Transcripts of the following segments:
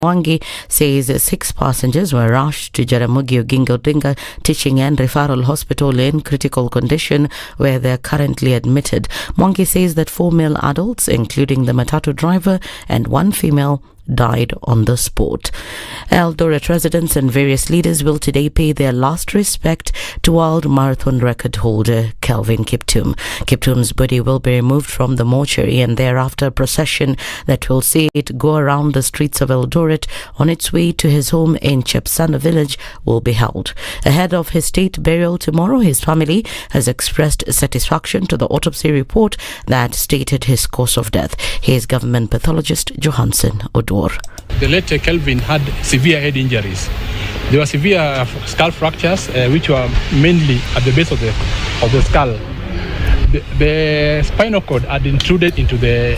Mwangi says 6 passengers were rushed to Jaramogi Oginga Odinga Teaching and Referral Hospital in critical condition, where they are currently admitted. Mwangi says that 4 male adults, including the matatu driver, and 1 female, died on the spot. Eldoret residents and various leaders will today pay their last respect to world marathon record holder Kelvin Kiptum. Kiptum's body will be removed from the mortuary, and thereafter a procession that will see it go around the streets of Eldoret on its way to his home in Chepsana village will be held. Ahead of his state burial tomorrow, his family has expressed satisfaction to the autopsy report that stated his cause of death. Here's government pathologist Johansson Odor. The late Kelvin had severe head injuries. There were severe skull fractures, which were mainly at the base of the skull. The spinal cord had intruded into the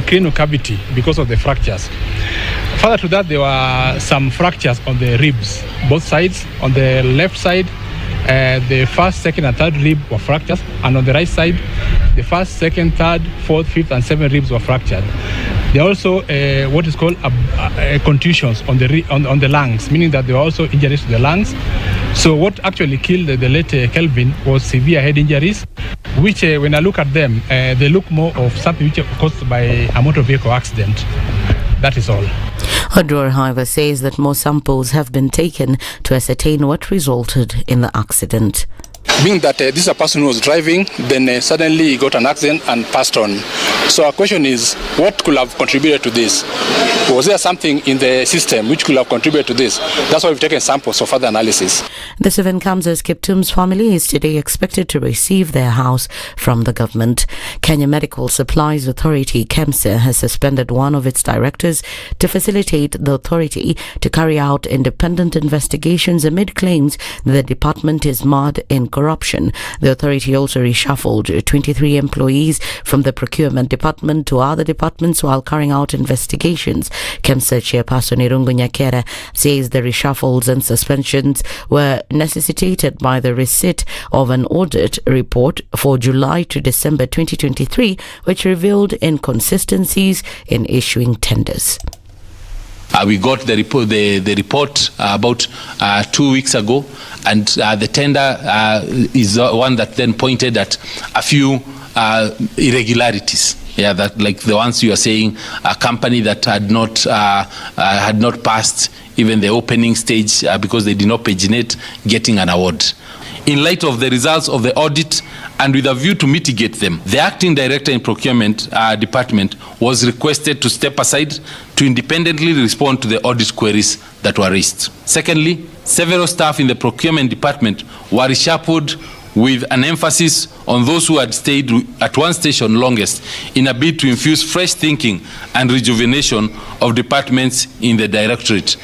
cranial cavity because of the fractures. Further to that, there were some fractures on the ribs, both sides. On the left side, the first, second, and third rib were fractured, and on the right side, the first, second, third, fourth, fifth, and seventh ribs were fractured. There are also what is called contusions on the lungs, meaning that there were also injuries to the lungs. So what actually killed the late Kelvin was severe head injuries, which when I look at them, they look more of something which was caused by a motor vehicle accident. That is all. Odor, however, says that more samples have been taken to ascertain what resulted in the accident. Being that this is a person who was driving, then suddenly he got an accident and passed on. So our question is, what could have contributed to this? Was there something in the system which could have contributed to this? That's why we've taken samples for further analysis. The Seven Kamsa's Kiptum's family is today expected to receive their house from the government. Kenya Medical Supplies Authority KEMSA has suspended one of its directors to facilitate the authority to carry out independent investigations amid claims that the department is marred in corruption. The authority also reshuffled 23 employees from the procurement department to other departments while carrying out investigations. KEMSA chairperson Irungu Nyakera says the reshuffles and suspensions were necessitated by the receipt of an audit report for July to December 2023, which revealed inconsistencies in issuing tenders. We got the report about 2 weeks ago, and the tender is one that then pointed at a few irregularities. Yeah, that like the ones you are saying, a company that had not passed even the opening stage because they did not paginate getting an award. In light of the results of the audit and with a view to mitigate them, the acting director in procurement department was requested to step aside to independently respond to the audit queries that were raised. Secondly, several staff in the procurement department were reshuffled with an emphasis on those who had stayed at one station longest in a bid to infuse fresh thinking and rejuvenation of departments in the directorate.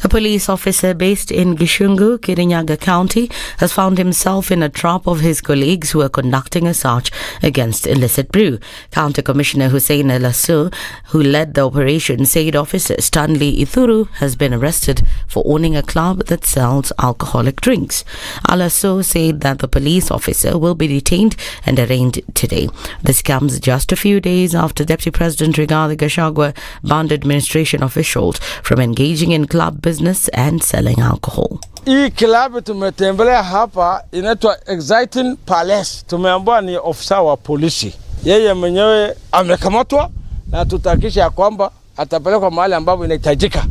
A police officer based in Gishungu, Kirinyaga County, has found himself in a trap of his colleagues who are conducting a search against illicit brew. County Commissioner Hussein Alasu, who led the operation, said Officer Stanley Ithuru has been arrested for owning a club that sells alcoholic drinks. Alasu said that the police officer will be detained and arraigned today. This comes just a few days after Deputy President Rigathi Gachagua banned administration officials from engaging in club business and selling alcohol. Hii kilabu tumetembelea hapa inaitwa Exciting Palace. Tumeambiwa ni ofisa wa polisi. Yeye mwenyewe amekamatwa na tutakisha kwamba atapelekwa mahali ambapo inahitajika.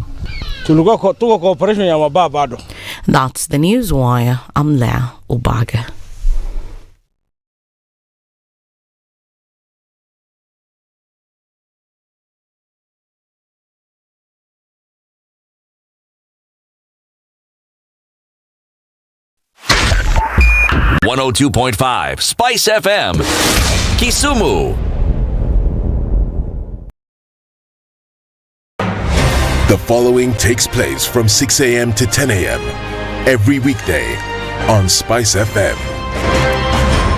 Tuko cooperation ya mabaa bado. That's the news wire. I'm Lea Ubaga. .5 SpiceFM, Kisumu. The following takes place from 6 a.m. to 10 a.m. every weekday on SpiceFM.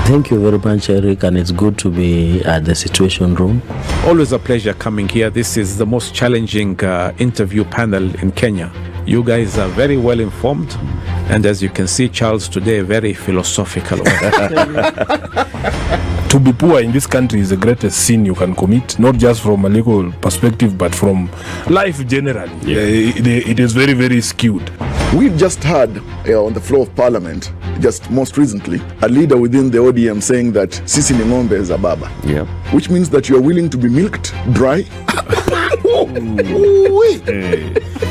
Thank you very much, Eric, and it's good to be at the Situation Room. Always a pleasure coming here. This is the most challenging interview panel in Kenya. You guys are very well informed, and as you can see, Charles today, very philosophical. To be poor in this country is the greatest sin you can commit, not just from a legal perspective, but from life generally. It is very, very skewed. We've just heard on the floor of Parliament, just most recently, a leader within the ODM saying that sisi ni ng'ombe za baba. Yeah. Which means that you are willing to be milked dry.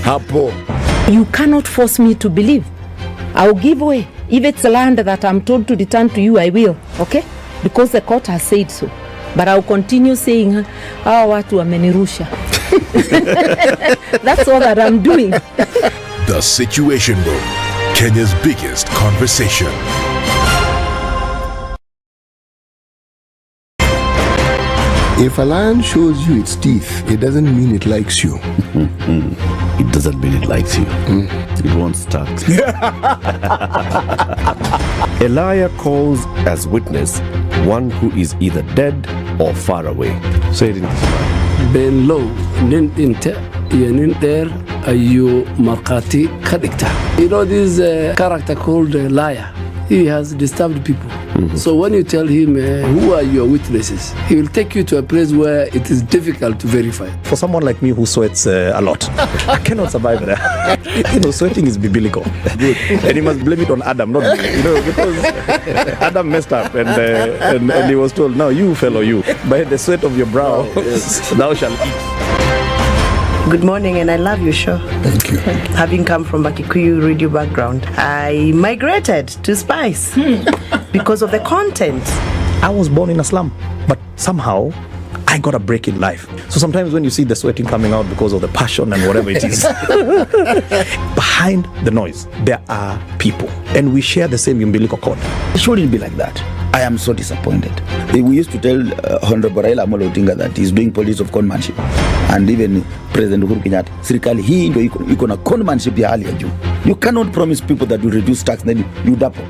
Hapo. You cannot force me to believe. I'll give way. If it's land that I'm told to return to you, I will. Okay? Because the court has said so. But I'll continue saying, watu wamenirusha. That's all that I'm doing. The Situation Room, Kenya's biggest conversation. If a lion shows you its teeth, it doesn't mean it likes you. It doesn't mean it likes you. It won't start. A liar calls as witness one who is either dead or far away. Say it in Kiswahili. Ben low, nin inte, nin there, you markati kadikta. You know this character called liar. He has disturbed people. So when you tell him who are your witnesses, he will take you to a place where it is difficult to verify. For someone like me who sweats a lot, I cannot survive there. Sweating is biblical. Good. And you must blame it on Adam, not because Adam messed up and he was told, now you fellow you, by the sweat of your brow, thou shalt eat. Good morning, and I love your show. Thank you. Having come from a Kikuyu radio background, I migrated to Spice because of the content. I was born in a slum, but somehow I got a break in life. So sometimes when you see the sweating coming out because of the passion and whatever it is, behind the noise, there are people, and we share the same umbilical cord. It shouldn't be like that. I am so disappointed. We used to tell Honorable Raila Amolo Odinga that he's doing politics of conmanship, and even President Uhuru Kenyatta, serikali hii ndio iko na conmanship ya hali ya juu. You cannot promise people that you reduce tax, then you double.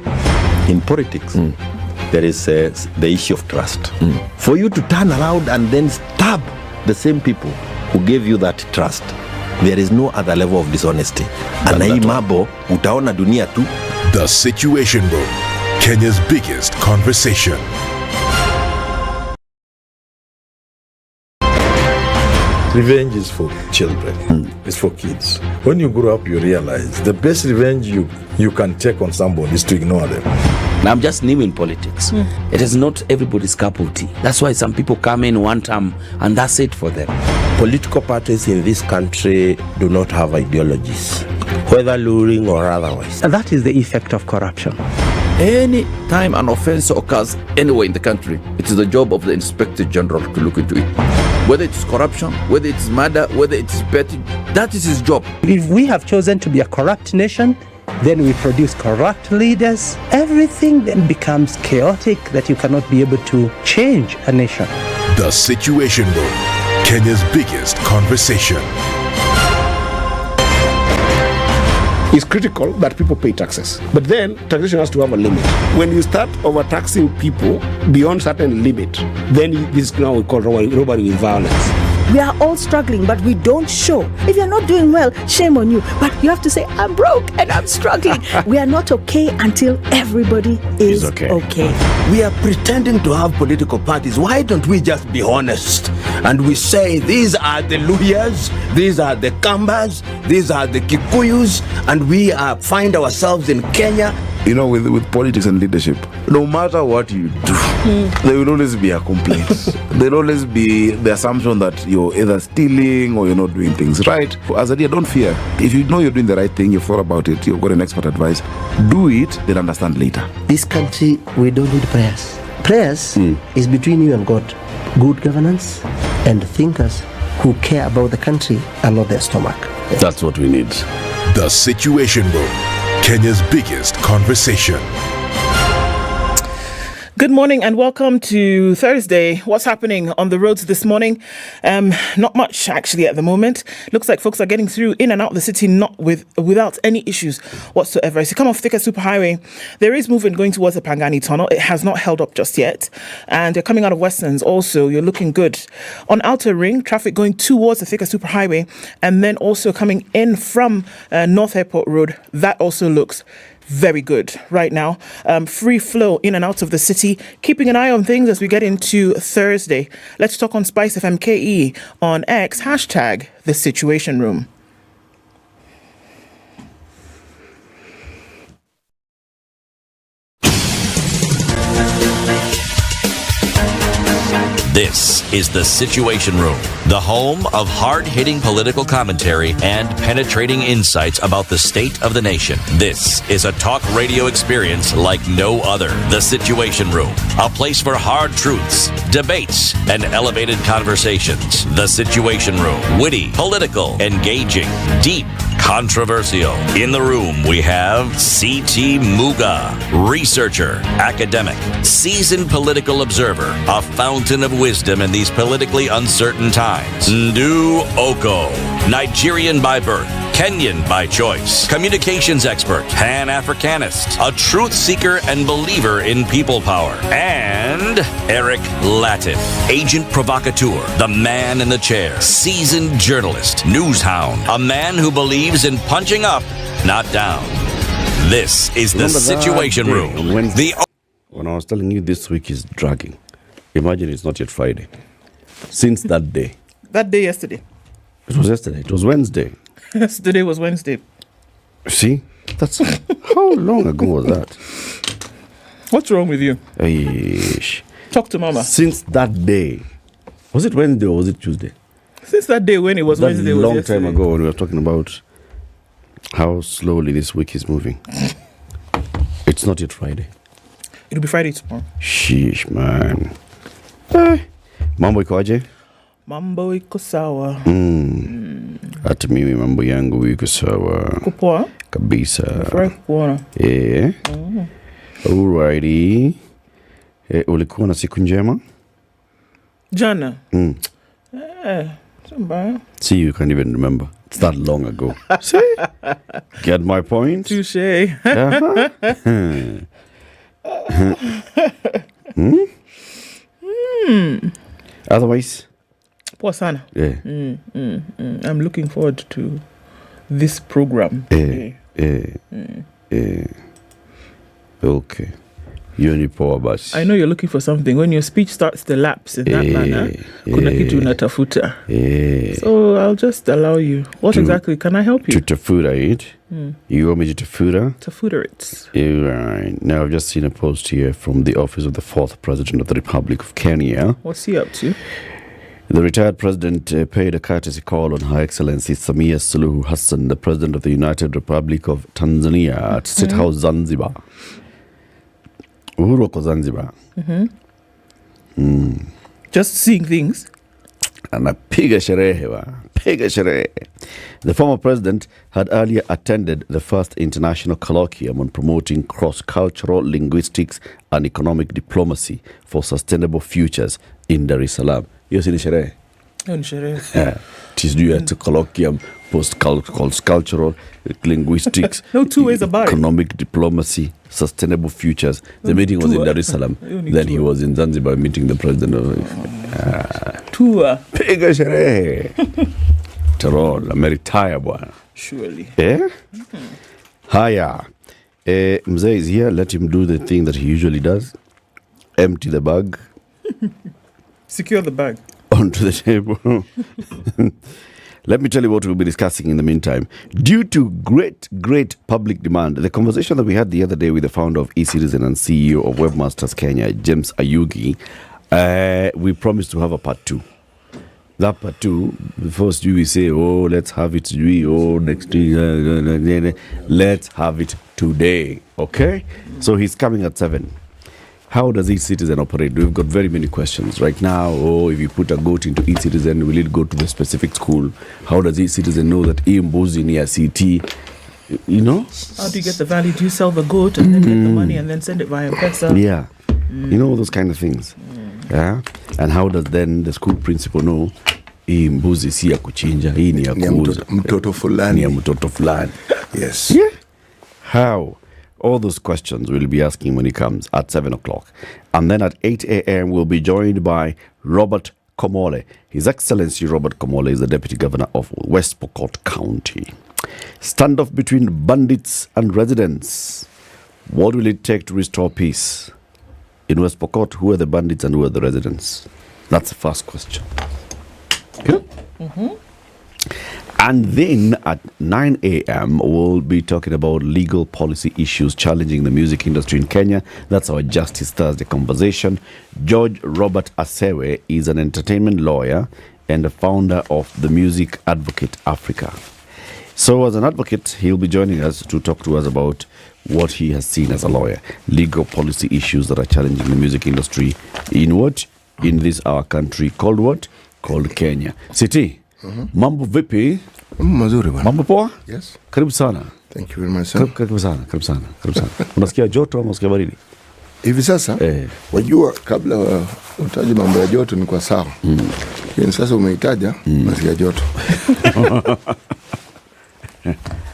In politics, there is the issue of trust. For you to turn around and then stab the same people who gave you that trust, there is no other level of dishonesty. And hii mambo utaona dunia tu. The Situation Room, Kenya's biggest conversation. Revenge is for children. It's for kids. When you grow up, you realize the best revenge you can take on somebody is to ignore them. Now, I'm just new in politics. It is not everybody's cup of tea. That's why some people come in one term and that's it for them. Political parties in this country do not have ideologies, whether luring or otherwise. And that is the effect of corruption. Any time an offense occurs anywhere in the country, it is the job of the Inspector General to look into it. Whether it is corruption, whether it is murder, whether it is petty, that is his job. If we have chosen to be a corrupt nation, then we produce corrupt leaders. Everything then becomes chaotic that you cannot be able to change a nation. The Situation Room, Kenya's biggest conversation. It's critical that people pay taxes. But then taxation has to have a limit. When you start overtaxing people beyond certain limit, then this is now we call robbery with violence. We are all struggling, but we don't show. If you're not doing well, shame on you. But you have to say, I'm broke and I'm struggling. We are not okay until everybody is okay. We are pretending to have political parties. Why don't we just be honest? And we say, these are the Luyas, these are the Kambas, these are the Kikuyus, and we find ourselves in Kenya. You know, with politics and leadership, no matter what you do, there will always be a complaint. There will always be the assumption that you're either stealing or you're not doing things right. As a leader, don't fear. If you know you're doing the right thing, you've thought about it, you've got an expert advice, do it, then understand later. This country, we don't need prayers. Prayers is between you and God. Good governance and thinkers who care about the country and not their stomach. That's what we need. The Situation Room, Kenya's biggest conversation. Good morning and welcome to Thursday. What's happening on the roads this morning? Not much actually at the moment. Looks like folks are getting through in and out of the city without any issues whatsoever. As you come off Thika Superhighway, there is movement going towards the Pangani Tunnel. It has not held up just yet. And you're coming out of Westlands also, you're looking good. On Outer Ring, traffic going towards the Thika Superhighway and then also coming in from North Airport Road, that also looks very good right now. Free flow in and out of the city. Keeping an eye on things as we get into Thursday. Let's talk on SpiceFM KE on X, hashtag The Situation Room. This is The Situation Room, the home of hard-hitting political commentary and penetrating insights about the state of the nation. This is a talk radio experience like no other. The Situation Room, a place for hard truths, debates, and elevated conversations. The Situation Room, witty, political, engaging, deep, controversial. In the room, we have C.T. Muga, researcher, academic, seasoned political observer, a fountain of wisdom in these politically uncertain times. Ndu Okoh, Nigerian by birth, Kenyan by choice, communications expert, Pan-Africanist, a truth seeker and believer in people power, and Eric Latiff, agent provocateur, the man in the chair, seasoned journalist, news hound, a man who believes in punching up, not down. This is The Situation Room. When I was telling you this week is dragging, imagine it's not yet Friday. Since that day. That day yesterday. It was yesterday. It was Wednesday. Yesterday was Wednesday. See? That's how long ago was that? What's wrong with you? Eish. Talk to Mama. Since that day. Was it Wednesday or was it Tuesday? Since that day when it was Wednesday. A was long yesterday. time ago when we were talking about how slowly this week is moving. It's not yet Friday. It'll be Friday tomorrow. Sheesh, man. Mambo ikoaje? Mambo iko sawa. Hata mimi mambo yangu iko sawa. Kupoa? Kabisa. Nafurahi kukuona. Alrighty. Ulikuwa na siku njema? Jana? Sio mbaya. See, you can't even remember. It's that long ago. See? Get my point? Touché. Otherwise? Poa sana. Yeah. I'm looking forward to this program. Okay. Yoni poa basi. I know you're looking for something. When your speech starts to lapse in that manner, kuna kitu unatafuta. So I'll just allow you. What exactly can I help you? To tafuta it? You want me to tafuta? Tafuta it. Right. Now I've just seen a post here from the office of the 4th President of the Republic of Kenya. What's he up to? The retired president paid a courtesy call on Her Excellency Samia Suluhu Hassan, the President of the United Republic of Tanzania, at State House Zanzibar. Uhuru wako Zanzibar. Just seeing things. Anapiga sherehe wa. Piga sherehe. The former president had earlier attended the first international colloquium on promoting cross-cultural linguistics and economic diplomacy for sustainable futures in Dar es Salaam. Hiyo si ni sherehe? Hiyo ni sherehe. Tisdu at colloquium, post-cultural linguistics, no two ways about economic diplomacy, sustainable futures. The meeting was in Dar es Salaam. Then he was in Zanzibar meeting the president of Tour. Piga sherehe. Tarol, ameritaya bwana. Surely. Haya. Mzee is here. Let him do the thing that he usually does. Empty the bag. Secure the bag. Onto the table. Let me tell you what we'll be discussing in the meantime. Due to great public demand, the conversation that we had the other day with the founder of eCitizen and CEO of Webmasters Kenya, James Ayugi, we promised to have a part 2. That part 2, first we say, let's have it next week. Let's have it today, okay? So he's coming at 7. How does eCitizen operate? We've got very many questions right now. If you put a goat into eCitizen, will it go to the specific school? How does eCitizen know that Mbuzi near CT? You know? How do you get the value? Do you sell the goat and then get the money and then send it via M-Pesa? Yeah. You know, those kind of things. Yeah. And how does then the school principal know Mbuzi si ya kuchinja, hii ni ya kuuza. Mtoto fulani. Ni ya mtoto fulani. Yes. Yeah. How? All those questions we'll be asking when he comes at 7 o'clock. And then at 8 a.m. we'll be joined by Robert Komole. His Excellency Robert Komole is the Deputy Governor of West Pokot County. Standoff between bandits and residents. What will it take to restore peace? In West Pokot, who are the bandits and who are the residents? That's the first question. Okay? And then at 9 a.m., we'll be talking about legal policy issues challenging the music industry in Kenya. That's our Justice Thursday conversation. George Robert Asewe is an entertainment lawyer and the founder of the Music Advocate Africa. So as an advocate, he'll be joining us to talk to us about what he has seen as a lawyer, legal policy issues that are challenging the music industry in what? In this our country called what? Called Kenya. City. Mambo vipi? Mazuri bwana. Mambo poa? Yes. Karibu sana. Thank you very much. Sir. Karibu sana. Unasikia joto ama unasikia baridi? Hivi sasa wajua, kabla utaje mambo ya joto ni kwa sawa. Lakini sasa umeitaja nasikia joto.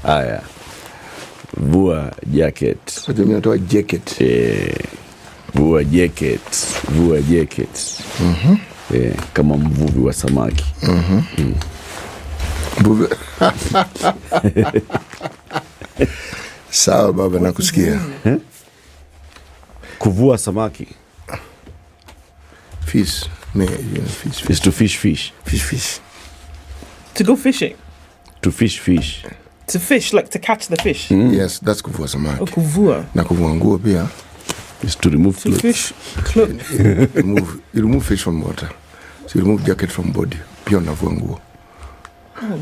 Haya. Vua jacket. Kwa mimi natoa jacket. Vua jacket. Kama mvuvi wa samaki. Mvuvi. Sawa baba, nakusikia. Kuvua samaki. Fish. Fish to fish. Fish. To go fishing. To fish. To fish, like to catch the fish. Yes, that's kuvua samaki. Oh, kuvua. Na kuvua nguo pia. Is to remove clothes. Fish clothes. You remove fish from water. So you remove jacket from body. Pia unavua nguo.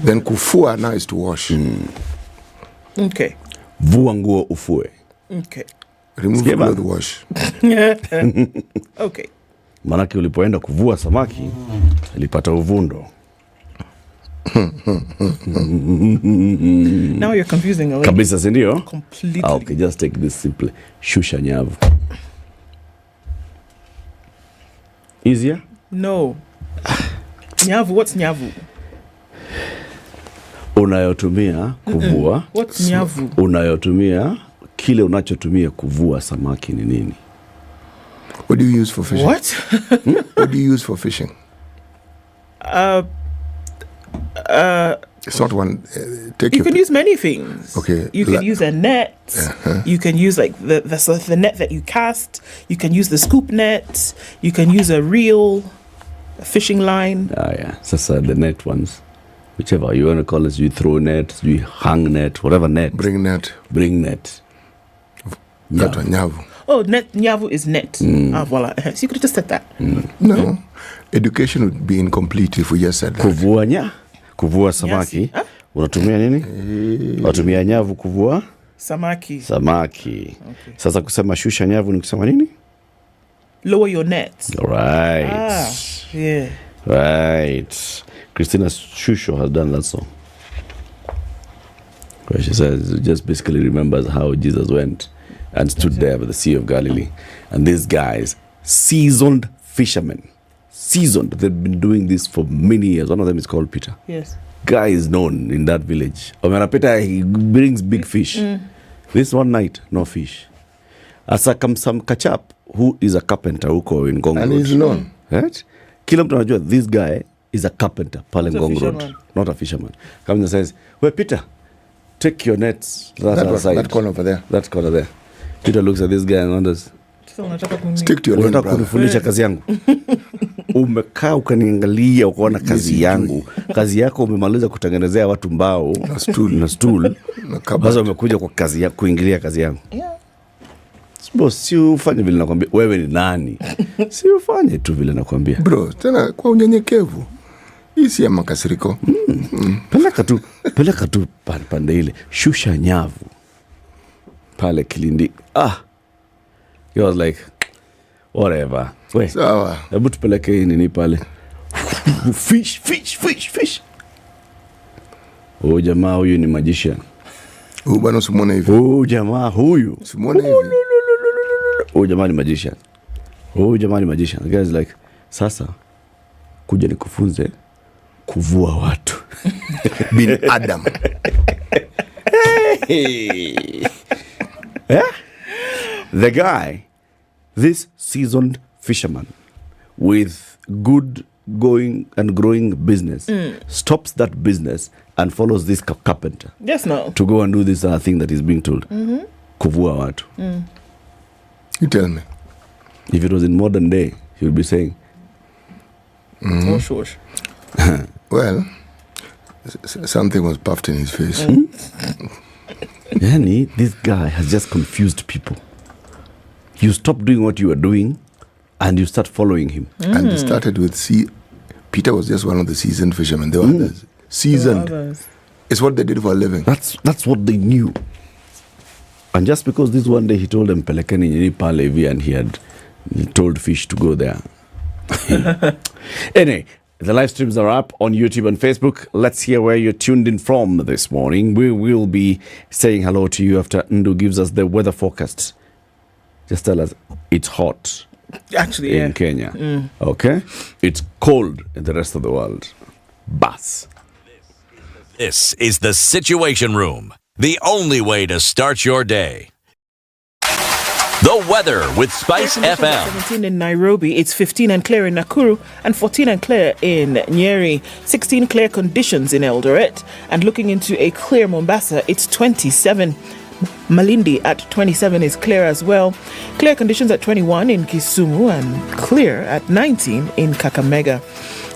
Then kufua now is to wash. Okay. Vua nguo ufue. Okay. Remove clothes, wash. Okay. Manake ulipoenda kuvua samaki, ilipata uvundo. Now you're confusing a little. Kabisa, si ndio? Completely. Okay, just take this simple. Shusha nyavu. Easier? No. Nyavu, what's nyavu? Unayotumia kuvua. What's nyavu? Unayotumia, kile unachotumia kuvua samaki ni nini? What do you use for fishing? What? What do you use for fishing? It's not one. You can use many things. Okay. You can use a net. You can use like the net that you cast. You can use the scoop net. You can use a reel, a fishing line. Yeah. Sasa the net ones. Whichever you want to call it, you throw net, you hang net, whatever net. Bring net. That one, nyavu. Oh, net, nyavu is net. Voila. So you could have just said that. No. Education would be incomplete if we just said that. Kuvua samaki. Unatumia nini? Unatumia nyavu kuvua? Samaki. Okay. Sasa kusema shusha nyavu ni kusema nini? Lower your net. Right. Yeah. Right. Christina Shusho has done that song. Where she says, just basically remembers how Jesus went and stood there by the Sea of Galilee. And these guys, seasoned fishermen, they've been doing this for many years. One of them is called Peter. Yes. Guy is known in that village. Peter, he brings big fish. This one night, no fish. Asa come some kachap, who is a carpenter Okoh in Ngong Road. And he's known. Right? Kila mtu anajua, this guy is a carpenter pale Ngong Road. Not a fisherman. Comes and says, well, Peter, take your nets that corner over there. That corner there. Peter looks at this guy and wonders, stick to your lane, unataka brother. kunifundisha kazi yangu? Umekaa ukaniangalia ukaona kazi yangu. Kazi yako umemaliza kutengenezea watu mbao na stool. Sasa umekuja kwa kazi yako, kuingilia kazi yangu. Boss, si ufanye vile nakwambia. Wewe ni nani? Si ufanye tu vile nakwambia. Bro, tena kwa unyenyekevu. Hii si ya makasiriko. Peleka tu pande ile. Shusha nyavu. Pale Kilindi. He was like, whatever. Sawa. Hebu tupeleke hii nini pale. Fish. Oh, jamaa huyu ni magician. Bwana usimuone hivi. Oh, jamaa huyu. Usimuone hivi. Oh, jamaa ni magician. The guy is like, sasa kuja nikufunze kuvua watu. Bin Adam. The guy, this seasoned fisherman with good going and growing business, stops that business and follows this carpenter. Yes, no. To go and do this thing that he's being told. kuvua watu. You tell me. If it was in modern day, he would be saying. Oh, sure. Well, something was puffed in his face. Yani, this guy has just confused people. You stop doing what you are doing and you start following him. And it started with Peter was just one of the seasoned fishermen. There were others. Seasoned. It's what they did for a living. That's what they knew. And just because this one day he told them Pelekani Nyeri Palevi and he told fish to go there. Anyway, the live streams are up on YouTube and Facebook. Let's hear where you're tuned in from this morning. We will be saying hello to you after Ndu gives us the weather forecast. Just tell us it's hot. Actually, in Kenya. Okay? It's cold in the rest of the world. Bus. This is the Situation Room, the only way to start your day. The weather with SpiceFM. 17 in Nairobi, it's 15 and clear in Nakuru, and 14 and clear in Nyeri. 16 clear conditions in Eldoret, and looking into a clear Mombasa, it's 27. Malindi at 27 is clear as well. Clear conditions at 21 in Kisumu, and clear at 19 in Kakamega.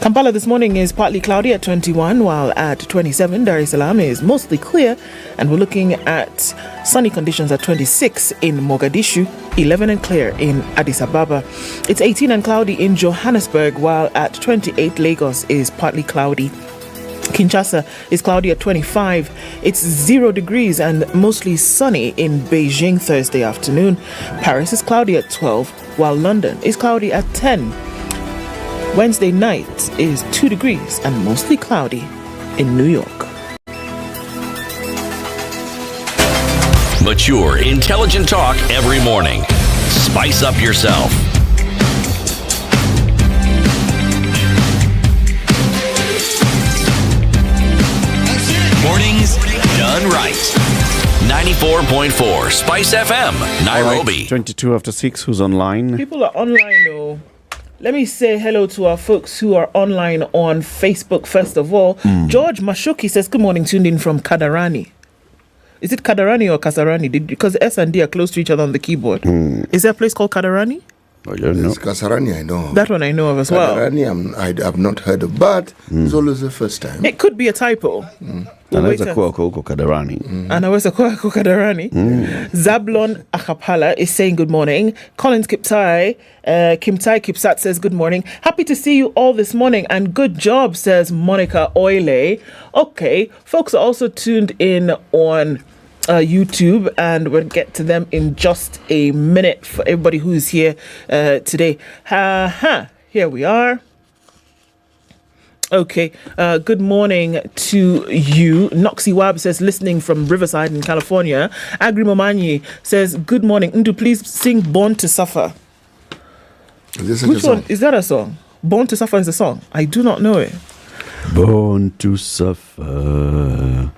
Kampala this morning is partly cloudy at 21, while at 27 Dar es Salaam is mostly clear, and we're looking at sunny conditions at 26 in Mogadishu, 11 and clear in Addis Ababa. It's 18 and cloudy in Johannesburg, while at 28 Lagos is partly cloudy. Kinshasa is cloudy at 25. It's 0 degrees and mostly sunny in Beijing Thursday afternoon. Paris is cloudy at 12, while London is cloudy at 10. Wednesday night is 2 degrees and mostly cloudy in New York. Mature, intelligent talk every morning. Spice up yourself. Mornings done right. 94.4 Spice FM, Nairobi. Right, 22 after 6, who's online? People are online though. Let me say hello to our folks who are online on Facebook first of all. George Mashoki says, good morning, tuned in from Kadarani. Is it Kadarani or Kasarani? Because S and D are close to each other on the keyboard. Is there a place called Kadarani? I don't know. It's Kasarani, I know. That one I know of as well. Kadarani, I have not heard of, but it's always the first time. It could be a typo. Anaweza kuwa huko Kadarani. Anaweza kuwa huko Kadarani. Zablon Akapala is saying good morning. Collins Kimtai Kipsat says good morning. Happy to see you all this morning and good job, says Monica Oile. Okay, folks are also tuned in on YouTube, and we'll get to them in just a minute for everybody who's here today. Here we are. Okay, good morning to you. Noxie Wab says, listening from Riverside in California. Agri Momanyi says, good morning. Ndu, please sing Born to Suffer. Which one? Is that a song? Born to Suffer is a song. I do not know it. Born to suffer.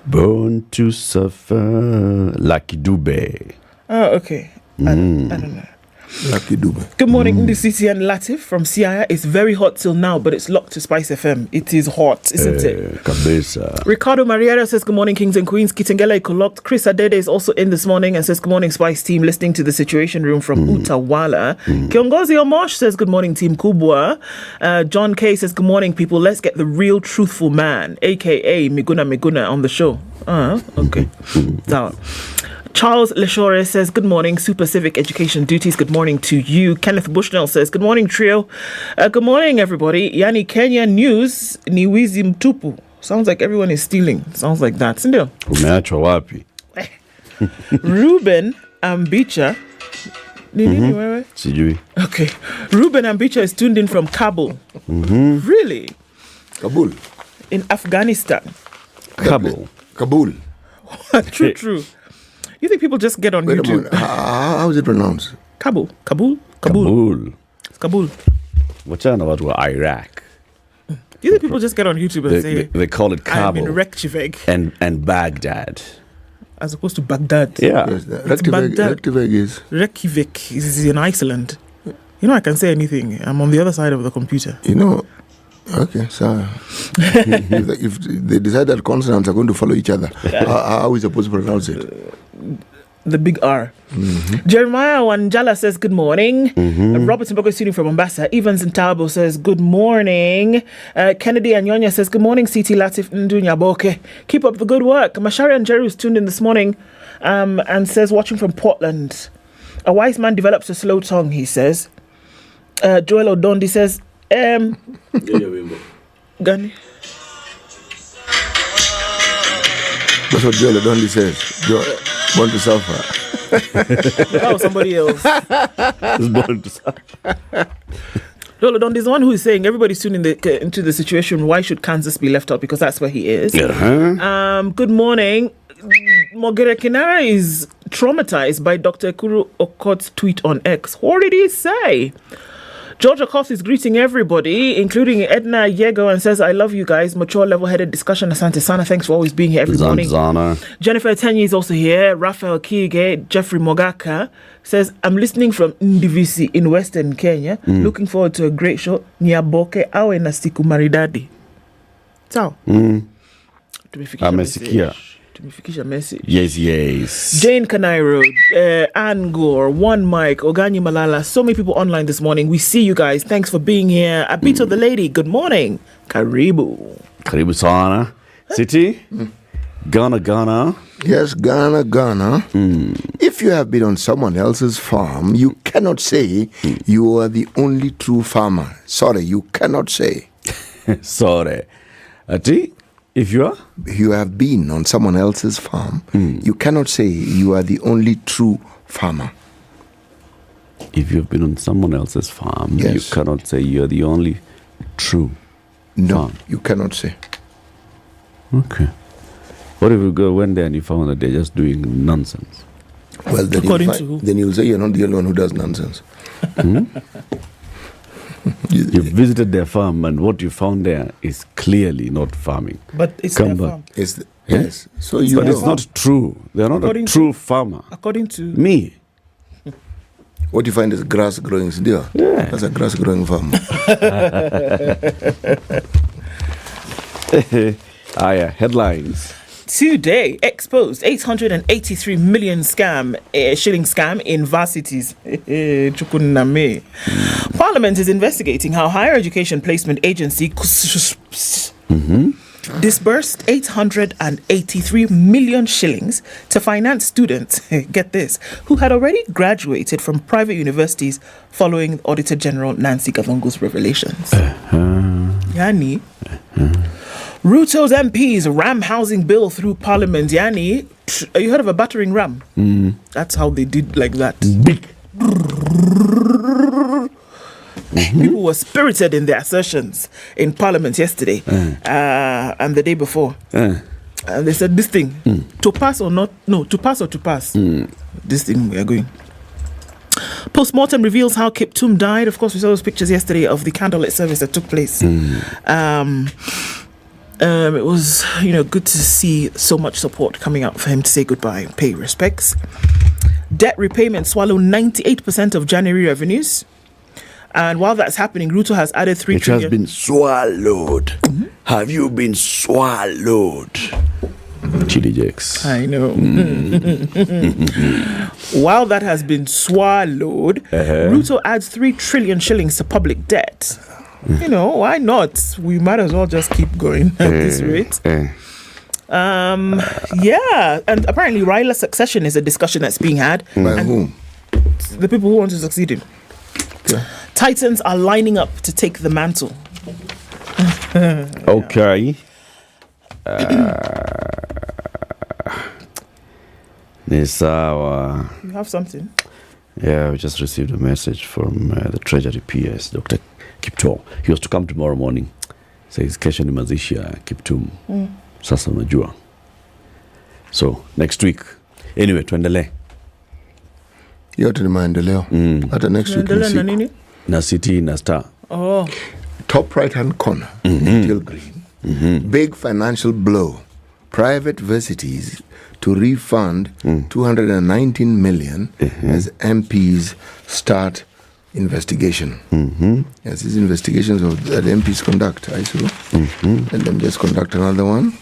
Born to suffer. Lucky Dube. Oh, okay. I don't know. Lucky Dube. Good morning, Ndisisi and Latiff from Siaya. It's very hot till now, but it's locked to Spice FM. It is hot, isn't it? Kabisa. Ricardo Marietta says, good morning, Kings and Queens. Kitengela Ikolokt. Chris Adede is also in this morning and says, good morning, Spice team, listening to the Situation Room from Utawala. Kiongozi Omosh says, good morning, Team Kubwa. John K says, good morning, people. Let's get the real truthful man, a.k.a. Miguna on the show. Okay. Charles Leshore says, good morning, Super Civic Education Duties. Good morning to you. Kenneth Bushnell says, good morning, trio. Good morning, everybody. Yani Kenya News, Niwizi Mtupu. Sounds like everyone is stealing. Sounds like that. Sindio? Umeachwa wapi? Ruben Ambicha. Sijui. Okay. Ruben Ambicha is tuned in from Kabul. Really? Kabul. In Afghanistan. Kabul. True. You think people just get on YouTube? How is it pronounced? Kabul. It's Kabul. Wachana watu wa Iraq. You think people just get on YouTube and say they call it Kabul. I'm in Reykjavik. And Baghdad. As opposed to Baghdad. Yeah. Yes, Reykjavik is in Iceland. You know, I can say anything. I'm on the other side of the computer. You know, okay, so if they decide that consonants are going to follow each other, how is it supposed to pronounce it? The big R. Jeremiah Wanjala says good morning. Robert Mboko is tuning from Mombasa. Evans Ntabo says good morning. Kennedy Anyonya says good morning. CT Latiff Ndunya Boke. Keep up the good work. Mashari and Jerry was tuned in this morning and says watching from Portland. A wise man develops a slow tongue, he says. Joel Odondi says Gani. That's what Joel Odondi says. Born to suffer. Oh, somebody else. Is born to suffer. Joel Odondi is the one who is saying everybody's tuning into the situation. Why should Kansas be left out? Because that's where he is. Good morning. Mogere Kinara is traumatized by Dr. Ekuru Okot's tweet on X. What did he say? George Okoth is greeting everybody, including Ednah Yego, and says, I love you guys. Mature, level-headed discussion. Asante Sana, thanks for always being here every morning. Jennifer Tenyi is also here. Raphael Kige, Jeffrey Mogaka says, I'm listening from Ndivisi in Western Kenya. Looking forward to a great show. Nyaboke awe na siku maridadi. Sawa. Amesikia. Tumefikisha message. Yes. Jane Kanairo, Ann Gore, One Mike, Oganyi Malala, so many people online this morning. We see you guys. Thanks for being here. Abito the lady, good morning. Karibu sana. City? Ghana. Yes, Ghana. If you have been on someone else's farm, you cannot say you are the only true farmer. Sorry, you cannot say. Sorry. Ati? If you have been on someone else's farm, you cannot say you are the only true farmer. If you've been on someone else's farm, you cannot say you're the only true farm. You cannot say. Okay. What if you went there and you found that they're just doing nonsense? Well, then you'll say you're not the only one who does nonsense. You visited their farm and what you found there is clearly not farming. But it's their farm. Yes. So but it's not true. They're not a true farmer. According to me. What you find is grass growing still. Yeah. That's a grass growing farm. Headlines. Today, exposed 883 million shilling scam in varsities. Parliament is investigating how Higher Education Placement Agency disbursed 883 million shillings to finance students, get this, who had already graduated from private universities following Auditor General Nancy Gathongo's revelations. Yani, Ruto's MPs ram housing bill through Parliament. Yani, you heard of a battering ram? That's how they did like that. Big. People were spirited in their assertions in Parliament yesterday and the day before. And they said this thing, to pass or not, no, to pass or to pass. This thing we are going. Postmortem reveals how Kiptum died. Of course, we saw those pictures yesterday of the candlelit service that took place. It was, good to see so much support coming out for him to say goodbye and pay respects. Debt repayment swallowed 98% of January revenues. And while that's happening, Ruto has added 3 trillion. It has been swallowed. Have you been swallowed? Chili Jakes. I know. While that has been swallowed, Ruto adds 3 trillion shillings to public debt. Why not? We might as well just keep going at this rate. And apparently Raila's succession is a discussion that's being had. By whom? The people who want to succeed him. Yeah. Titans are lining up to take the mantle. Okay. You have something? Yeah, we just received a message from the Treasury PS, Dr. Kiptum. He was to come tomorrow morning. Says kesho ni mazishi ya Kiptum. Sasa unajua. So, next week. Anyway, tuendelee. Yote ni maendeleo. Hata next week na nini? Na City na Star. Oh. Top right hand corner. Still green. Big financial blow. Private varsities to refund 219 million as MPs start investigation. Yes, these investigations that MPs conduct, I saw. And then just conduct another one.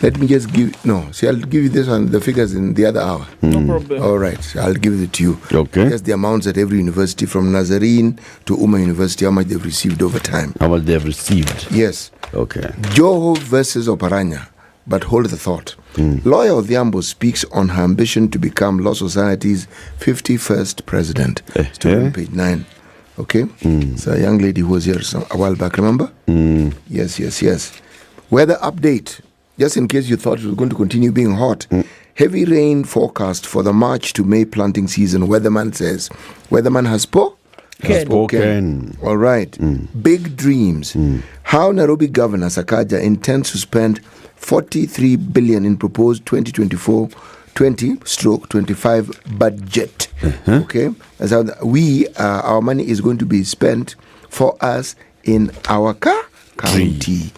Let me just I'll give you this one, the figures in the other hour. No problem. All right, I'll give it to you. Okay. Just the amounts at every university from Nazarene to Uma University, how much they've received over time. How much they've received? Yes. Okay. Joho versus Oparanya. But hold the thought. Lawyer Odhiambo speaks on her ambition to become Law Society's 51st president. Story on page 9. Okay? It's a young lady who was here a while back, remember? Yes. Weather update. Just in case you thought it was going to continue being hot. Heavy rain forecast for the March to May planting season. Weatherman says. Weatherman has spoken. All right. Big dreams. How Nairobi Governor Sakaja intends to spend 43 billion in proposed 2024-20/25 budget. Okay, as how our money is going to be spent for us in our county. County.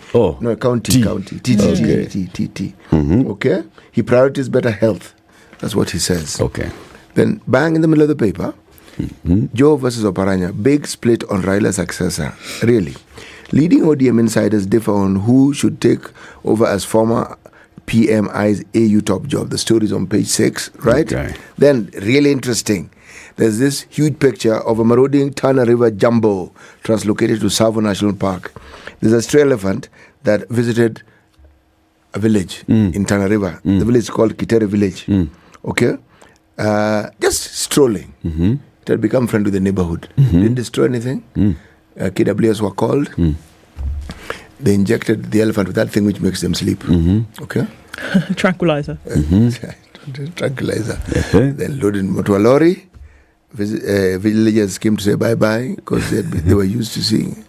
TT. Okay. He priorities better health. That's what he says. Okay. Then bang in the middle of the paper. Joe versus Oparanya. Big split on Raila's successor. Really. Leading ODM insiders differ on who should take over as former PMI's AU top job. The story is on page 6, right? Okay. Then, really interesting. There's this huge picture of a marauding Tana River jumbo translocated to Tsavo National Park. There's a stray elephant that visited a village in Tana River. The village is called Kitere Village. Okay? Just strolling. It had become friend with the neighborhood. Didn't destroy anything. KWS were called. They injected the elephant with that thing which makes them sleep. Okay? Tranquilizer. Tranquilizer. Then loaded into a lorry. Villagers came to say bye-bye because they were used to seeing.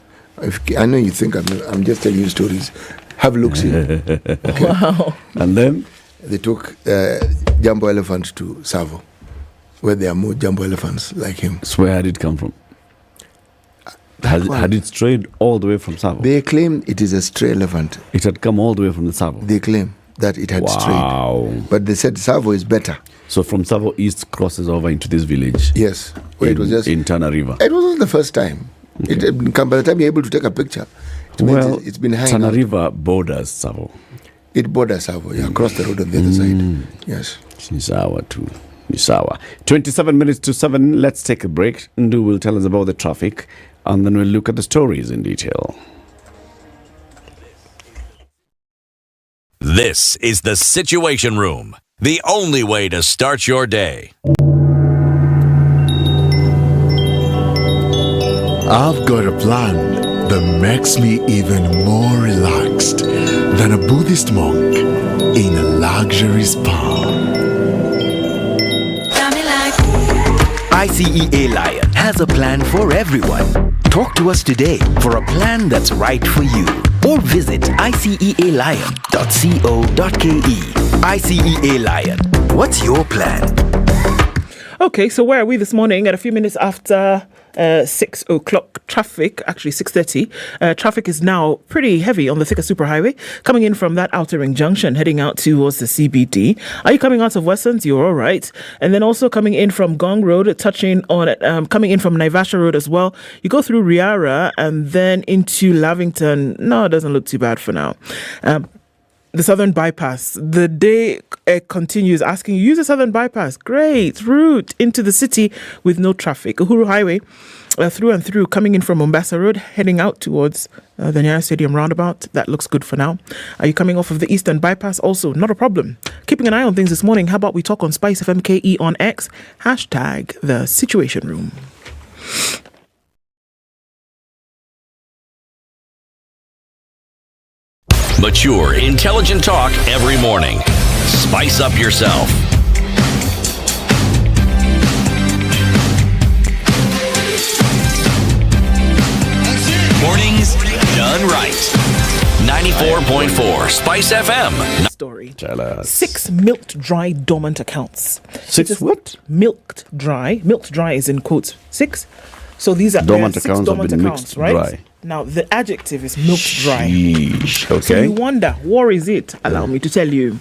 I know you think I'm just telling you stories. Have a look-see. Okay? Wow. And then? They took jumbo elephant to Tsavo, where there are more jumbo elephants like him. So where had it come from? Had it strayed all the way from Tsavo? They claim it is a stray elephant. It had come all the way from the Tsavo? They claim that it had strayed. But they said Tsavo is better. So from Tsavo East crosses over into this village? Yes. It was just in Tana River? It wasn't the first time. Okay. By the time you're able to take a picture, it's been hanging Tana out. River borders Tsavo. It borders Tsavo, across the road on the other side. Yes. Nisawa too. Nisawa. 27 minutes to 7. Let's take a break. Ndu will tell us about the traffic, and then we'll look at the stories in detail. This is the Situation Room, the only way to start your day. I've got a plan that makes me even more relaxed than a Buddhist monk in a luxury spa. ICEA Lion has a plan for everyone. Talk to us today for a plan that's right for you. Or visit icealion.co.ke. ICEA Lion, what's your plan? Okay, so where are we this morning? At a few minutes after 6 o'clock, traffic, actually 6:30, traffic is now pretty heavy on the Thika Superhighway, coming in from that Outer Ring Junction, heading out towards the CBD. Are you coming out of Westlands? You're all right. And then also coming in from Gong Road, touching on it, coming in from Naivasha Road as well. You go through Riara and then into Lavington. No, it doesn't look too bad for now. The Southern Bypass. The day continues asking you, use the Southern Bypass. Great route into the city with no traffic. Uhuru Highway, through and through, coming in from Mombasa Road, heading out towards the Nyeri Stadium roundabout. That looks good for now. Are you coming off of the Eastern Bypass? Also, not a problem. Keeping an eye on things this morning. How about we talk on SpiceFM KE on X? Hashtag the Situation Room. Mature, intelligent talk every morning. Spice up yourself. Mornings done right. 94.4 Spice FM. Story. 6 milked dry dormant accounts. 6 what? Milked dry. Milked dry is in quotes. 6. So these are dormant 6 accounts dormant have been accounts, mixed right? dry. Now, the adjective is milk dry. Sheesh, okay. So you wonder, war is it? Allow me to tell you.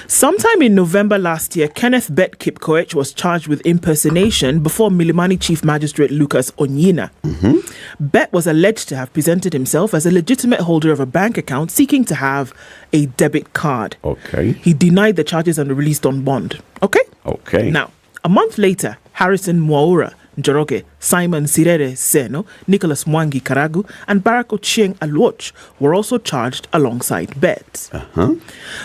Sometime in November last year, Kenneth Bet Kipkoech was charged with impersonation before Milimani Chief Magistrate Lucas Onyina. Bet was alleged to have presented himself as a legitimate holder of a bank account seeking to have a debit card. Okay. He denied the charges and released on bond. Okay? Okay. Now, a month later, Harrison Mwaura Njoroge, Simon Sirere Seno, Nicholas Mwangi Karagu, and Barack Ochieng Alwoch were also charged alongside Bet.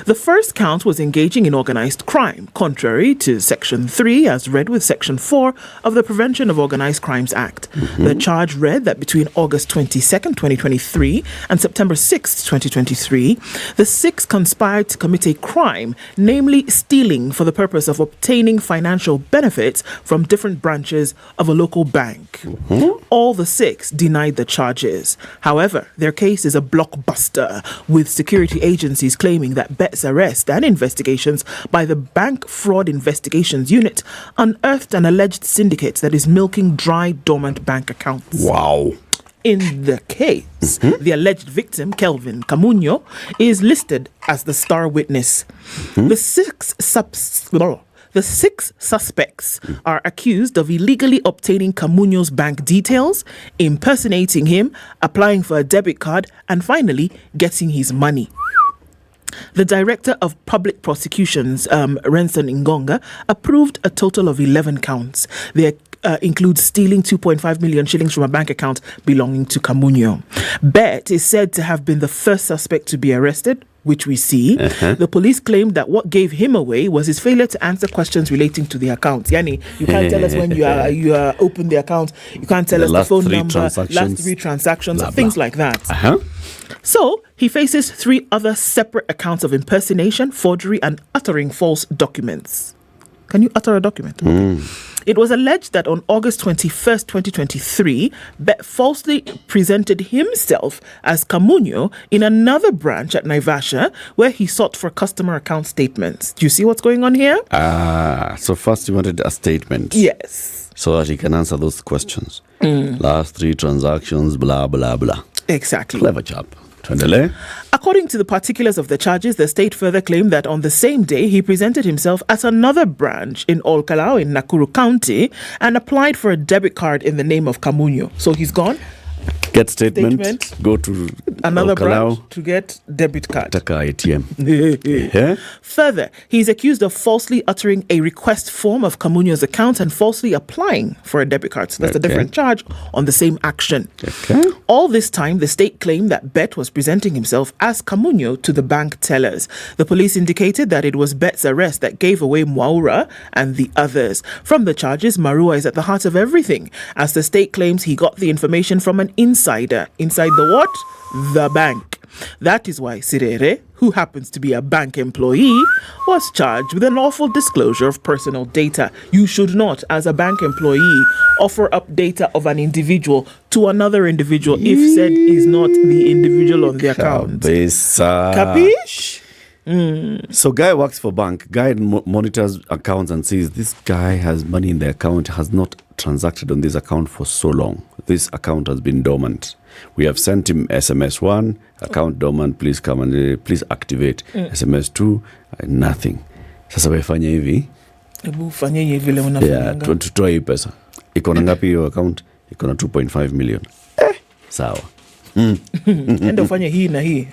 The first count was engaging in organized crime, contrary to Section 3, as read with Section 4 of the Prevention of Organized Crimes Act. The charge read that between August 22nd, 2023, and September 6th, 2023, the six conspired to commit a crime, namely stealing for the purpose of obtaining financial benefits from different branches of a local bank. All the six denied the charges. However, their case is a blockbuster, with security agencies claiming that Bet's arrest and investigations by the Bank Fraud Investigations Unit unearthed an alleged syndicate that is milking dry, dormant bank accounts. Wow. In the case, the alleged victim, Kelvin Kamunyo, is listed as the star witness. The six suspects are accused of illegally obtaining Kamunyo's bank details, impersonating him, applying for a debit card, and finally getting his money. The Director of Public Prosecutions, Renson Ngonga, approved a total of 11 counts. They include stealing 2.5 million shillings from a bank account belonging to Kamunyo. Bet is said to have been the first suspect to be arrested, which we see. The police claimed that what gave him away was his failure to answer questions relating to the accounts. Yani, you can't tell us when you open the account. You can't tell us the phone number, last three transactions, blah, things like that. So he faces 3 other separate accounts of impersonation, forgery, and uttering false documents. Can you utter a document? It was alleged that on August 21st, 2023, Bet falsely presented himself as Kamunyo in another branch at Naivasha, where he sought for customer account statements. Do you see what's going on here? So first you wanted a statement. Yes. So that he can answer those questions. Last 3 transactions, blah, blah, blah. Exactly. Clever chap. Tuendelee. According to the particulars of the charges, the state further claimed that on the same day, he presented himself at another branch in Olkalau in Nakuru County and applied for a debit card in the name of Kamunyo. So he's gone. Get statement. Go to another Olkalau, branch to get debit card. Taka ATM. Further, he's accused of falsely uttering a request form of Kamunyo's account and falsely applying for a debit card. So that's a different charge on the same action. All this time, the state claimed that Bet was presenting himself as Kamunyo to the bank tellers. The police indicated that it was Bet's arrest that gave away Mwaura and the others. From the charges, Marua is at the heart of everything, as the state claims he got the information from an insider. Inside the what? The bank. That is why Sirere, who happens to be a bank employee, was charged with an unlawful disclosure of personal data. You should not, as a bank employee, offer up data of an individual to another individual if said is not the individual on the account. Capish? So guy works for bank. Guy monitors accounts and says this guy has money in the account, has not transacted on this account for so long. This account has been dormant. We have sent him SMS 1, account dormant, please come and please activate. SMS 2, nothing. Sasa wefanya hivi. Ebu fanye hivi vile unafanya. Tutoa hii pesa. Iko na ngapi hiyo account? Iko na 2.5 million. Sawa. Enda ufanye hii na hii.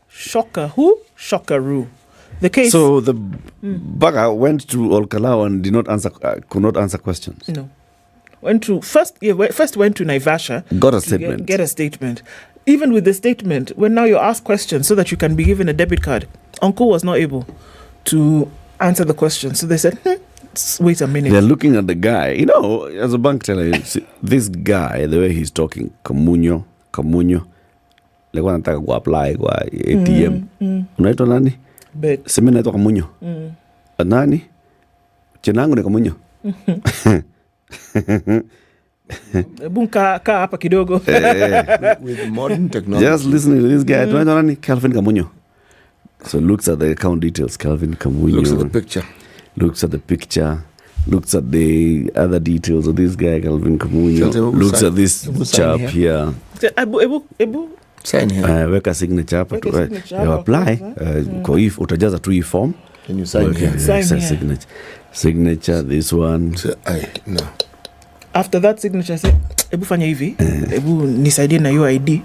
Shocker who? Shockeroo. The case. So the bugger went to Olkalau and did not answer, could not answer questions. No. First went to Naivasha. Got a statement. Get a statement. Even with the statement, when now you ask questions so that you can be given a debit card, Uncle was not able to answer the question. So they said, wait a minute. They're looking at the guy. You know, as a bank teller, this guy, the way he's talking, Kamunyo. Lekuwa nataka kuapply kwa ATM. Unaitwa nani? Bet. Sema naitwa Kamunyo. Nani? Chenangu ni Kamunyo. Bunka hapa kidogo. With modern technology. Just listening to this guy. Tunaitwa nani? Kelvin Kamunyo. So looks at the account details. Kelvin Kamunyo. Looks at the picture. Looks at the other details of this guy, Kelvin Kamunyo. Looks at this chap here. Ebu. Sign here. Weka signature hapa tu. signature You hapa apply. kwanza. Kwa if utajaza tu hii form. Can you sign Okay, here? Sign here. Signature. Signature, this one. So, no. After that signature, say, ebu fanya hivi. Ebu nisaidie na hiyo ID.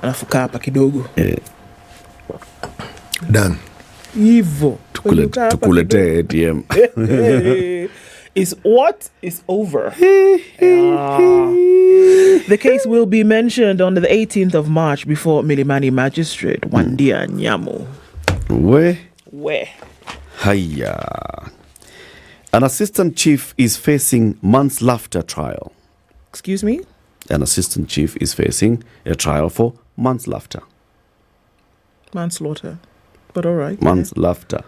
Alafu kaa hapa kidogo. Done. Hivyo. Tukulete ATM. Is what is over. The case will be mentioned on the 18th of March before Milimani Magistrate Wandia Nyamu. Where? Hiya. An assistant chief is facing manslaughter trial. Excuse me? An assistant chief is facing a trial for manslaughter. Manslaughter. But all right. Manslaughter.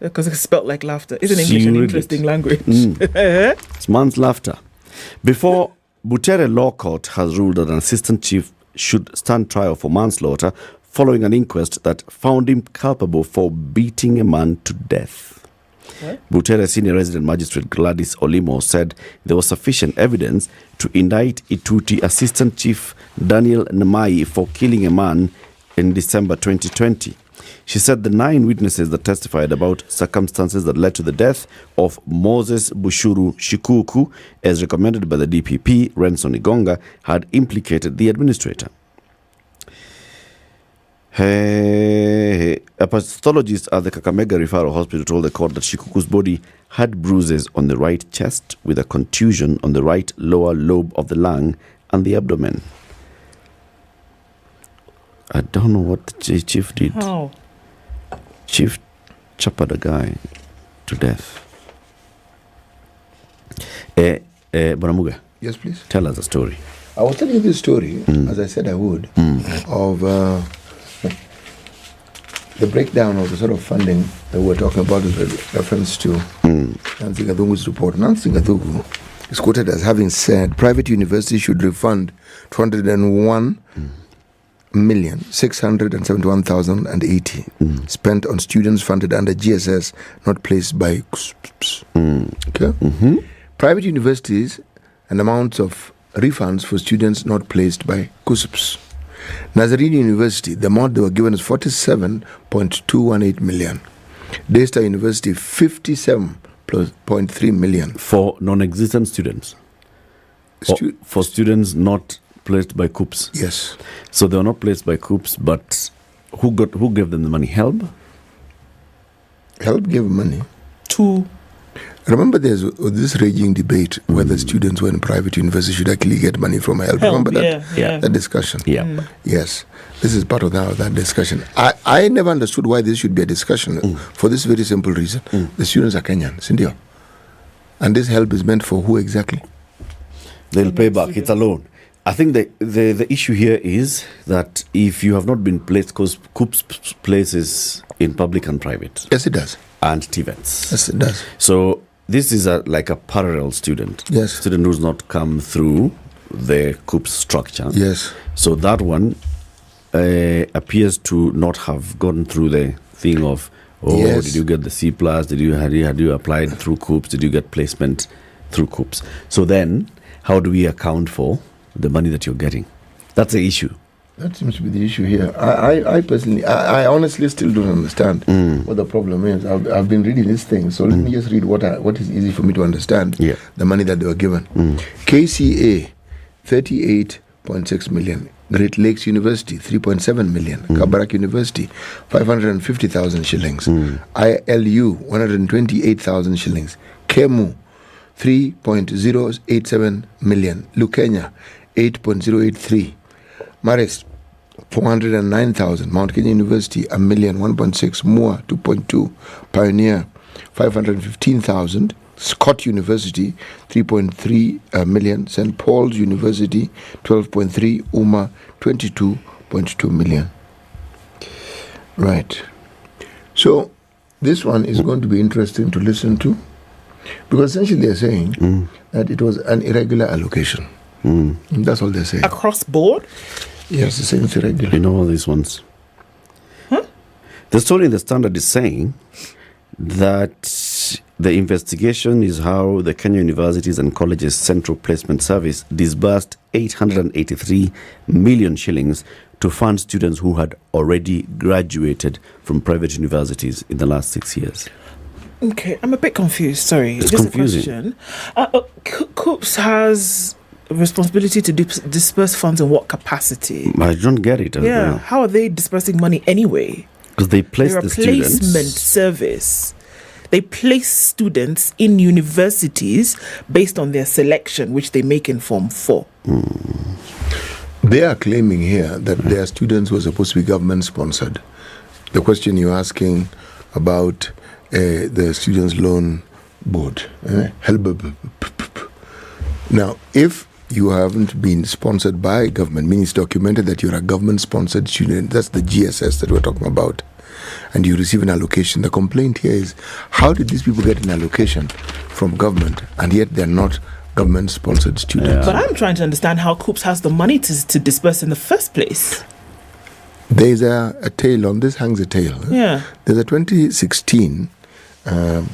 Because it's spelled like laughter. Isn't See, English an read interesting it. language? It's manslaughter. Before Butere Law Court has ruled that an assistant chief should stand trial for manslaughter following an inquest that found him culpable for beating a man to death. What? Butere Senior Resident Magistrate Gladys Olimo said there was sufficient evidence to indict Ituti Assistant Chief Daniel Namai for killing a man in December 2020. She said the 9 witnesses that testified about circumstances that led to the death of Moses Bushuru Shikuku, as recommended by the DPP, Renson Igonga, had implicated the administrator. A pathologist at the Kakamega Referral Hospital told the court that Shikuku's body had bruises on the right chest with a contusion on the right lower lobe of the lung and the abdomen. I don't know what the chief did. How? Chief chopped the guy to death. Bwana Muga. Yes, please. Tell us a story. I was telling you this story, as I said I would, of the breakdown of the sort of funding that we're talking about with reference to Nancy Gathungu's report. Nancy Gathungu is quoted as having said private universities should refund 201,671,080 spent on students funded under GSS not placed by KUSPS. Okay? Private universities and amounts of refunds for students not placed by KUSPS. Nazarene University, the amount they were given is 47.218 million. Daystar University, 57.3 million. For non-existent students? For students not placed by KUPS? Yes. So they were not placed by KUPS, but who gave them the money? HELB? HELB gave money. To? Remember there's this raging debate whether students who are in private universities should actually get money from HELB. Remember that? That discussion? Yeah. Yes. This is part of that discussion. I never understood why this should be a discussion for this very simple reason. The students are Kenyan, Sindio. And this HELB is meant for who exactly? They'll pay back. It's a loan. I think the issue here is that if you have not been placed, because KUPS places in public and private. Yes, it does. And TVETs. Yes, it does. So this is like a parallel student. Yes. Student who's not come through the KUPS structure. Yes. So that one appears to not have gone through the thing of, yes. Did you get the C+? Had you applied through KUPS? Did you get placement through KUPS? So then, how do we account for the money that you're getting? That's the issue. That seems to be the issue here. I personally, I honestly still don't understand what the problem is. I've been reading this thing, so let me just read what is easy for me to understand. Yeah. The money that they were given. KCA, 38.6 million. Great Lakes University, 3.7 million. Kabarak University, 550,000 shillings. ILU, 128,000 shillings. KEMU, 3.087 million. Lukenya, 8.083. Marist, 409,000. Mount Kenya University, 1,160,000. Mua, 2.2. Pioneer, 515,000. Scott University, 3.3 million. St. Paul's University, 12.3. UMA, 22.2 million. Right. So, this one is going to be interesting to listen to, because essentially they're saying that it was an irregular allocation. That's all they're saying. Across board? Yes, they're saying it's irregular. You know all these ones. The story in the Standard is saying that the investigation is how the Kenya Universities and Colleges Central Placement Service disbursed 883 million shillings to fund students who had already graduated from private universities in the last 6 years. Okay, I'm a bit confused. Sorry, It's just confusing. a question. KUPS has a responsibility to disperse funds in what capacity? I don't get it. Yeah, how are they dispersing money anyway? Because they place They're the a placement students. service. They place students in universities based on their selection, which they make in Form 4. They are claiming here that their students were supposed to be government sponsored. The question you're asking about the Students' Loan Board. Now, if you haven't been sponsored by government, meaning it's documented that you're a government-sponsored student, that's the GSS that we're talking about, and you receive an allocation. The complaint here is, how did these people get an allocation from government, and yet they're not government-sponsored students? But I'm trying to understand how KUPS has the money to disperse in the first place. There's a tale on this, hangs a tale. Yeah. There's a 2016, what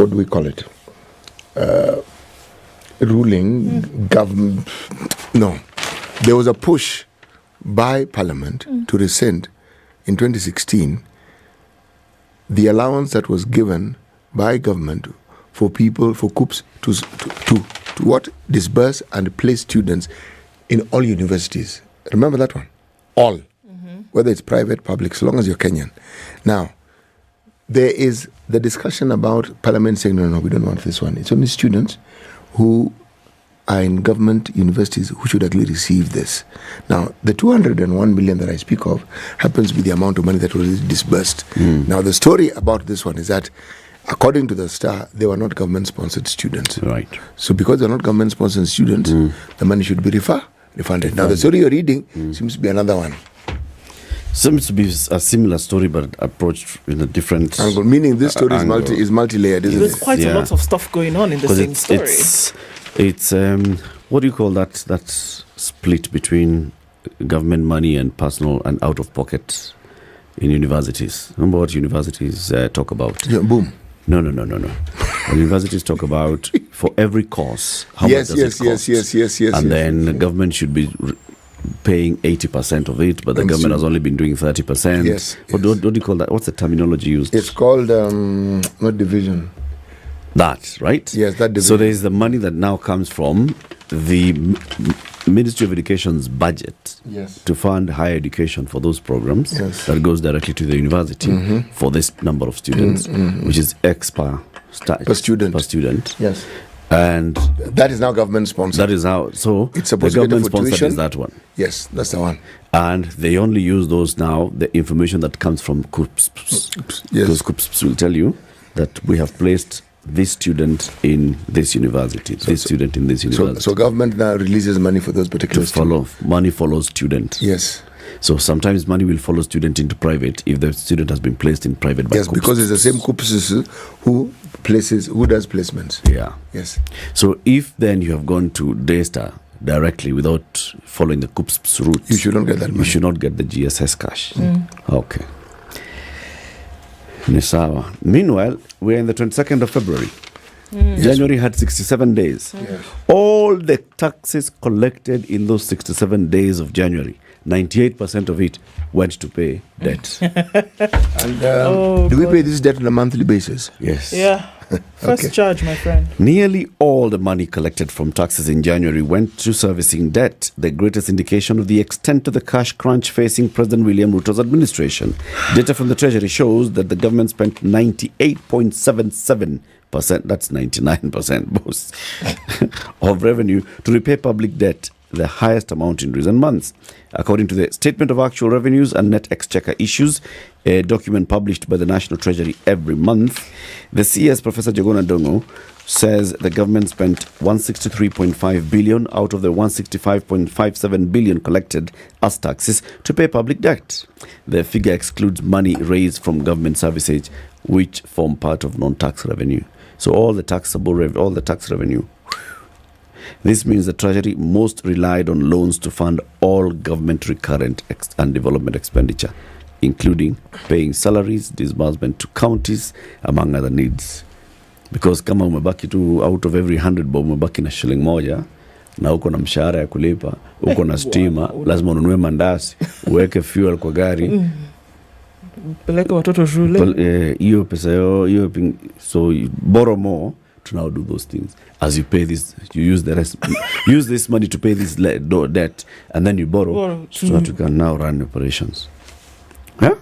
do we call it? Ruling government. No, there was a push by Parliament to rescind in 2016 the allowance that was given by government for people, for KUPS to what? Disburse and place students in all universities. Remember that one? All. Whether it's private, public, so long as you're Kenyan. Now, there is the discussion about Parliament saying, no, we don't want this one. It's only students who are in government universities who should actually receive this. Now, the 201 million that I speak of happens to be the amount of money that was disbursed. Now, the story about this one is that, according to the Star, they were not government-sponsored students. Right. So because they're not government-sponsored students, the money should be refunded. Now, the story you're reading seems to be another one. Seems to be a similar story, but approached in a different angle. Meaning this story angle. is multi-layered, isn't There's it? quite a lot of stuff going on in the same story. It's what do you call that split between government money and personal and out of pocket in universities? Remember what universities talk about? Yeah, boom. No. When universities talk about for every course, how Yes, much does it cost? yes. And then the government should be paying 80% of it, but the government has only been doing 30%. Yes. What do you call that? What's the terminology used? It's called not division. That, right? Yes, that division. So there is the money that now comes from the Ministry of Education's budget to fund higher education for those programs that goes directly to the university for this number of students, which is X per student. Yes. And that is now government sponsored. That is how. So it's supposed the to be government for sponsored tuition. is that one. Yes, that's the one. And they only use those now, the information that comes from KUPS. Because KUPS will tell you that we have placed this student in this university, student in this university. So government now releases money for those particular students. Money follows student. Yes. So sometimes money will follow student into private if the student has been placed in private by Yes, KUPS. because it's the same KUPS who does placements. Yeah. Yes. So if then you have gone to Daystar directly without following the KUPS route, you should not get that money. You should not get the GSS cash. Okay. Nisawa. Meanwhile, we're in the 22nd of February. January had 67 days. All the taxes collected in those 67 days of January, 98% of it went to pay debt. And do we pay this debt on a monthly basis? Yes. Yeah. First charge, my friend. Nearly all the money collected from taxes in January went to servicing debt, the greatest indication of the extent of the cash crunch facing President William Ruto's administration. Data from the Treasury shows that the government spent 98.77%, that's 99% most, of revenue to repay public debt, the highest amount in recent months. According to the Statement of Actual Revenues and Net Exchequer Issues, a document published by the National Treasury every month, the CS, Professor Jagona Dongo, says the government spent 163.5 billion out of the 165.57 billion collected as taxes to pay public debt. The figure excludes money raised from government services, which form part of non-tax revenue. So all the taxable all the tax revenue. This means the Treasury most relied on loans to fund all government recurrent and development expenditure. including paying salaries, disbursement to counties, among other needs. Because kama umebaki tu out of every 100 bob umebaki na shilingi moja na uko na mshahara ya kulipa, uko na stima, lazima ununue mandasi, uweke fuel kwa gari. Peleka watoto shule. Hiyo pesa hiyo, so you borrow more to now do those things. As you pay this, you use the rest, use this money to pay this debt, and then you borrow so that you can now run operations. Huh?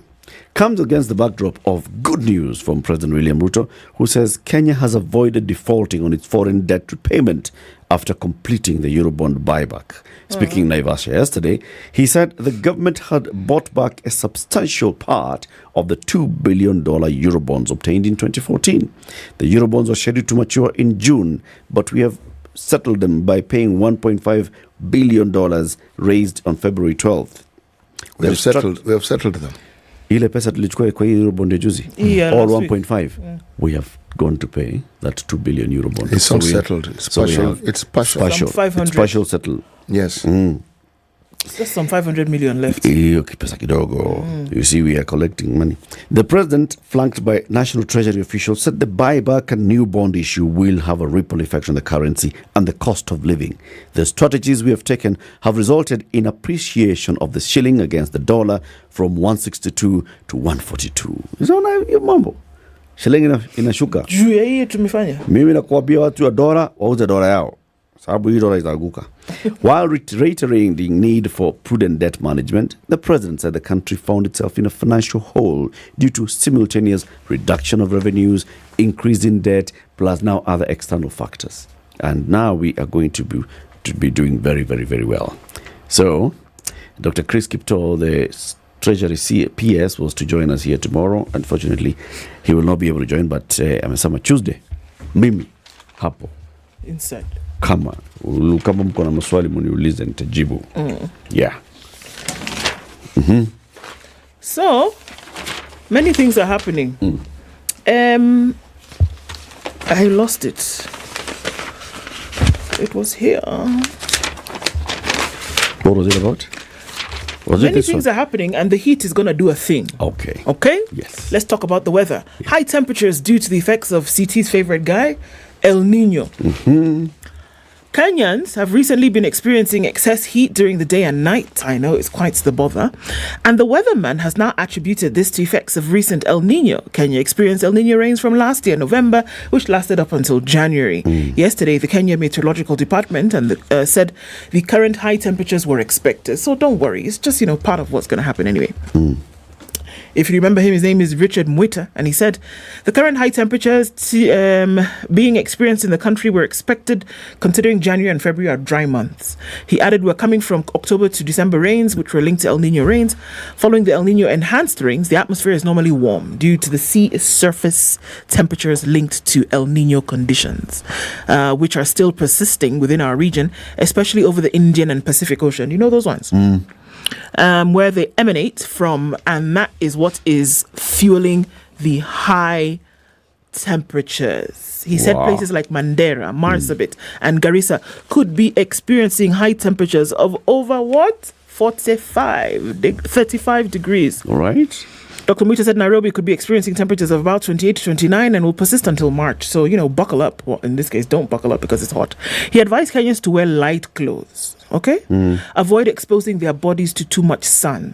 Comes against the backdrop of good news from President William Ruto, who says Kenya has avoided defaulting on its foreign debt repayment after completing the Eurobond buyback. Speaking in Naivasha yesterday, he said the government had bought back a substantial part of the $2 billion Eurobonds obtained in 2014. The Eurobonds were scheduled to mature in June, but we have settled them by paying $1.5 billion raised on February 12th. We have settled them. Ile pesa tulichukua kwa Eurobond juzi, all 1.5. We have gone to pay that 2 billion Eurobond. It's all settled. It's partial. It's partial. It's partial settled. Yes. It's just some 500 million left. You see, we are collecting money. The president, flanked by National Treasury officials, said the buyback and new bond issue will have a ripple effect on the currency and the cost of living. The strategies we have taken have resulted in appreciation of the shilling against the dollar from 162 to 142. Unaona hiyo mambo? Shilling inashuka. Juu ya hii tumefanya. Mimi nakuambia watu wa dola wauze dola yao. Sababu hii dola itaanguka. While reiterating the need for prudent debt management, the president said the country found itself in a financial hole due to simultaneous reduction of revenues, increase in debt, plus now other external factors. And now we are going to be doing very, very, very well. So, Dr. Chris Kiptum, the Treasury PS, was to join us here tomorrow. Unfortunately, he will not be able to join, but amesema Tuesday, mimi hapo inside. Kama mko na maswali mniulize nitajibu. Yeah. So many things are happening. I lost it. It was here. What was it about? Many things are happening, and the heat is going to do a thing. Okay. Yes. Let's talk about the weather. Yeah. High temperatures due to the effects of CT's favorite guy, El Nino. Kenyans have recently been experiencing excess heat during the day and night. I know, it's quite the bother. And the weatherman has now attributed this to effects of recent El Nino. Kenya experienced El Nino rains from last year, November, which lasted up until January. Yesterday, the Kenya Meteorological Department said the current high temperatures were expected. So don't worry, it's just, part of what's going to happen anyway. If you remember him, his name is Richard Mwita, and he said the current high temperatures being experienced in the country were expected considering January and February are dry months. He added we're coming from October to December rains, which were linked to El Nino rains. Following the El Nino enhanced rains, the atmosphere is normally warm due to the sea surface temperatures linked to El Nino conditions, which are still persisting within our region, especially over the Indian and Pacific Ocean. You know those ones? Where they emanate from, and that is what is fueling the high temperatures. He said places like Mandera, Marsabit, and Garissa could be experiencing high temperatures of over 35 degrees. All right. Dr. Mwita said Nairobi could be experiencing temperatures of about 28 to 29 and will persist until March. So, buckle up. Well, in this case, don't buckle up because it's hot. He advised Kenyans to wear light clothes. Okay? Avoid exposing their bodies to too much sun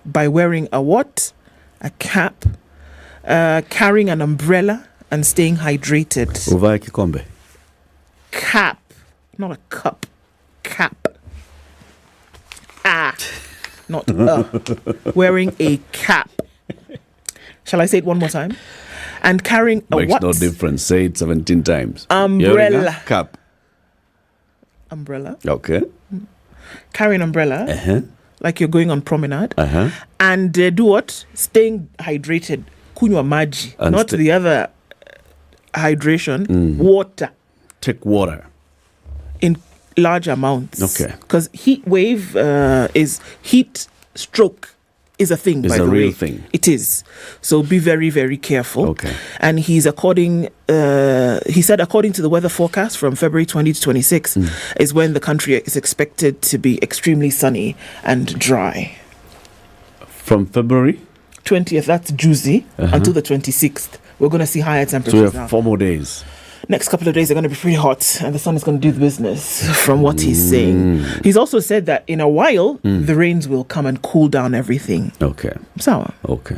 by wearing a what? A cap, carrying an umbrella, and staying hydrated. Uvae kikombe. Cap, not a cup. Cap. Not wearing a cap. Shall I say it one more time? And carrying a Makes what? no difference. Say it 17 times. Umbrella. Cap. Umbrella. Okay. Carry an umbrella. Like you're going on promenade. And do what? Staying hydrated. Kunywa maji. And not the other hydration. Water. Take water. In large amounts. Okay. Because heat wave is heat stroke. Is a thing, it's by the way. It's a real thing. It is. So be very, very careful. Okay. And he said according to the weather forecast from February 20 to 26 is when the country is expected to be extremely sunny and dry. From February? 20th, that's juicy, until the 26th. We're going to see higher temperatures. So we have 4 more days. Next couple of days are going to be pretty hot, and the sun is going to do the business, from what he's saying. He's also said that in a while, the rains will come and cool down everything. Okay. Sour. Okay.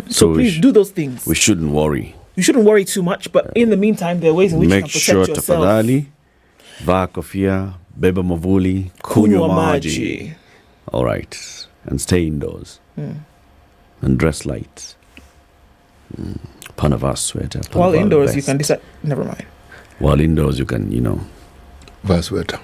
So please do those things. We shouldn't worry. You shouldn't worry too much, but in the meantime, there are ways in which you can Make protect sure yourself. tafadhali, vaa kofia, beba mavuli, kunywa maji. All right. And stay indoors. And dress light. Panava sweater. While Panava indoors, vest. you can decide. Never mind. While indoors, you can, wear sweater.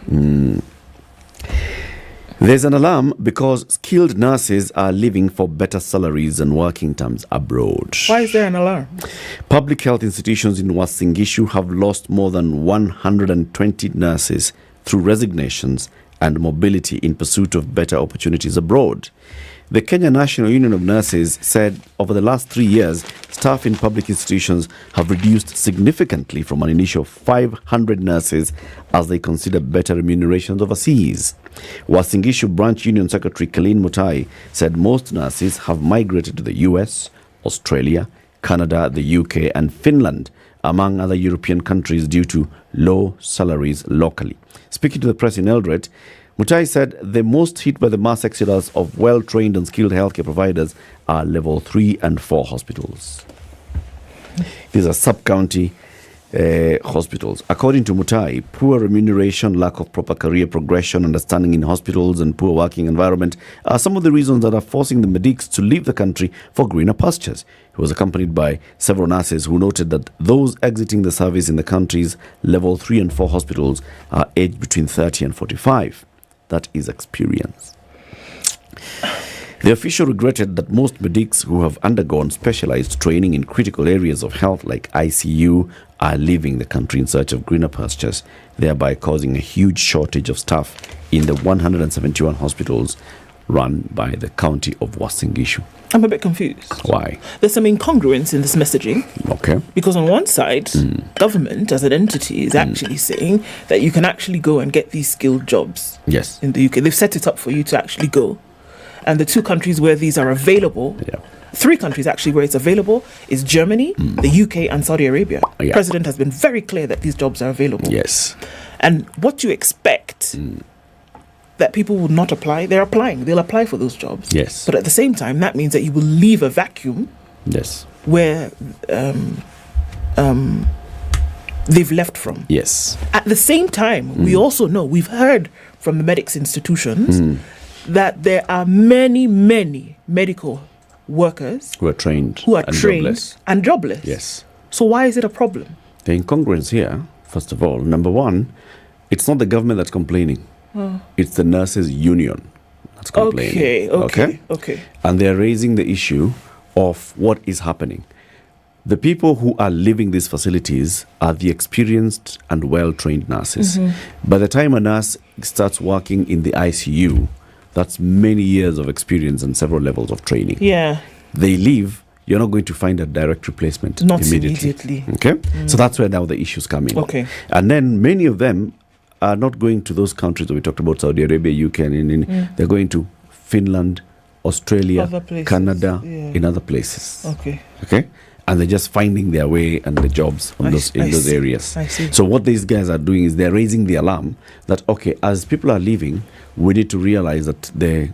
There's an alarm because skilled nurses are leaving for better salaries and working terms abroad. Why is there an alarm? Public health institutions in Uasin Gishu have lost more than 120 nurses through resignations and mobility in pursuit of better opportunities abroad. The Kenya National Union of Nurses said over the last 3 years, staff in public institutions have reduced significantly from an initial 500 nurses as they consider better remunerations overseas. Uasin Gishu Branch Union Secretary Kelvin Mutai said most nurses have migrated to the US, Australia, Canada, the UK and Finland, among other European countries due to low salaries locally. Speaking to the press in Eldoret, Mutai said the most hit by the mass exodus of well-trained and skilled healthcare providers are level 3 and 4 hospitals. These are sub-county hospitals. According to Mutai, poor remuneration, lack of proper career progression, understanding in hospitals and poor working environment are some of the reasons that are forcing the medics to leave the country for greener pastures. He was accompanied by several nurses who noted that those exiting the service in the country's level 3 and 4 hospitals are aged between 30 and 45. That is experience. The official regretted that most medics who have undergone specialized training in critical areas of health like ICU are leaving the country in search of greener pastures, thereby causing a huge shortage of staff in the 171 hospitals run by the county of Uasin Gishu. I'm a bit confused. Why? There's some incongruence in this messaging. Okay. Because on one side, government as an entity is actually saying that you can actually go and get these skilled jobs. Yes. In the UK. They've set it up for you to actually go. And the 2 countries where these are available, 3 countries actually where it's available, is Germany, the UK and Saudi Arabia. The President has been very clear that these jobs are available. Yes. And what you expect that people would not apply, they're applying. They'll apply for those jobs. Yes. But at the same time, that means that you will leave a vacuum. Yes. Where they've left from. Yes. At the same time, we also know, we've heard from the medics institutions that there are many, many medical workers who are trained and jobless. Yes. So why is it a problem? The incongruence here, first of all, number one, it's not the government that's complaining. It's the nurses union that's complaining. Okay. And they're raising the issue of what is happening. The people who are leaving these facilities are the experienced and well-trained nurses. By the time a nurse starts working in the ICU, that's many years of experience and several levels of training. Yeah. They leave, you're not going to find a direct replacement Not immediately. Okay? So that's where now the issues come in. Okay. And then many of them are not going to those countries that we talked about, Saudi Arabia, UK, and they're going to Finland, Australia, Canada, in other places. Okay? And they're just finding their way and the jobs on in those areas. I see. So what these guys are doing is they're raising the alarm that, okay, as people are leaving, we need to realize that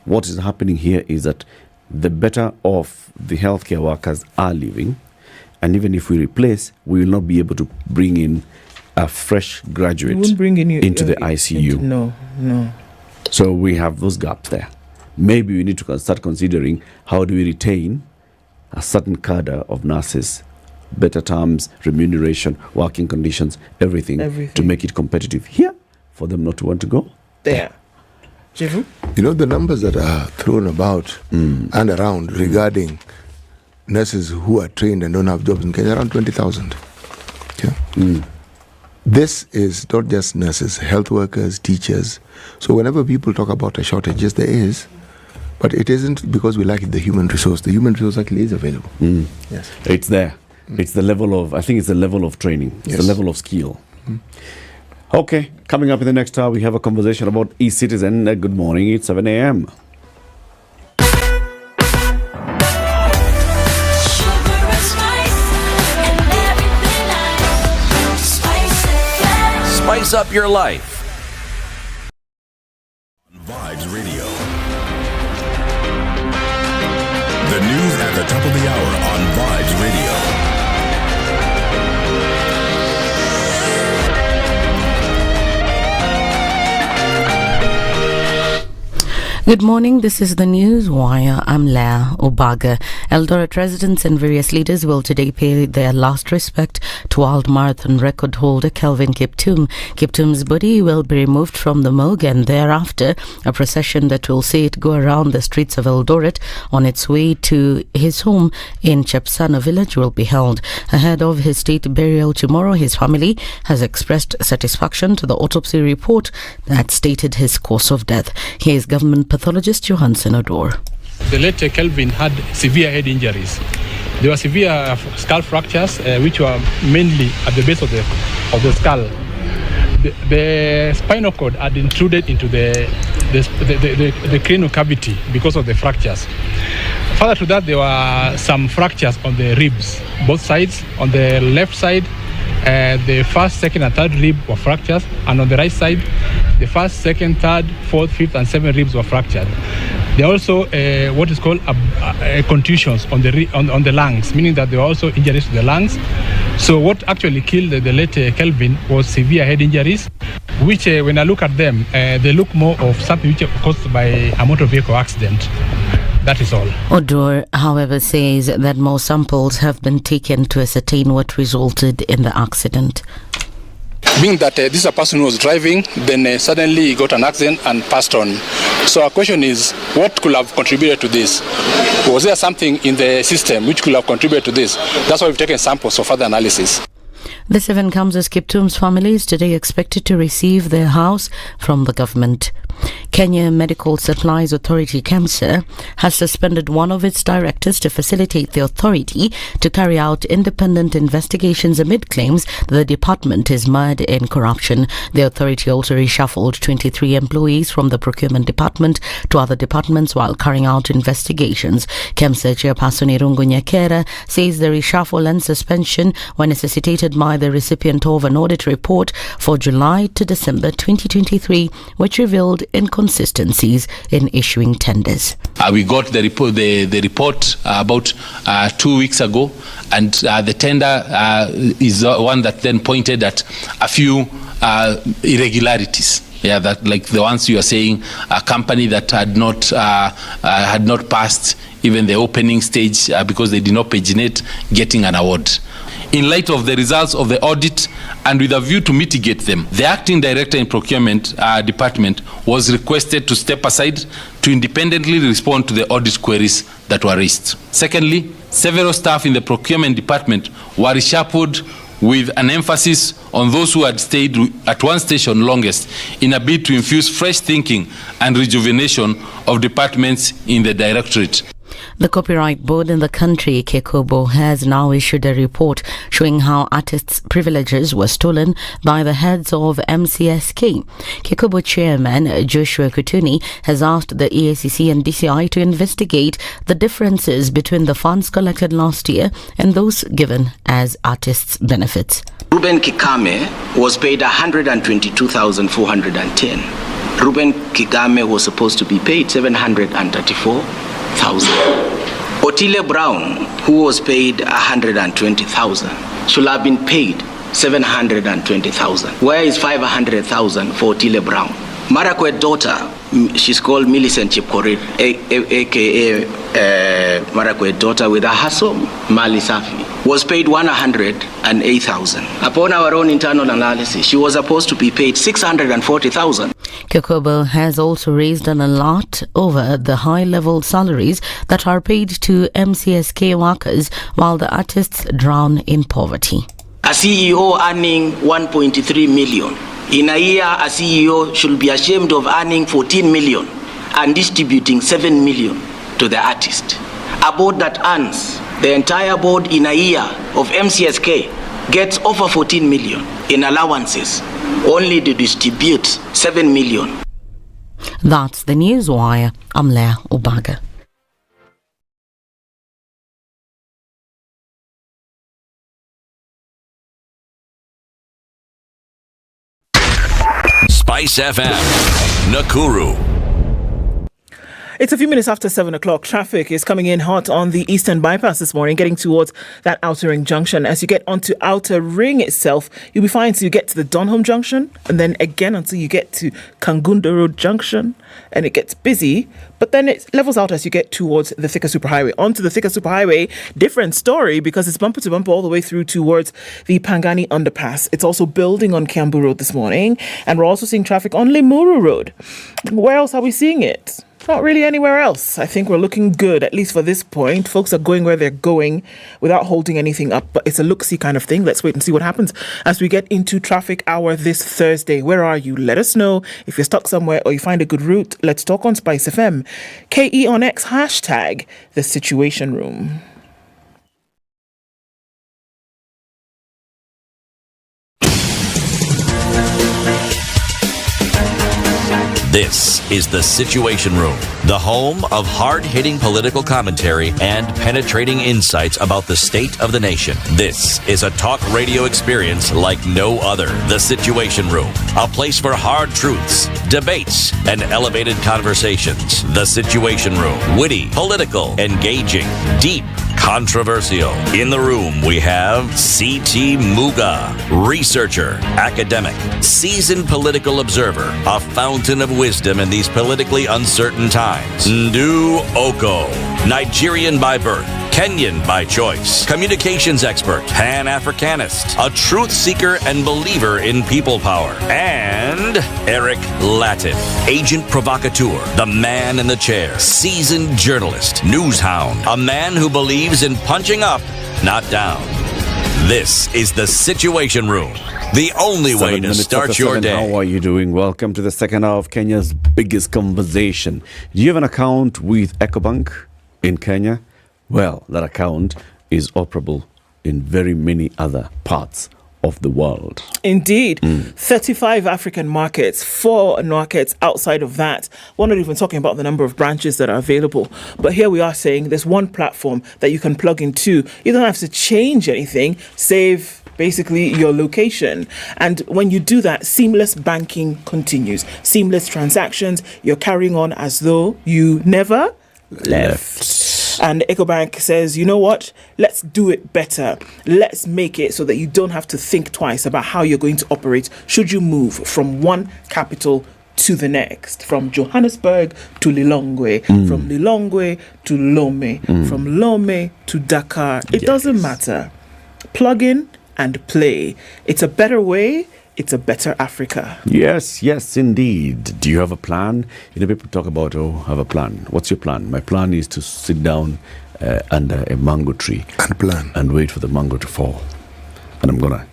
what is happening here is that the better off the healthcare workers are leaving. And even if we replace, we will not be able to bring in a fresh graduate into the ICU. No. So we have those gaps there. Maybe we need to start considering how do we retain a certain cadre of nurses, better terms, remuneration, working conditions, everything to make it competitive here for them not to want to go there. You know, the numbers that are thrown about and around regarding nurses who are trained and don't have jobs in Kenya, around 20,000. Yeah. This is not just nurses, health workers, teachers. So whenever people talk about a shortage, yes, there is. But it isn't because we lack the human resource. The human resource actually is available. Yes. It's there. It's the level of, I think it's the level of training. It's the level of skill. Okay, coming up in the next hour, we have a conversation about e-citizen. Good morning, it's 7 a.m. spice up your life. Vibes Radio. The news at the top of the hour on Vibes Radio. Good morning, this is the News Wire. I'm Leah Obaga. Eldoret residents and various leaders will today pay their last respect to World Marathon record holder Kelvin Kiptum. Kiptum's body will be removed from the Muga, and thereafter a procession that will see it go around the streets of Eldoret on its way to his home in Chepsana village will be held. Ahead of his state burial tomorrow, his family has expressed satisfaction to the autopsy report that stated his cause of death. Here is government pathologist Johansen Odor. The late Kelvin had severe head injuries. There were severe skull fractures, which were mainly at the base of the skull. The spinal cord had intruded into the cranial cavity because of the fractures. Further to that, there were some fractures on the ribs, both sides. On the left side, the first, second, and third rib were fractured, and on the right side, the first, second, third, fourth, fifth, and seventh ribs were fractured. There are also what is called contusions on the lungs, meaning that there were also injuries to the lungs. So what actually killed the late Kelvin was severe head injuries, which when I look at them, they look more of something which was caused by a motor vehicle accident. That is all. Odor, however, says that more samples have been taken to ascertain what resulted in the accident. Being that this is a person who was driving, then suddenly he got an accident and passed on. So our question is, what could have contributed to this? Was there something in the system which could have contributed to this? That's why we've taken samples for further analysis. The 7 KEMSA Kiptum's family is today expected to receive their house from the government. Kenya Medical Supplies Authority KEMSA has suspended one of its directors to facilitate the authority to carry out independent investigations amid claims the department is mired in corruption. The authority also reshuffled 23 employees from the procurement department to other departments while carrying out investigations. KEMSA chairperson Irungu Nyakera says the reshuffle and suspension were necessitated by the recipient of an audit report for July to December 2023, which revealed inconsistencies in issuing tenders. We got the report about 2 weeks ago, and the tender is one that then pointed at a few irregularities. Yeah, that like the ones you are saying, a company that had not passed even the opening stage because they did not paginate, getting an award. In light of the results of the audit and with a view to mitigate them, the acting director in procurement department was requested to step aside to independently respond to the audit queries that were raised. Secondly, several staff in the procurement department were reshuffled with an emphasis on those who had stayed at one station longest in a bid to infuse fresh thinking and rejuvenation of departments in the directorate. The Copyright Board in the country, Kekobo, has now issued a report showing how artists' privileges were stolen by the heads of MCSK. Kekobo chairman Joshua Kutuni has asked the EACC and DCI to investigate the differences between the funds collected last year and those given as artists' benefits. Ruben Kikame was paid 122,410. Ruben Kigame was supposed to be paid 734,000. Otile Brown, who was paid 120,000, should have been paid 720,000. Where is 500,000 for Otile Brown? Marakwet's daughter, she's called Millicent Chipkorir, aka Marakwet's daughter with a hustle, Mali Safi, was paid 108,000. Upon our own internal analysis, she was supposed to be paid 640,000. Kekobo has also raised an alert over the high-level salaries that are paid to MCSK workers while the artists drown in poverty. A CEO earning 1.3 million. In a year, a CEO should be ashamed of earning 14 million and distributing 7 million to the artist. A board that earns, the entire board in a year of MCSK gets over 14 million in allowances, only to distribute 7 million. That's the Newswire. I'm Leah Obaga. SpiceFM, Nakuru. It's a few minutes after 7 o'clock. Traffic is coming in hot on the Eastern Bypass this morning, getting towards that Outer Ring Junction. As you get onto Outer Ring itself, you'll be fine until you get to the Donholm Junction, and then again until you get to Kangunda Road Junction, and it gets busy. But then it levels out as you get towards the Thika Superhighway. Onto the Thika Superhighway, different story because it's bumper to bumper all the way through towards the Pangani Underpass. It's also building on Kiambu Road this morning, and we're also seeing traffic on Limuru Road. Where else are we seeing it? Not really anywhere else. I think we're looking good, at least for this point. Folks are going where they're going without holding anything up, but it's a look-see kind of thing. Let's wait and see what happens as we get into traffic hour this Thursday. Where are you? Let us know. If you're stuck somewhere or you find a good route, let's talk on Spice FM. KE on X, hashtag the Situation Room. This is The Situation Room, the home of hard-hitting political commentary and penetrating insights about the state of the nation. This is a talk radio experience like no other. The Situation Room, a place for hard truths, debates, and elevated conversations. The Situation Room, witty, political, engaging, deep, controversial. In the room, we have C.T. Muga, researcher, academic, seasoned political observer, a fountain of wisdom in these politically uncertain times. Ndu Okoh, Nigerian by birth, Kenyan by choice, communications expert, Pan-Africanist, a truth seeker and believer in people power, and Eric Latiff, agent provocateur, the man in the chair, seasoned journalist, news hound, a man who believes in punching up, not down. This is The Situation Room, the only way to start your day. How are you doing? Welcome to the second hour of Kenya's biggest conversation. Do you have an account with EcoBank in Kenya? Well, that account is operable in very many other parts of the world. Indeed. 35 African markets, 4 markets outside of that. We're not even talking about the number of branches that are available. But here we are saying there's one platform that you can plug into. You don't have to change anything, save basically your location. And when you do that, seamless banking continues. Seamless transactions. You're carrying on as though you never left. And EcoBank says, you know what? Let's do it better. Let's make it so that you don't have to think twice about how you're going to operate should you move from one capital to the next, from Johannesburg to Lilongwe, from Lilongwe to Lome, from Lome to Dakar. It doesn't matter. Plug in and play. It's a better way. It's a better Africa. Yes, yes, indeed. Do you have a plan? You know, people talk about, have a plan. What's your plan? My plan is to sit down under a mango tree and wait for the mango to fall. And I'm going to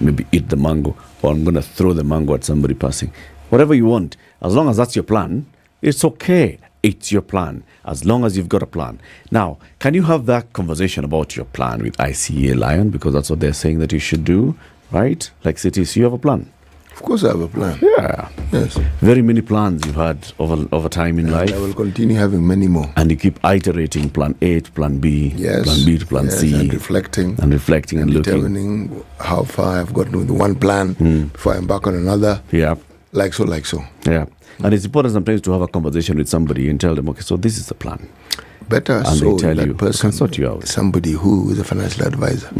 maybe eat the mango, or I'm going to throw the mango at somebody passing. Whatever you want. As long as that's your plan, it's okay. It's your plan, as long as you've got a plan. Now, can you have that conversation about your plan with ICA Lion? Because that's what they're saying that you should do. Right? Like cities, you have a plan. Of course I have a plan. Yeah. Yes. Very many plans you've had over time in life. I will continue having many more. And you keep iterating plan A to plan B, plan B to plan C. And reflecting. And looking. Determining how far I've gotten with one plan before I embark on another. Yeah. Like so. Yeah. And it's important sometimes to have a conversation with somebody and tell them, okay, so this is the plan. Better and so they tell that you, person, sort you out. Somebody who is a financial advisor.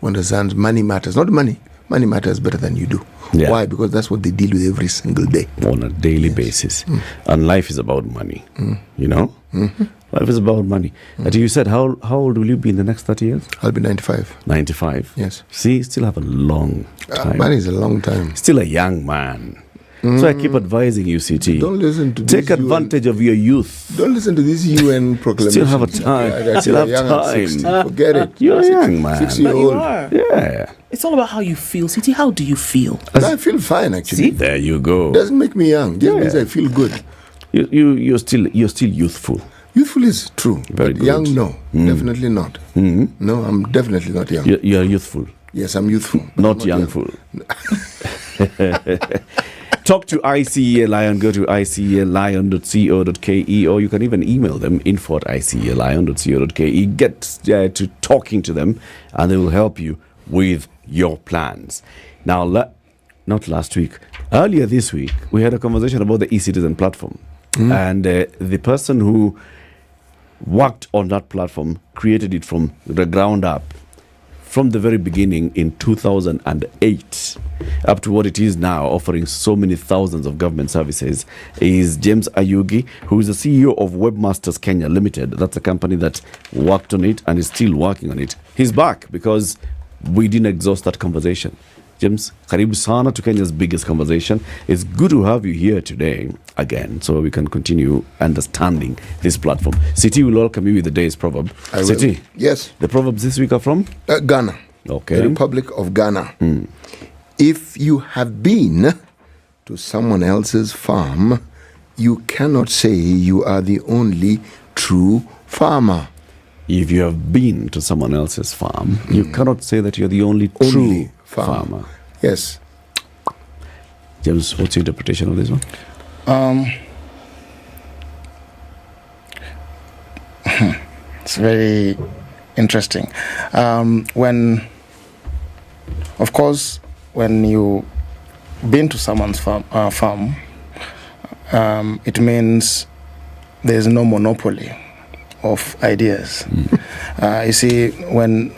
Understands money matters. Not money. Money matters better than you do. Yeah. Why? Because that's what they deal with every single day. On a daily basis. And life is about money. You know? Life is about money. And you said, how old will you be in the next 30 years? I'll be 95. 95? Yes. See, still have a long time. Man is a long time. Still a young man. So I keep advising you, CT. Don't listen to Take advantage of your youth. Don't listen to this UN proclamation. Still have a time. Still have time. 60. Forget it. You're a young man. 6-year-old. Yeah. It's all about how you feel. City, how do you feel? I feel fine, actually. See? There you go. Doesn't make me young. Just means I feel good. You're still youthful. Youthful is true. Very but good. Young, no. Definitely not. No, I'm definitely not young. You're youthful. Yes, I'm youthful. Not youngful. Talk to ICA Lion. Go to icalion.co.ke, or you can even email them info@icalion.co.ke. Get to talking to them, and they will help you with your plans. Now, not last week, earlier this week, we had a conversation about the e-citizen platform. And the person who worked on that platform created it from the ground up, from the very beginning in 2008 up to what it is now, offering so many thousands of government services, is James Ayugi, who is the CEO of Webmasters Kenya Limited. That's a company that worked on it and is still working on it. He's back because we didn't exhaust that conversation. James, karibu sana to Kenya's biggest conversation. It's good to have you here today again so we can continue understanding this platform. City will welcome you with the day's proverb. City. Yes. The proverbs this week are from? Ghana. Okay. The Republic of Ghana. If you have been to someone else's farm, you cannot say you are the only true farmer. If you have been to someone else's farm, you cannot say that you're the only true farmer. Yes. James, what's your interpretation of this one? It's very interesting. When you been to someone's farm, it means there's no monopoly of ideas. You see, when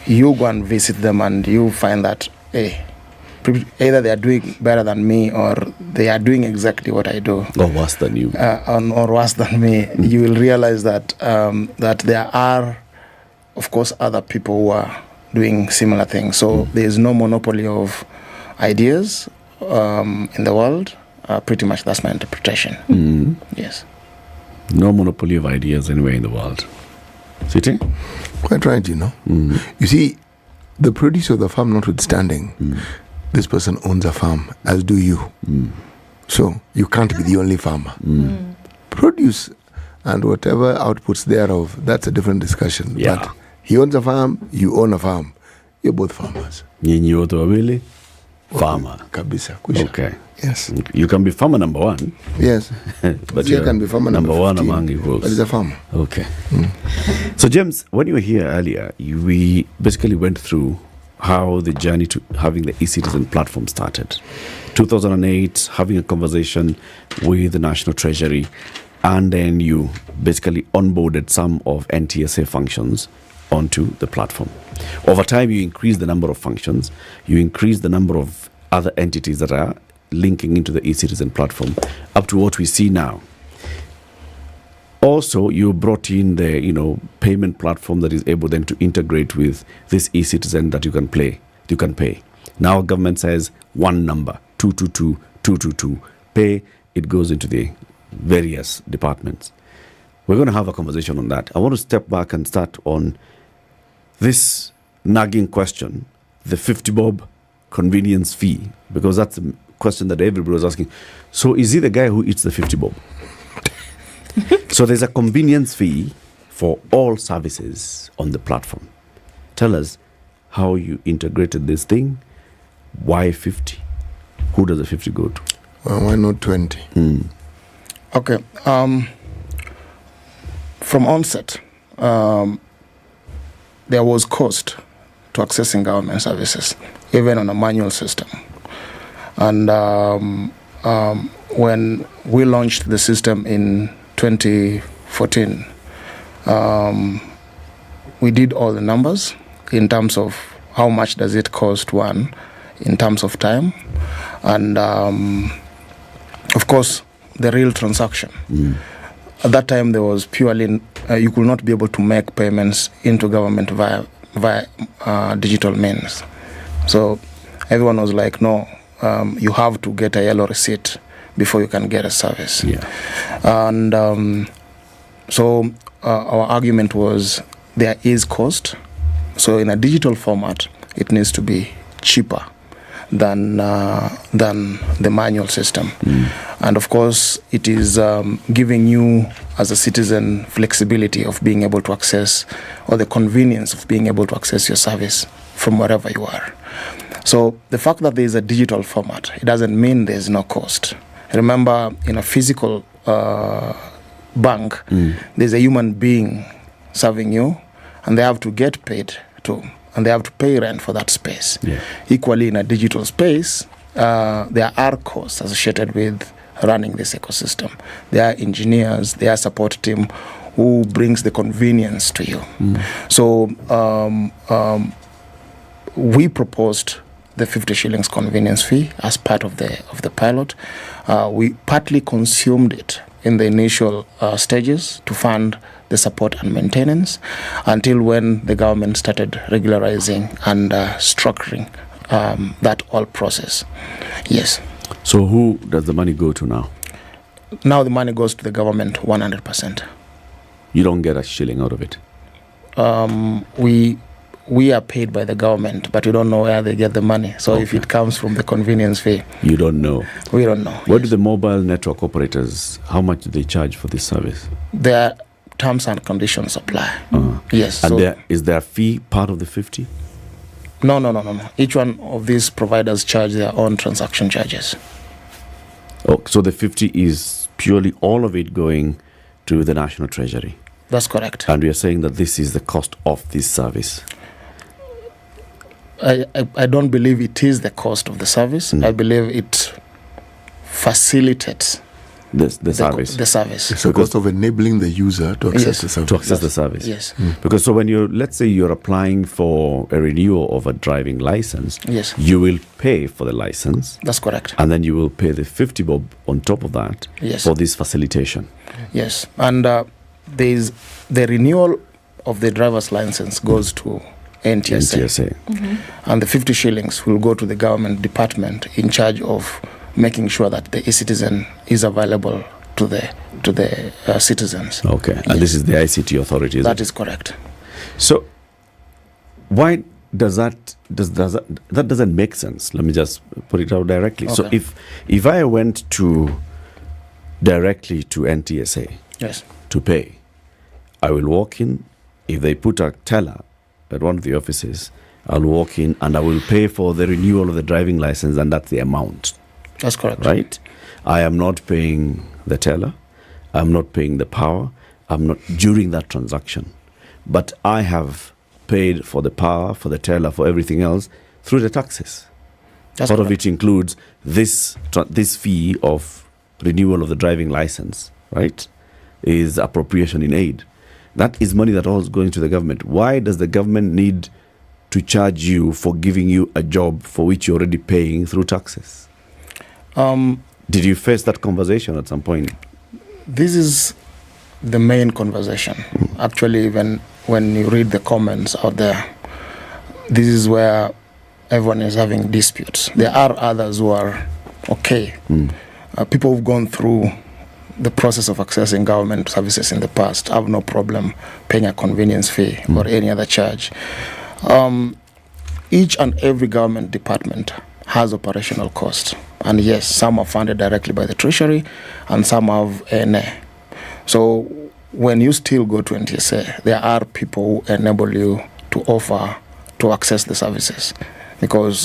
you go and visit them and you find that, either they are doing better than me or they are doing exactly what I do. Or worse than you. Or worse than me, you will realize that that there are, of course, other people who are doing similar things. So there is no monopoly of ideas in the world. Pretty much that's my interpretation. Yes. No monopoly of ideas anywhere in the world. City? Quite right, You see, the produce of the farm notwithstanding, this person owns a farm, as do you. So you can't be the only farmer. Produce and whatever outputs thereof, that's a different discussion. Yeah. But he owns a farm, you own a farm. You're both farmers. Nyinyi wote wawili farmer. Kabisa. Okay. Yes. You can be farmer number one. Yes. But you can be farmer number 15, one among equals. But he's a farmer. Okay. So James, when you were here earlier, we basically went through how the journey to having the e-citizen platform started. 2008, having a conversation with the National Treasury, and then you basically onboarded some of NTSA functions onto the platform. Over time, you increase the number of functions, you increase the number of other entities that are linking into the e-citizen platform up to what we see now. Also, you brought in the payment platform that is able then to integrate with this e-citizen that you can pay. Now government says one number, 222, pay, it goes into the various departments. We're going to have a conversation on that. I want to step back and start on this nagging question, the 50 bob convenience fee, because that's a question that everybody was asking. So is he the guy who eats the 50 bob? So there's a convenience fee for all services on the platform. Tell us how you integrated this thing. Why 50? Who does the 50 go to? Well, why not 20? Okay. From onset, there was cost to accessing government services, even on a manual system. And when we launched the system in 2014, we did all the numbers in terms of how much does it cost one in terms of time, and of course the real transaction. At that time there was purely you could not be able to make payments into government via digital means. So everyone was like, no, you have to get a yellow receipt before you can get a service. And so our argument was there is cost. So in a digital format, it needs to be cheaper than the manual system. And of course, it is giving you as a citizen flexibility of being able to access, or the convenience of being able to access your service from wherever you are. So the fact that there is a digital format, it doesn't mean there's no cost. Remember, in a physical bank, there's a human being serving you, and they have to get paid too. and they have to pay rent for that space. Yeah. Equally, in a digital space, there are costs associated with running this ecosystem. There are engineers, there are support team who brings the convenience to you. So we proposed the 50 shillings convenience fee as part of the pilot. We partly consumed it in the initial stages to fund the support and maintenance until when the government started regularizing and structuring that whole process. Yes. So who does the money go to now? Now the money goes to the government 100%. You don't get a shilling out of it? We are paid by the government, but we don't know where they get the money. So if it comes from the convenience fee, you don't know. We don't know. What do the mobile network operators, how much do they charge for this service? Their terms and conditions apply. Yes. And is there a fee part of the 50? No. Each one of these providers charge their own transaction charges. Oh, so the 50 is purely all of it going to the National Treasury? That's correct. And we are saying that this is the cost of this service? I don't believe it is the cost of the service. I believe it facilitates the service. The service. It's the cost of enabling the user to access the service. To access the service. Yes. Because so when let's say you're applying for a renewal of a driving license, yes, you will pay for the license. That's correct. And then you will pay the 50 bob on top of that for this facilitation. Yes. And there's the renewal of the driver's license goes to NTSA. And the 50 shillings will go to the government department in charge of making sure that the e-citizen is available to the citizens. Okay. Yes. And this is the ICT authority, That is correct. So why does that doesn't make sense? Let me just put it out directly. So if I went directly to NTSA to pay, I will walk in. If they put a teller at one of the offices, I'll walk in and I will pay for the renewal of the driving license, and that's the amount. That's correct. Right? I am not paying the teller. I'm not paying the power. I'm not during that transaction. But I have paid for the power, for the teller, for everything else through the taxes. That's Part correct. of it includes this fee of renewal of the driving license, right? Is appropriation in aid. That is money that all is going to the government. Why does the government need to charge you for giving you a job for which you're already paying through taxes? Did you face that conversation at some point? This is the main conversation. Actually, even when you read the comments out there, this is where everyone is having disputes. There are others who are okay. People who've gone through the process of accessing government services in the past have no problem paying a convenience fee or any other charge. Each and every government department has operational costs. And yes, some are funded directly by the Treasury and some have Ednah. So when you still go to NTSA, there are people who enable you to offer to access the services, because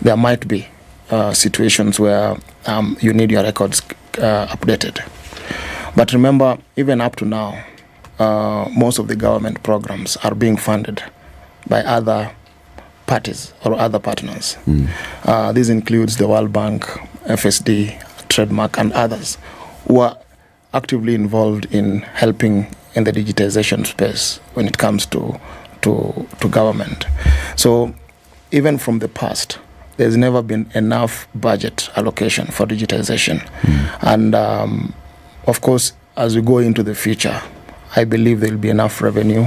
there might be situations where you need your records updated. But remember, even up to now, most of the government programs are being funded by other parties or other partners. This includes the World Bank, FSD, Trademark, and others who are actively involved in helping in the digitization space when it comes to government. So even from the past, there's never been enough budget allocation for digitization. And of course, as we go into the future, I believe there will be enough revenue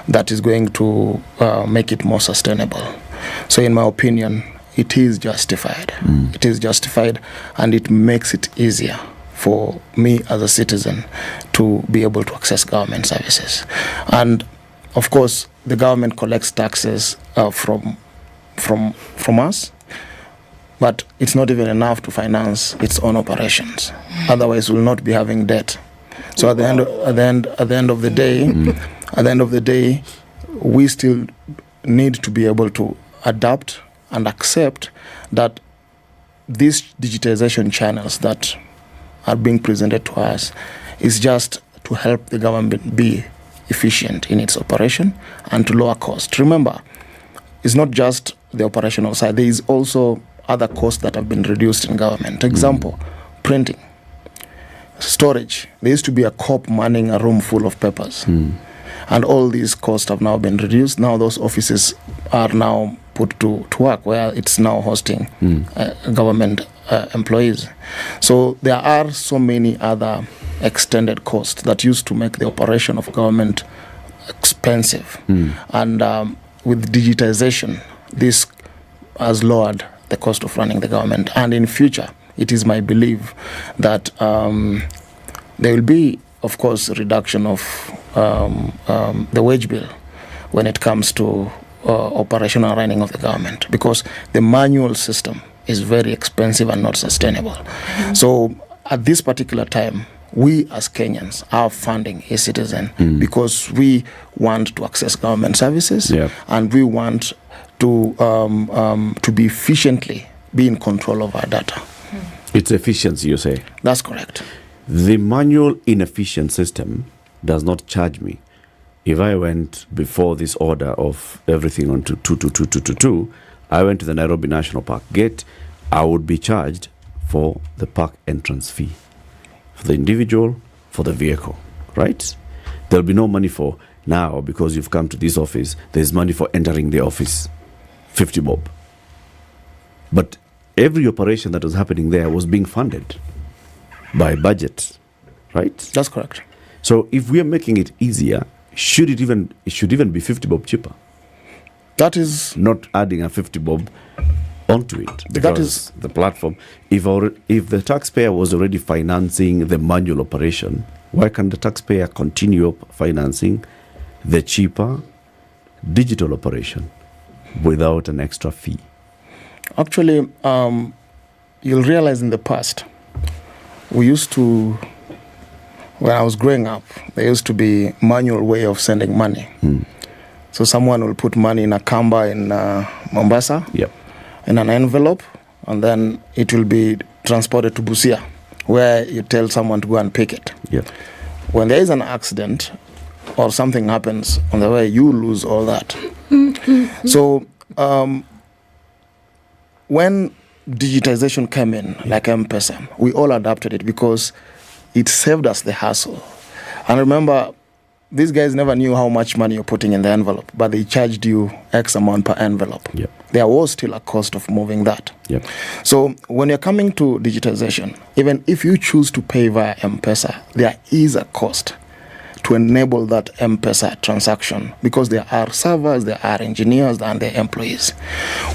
that is going to make it more sustainable. So in my opinion, it is justified. It is justified, and it makes it easier for me as a citizen to be able to access government services. And of course, the government collects taxes from us, but it's not even enough to finance its own operations. Otherwise, we'll not be having debt. So at the end of the day, we still need to be able to adapt and accept that these digitization channels that are being presented to us is just to help the government be efficient in its operation and to lower cost. Remember, it's not just the operational side. There is also other costs that have been reduced in government. Example, printing, storage. There used to be a cop manning a room full of papers. And all these costs have now been reduced. Now those offices are now put to work, where it's now hosting government employees. So there are so many other extended costs that used to make the operation of government expensive. And with digitization, this has lowered the cost of running the government. And in future, it is my belief that there will be, of course, a reduction of the wage bill when it comes to operational running of the government, because the manual system is very expensive and not sustainable. So at this particular time, we as Kenyans are funding e-citizen because we want to access government services and we want to be efficiently be in control of our data. It's efficiency, you say? That's correct. The manual inefficient system does not charge me. If I went before this order of everything onto 22222, I went to the Nairobi National Park gate, I would be charged for the park entrance fee. For the individual, for the vehicle, right? There'll be no money for now, because you've come to this office, there's money for entering the office, 50 bob. But every operation that was happening there was being funded by budget, right? That's correct. So if we are making it easier, it should even be 50 bob cheaper. That is not adding a 50 bob onto it, because that is the platform. If the taxpayer was already financing the manual operation, why can't the taxpayer continue financing the cheaper digital operation without an extra fee? Actually, you'll realize in the past, we used to, when I was growing up, there used to be manual way of sending money. So someone will put money in a kamba in Mombasa, in an envelope, and then it will be transported to Busia, where you tell someone to go and pick it. When there is an accident or something happens on the way, you lose all that. So when digitization came in, like M-Pesa, we all adapted it because it saved us the hassle. And remember, these guys never knew how much money you're putting in the envelope, but they charged you X amount per envelope. There was still a cost of moving that. So when you're coming to digitization, even if you choose to pay via M-Pesa, there is a cost to enable that M-Pesa transaction, because there are servers, there are engineers, and there are employees.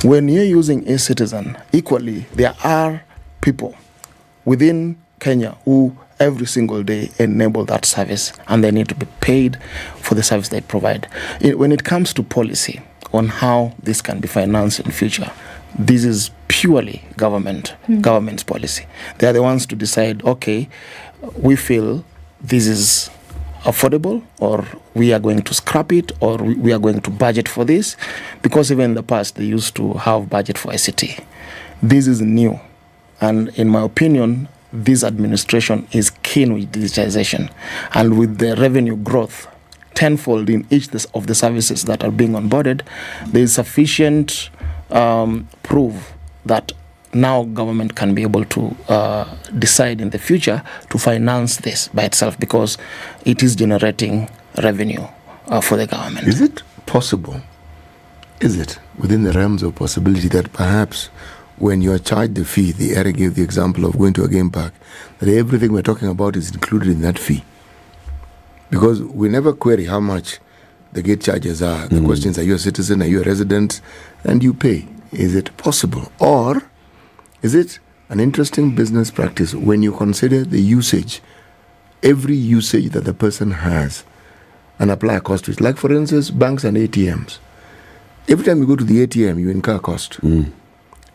When you're using e-citizen, equally, there are people within Kenya who every single day enable that service, and they need to be paid for the service they provide. When it comes to policy on how this can be financed in future, this is purely government's policy. They are the ones to decide, okay, we feel this is affordable, or we are going to scrap it, or we are going to budget for this, because even in the past they used to have budget for ICT. This is new, and in my opinion, this administration is keen with digitization, and with the revenue growth tenfold in each of the services that are being onboarded, there is sufficient proof that now government can be able to decide in the future to finance this by itself, because it is generating revenue for the government. Is it possible? Is it within the realms of possibility that perhaps when you are charged the fee, the Eric gave the example of going to a game park, that everything we're talking about is included in that fee? Because we never query how much the gate charges are. The questions, are you a citizen, are you a resident, and you pay. Is it possible? Or is it an interesting business practice when you consider the usage, every usage that the person has, and apply a cost to it? Like, for instance, banks and ATMs. Every time you go to the ATM, you incur cost.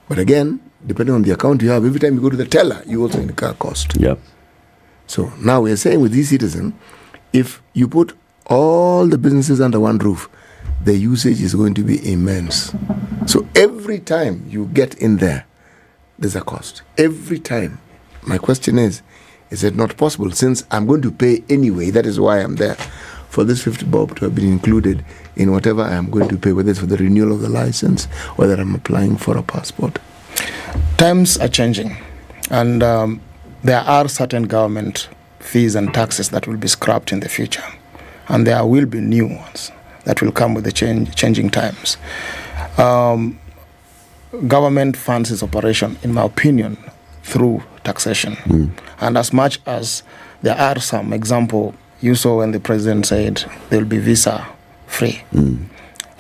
But again, depending on the account you have, every time you go to the teller, you also incur cost. So now we're saying with e-citizen, if you put all the businesses under one roof, the usage is going to be immense. So every time you get in there, there's a cost. Every time. My question is it not possible, since I'm going to pay anyway, that is why I'm there, for this 50 bob to have been included in whatever I am going to pay, whether it's for the renewal of the license, whether I'm applying for a passport? Times are changing, and there are certain government fees and taxes that will be scrapped in the future, and there will be new ones that will come with the changing times. Government funds its operation, in my opinion, through taxation. And as much as there are some, example, you saw when the president said there will be visa free.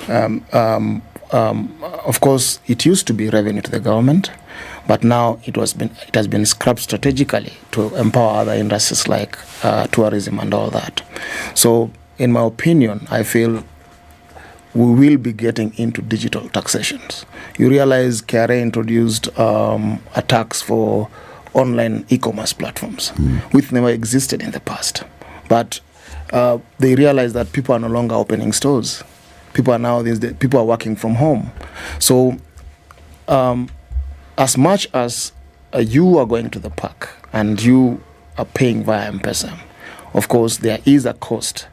Of course, it used to be revenue to the government, but now it has been scrapped strategically to empower other industries like tourism and all that. So, in my opinion, I feel we will be getting into digital taxations. You realize KRA introduced a tax for online e-commerce platforms, which never existed in the past. But they realize that people are no longer opening stores. People are working from home. So as much as you are going to the park and you are paying via M-Pesa, of course there is a cost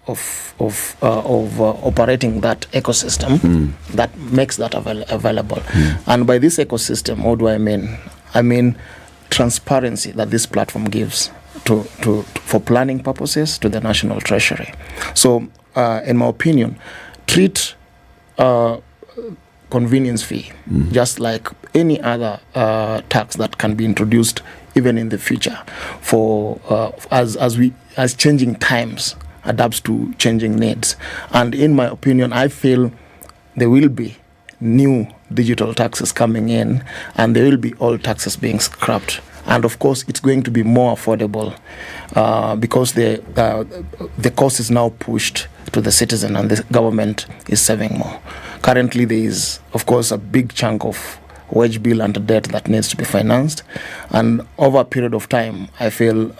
of operating that ecosystem that makes that available. And by this ecosystem, what do I mean? I mean transparency that this platform gives for planning purposes to the National Treasury. So, in my opinion, treat convenience fee just like any other tax that can be introduced even in the future for as changing times adapts to changing needs. And in my opinion, I feel there will be new digital taxes coming in, and there will be old taxes being scrapped. And of course, it's going to be more affordable because the cost is now pushed to the citizen, and the government is saving more. Currently, there is, of course, a big chunk of wage bill and debt that needs to be financed. And over a period of time, I feel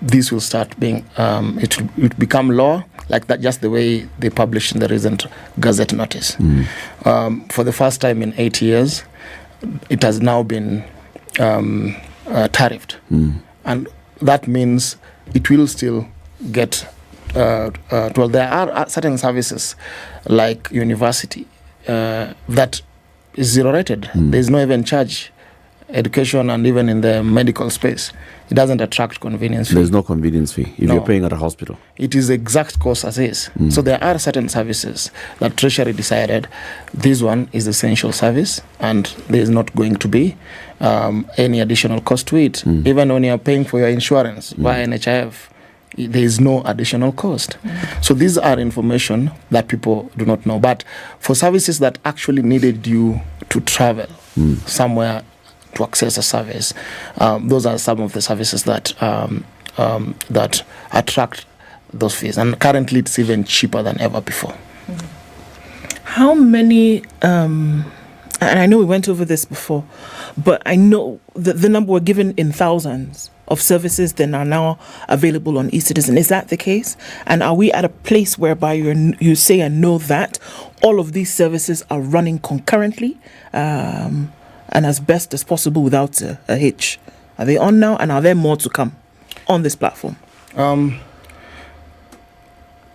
this will start being, it will become law, like that, just the way they published in the recent Gazette notice. For the first time in 8 years, it has now been tariffed. And that means it will still get, well, there are certain services like university that is zero rated. There is no even charge. Education and even in the medical space, it doesn't attract convenience fee. There's no convenience fee if you're paying at a hospital. It is the exact cost as is. So there are certain services that Treasury decided this one is essential service and there is not going to be any additional cost to it. Even when you're paying for your insurance via NHIF, there is no additional cost. So these are information that people do not know. But for services that actually needed you to travel somewhere to access a service, those are some of the services that that attract those fees. And currently, it's even cheaper than ever before. How many? And I know we went over this before, but I know that the number were given in thousands of services that are now available on eCitizen. Is that the case? And are we at a place whereby you say and know that all of these services are running concurrently? And as best as possible without a hitch. Are they on now, and are there more to come on this platform?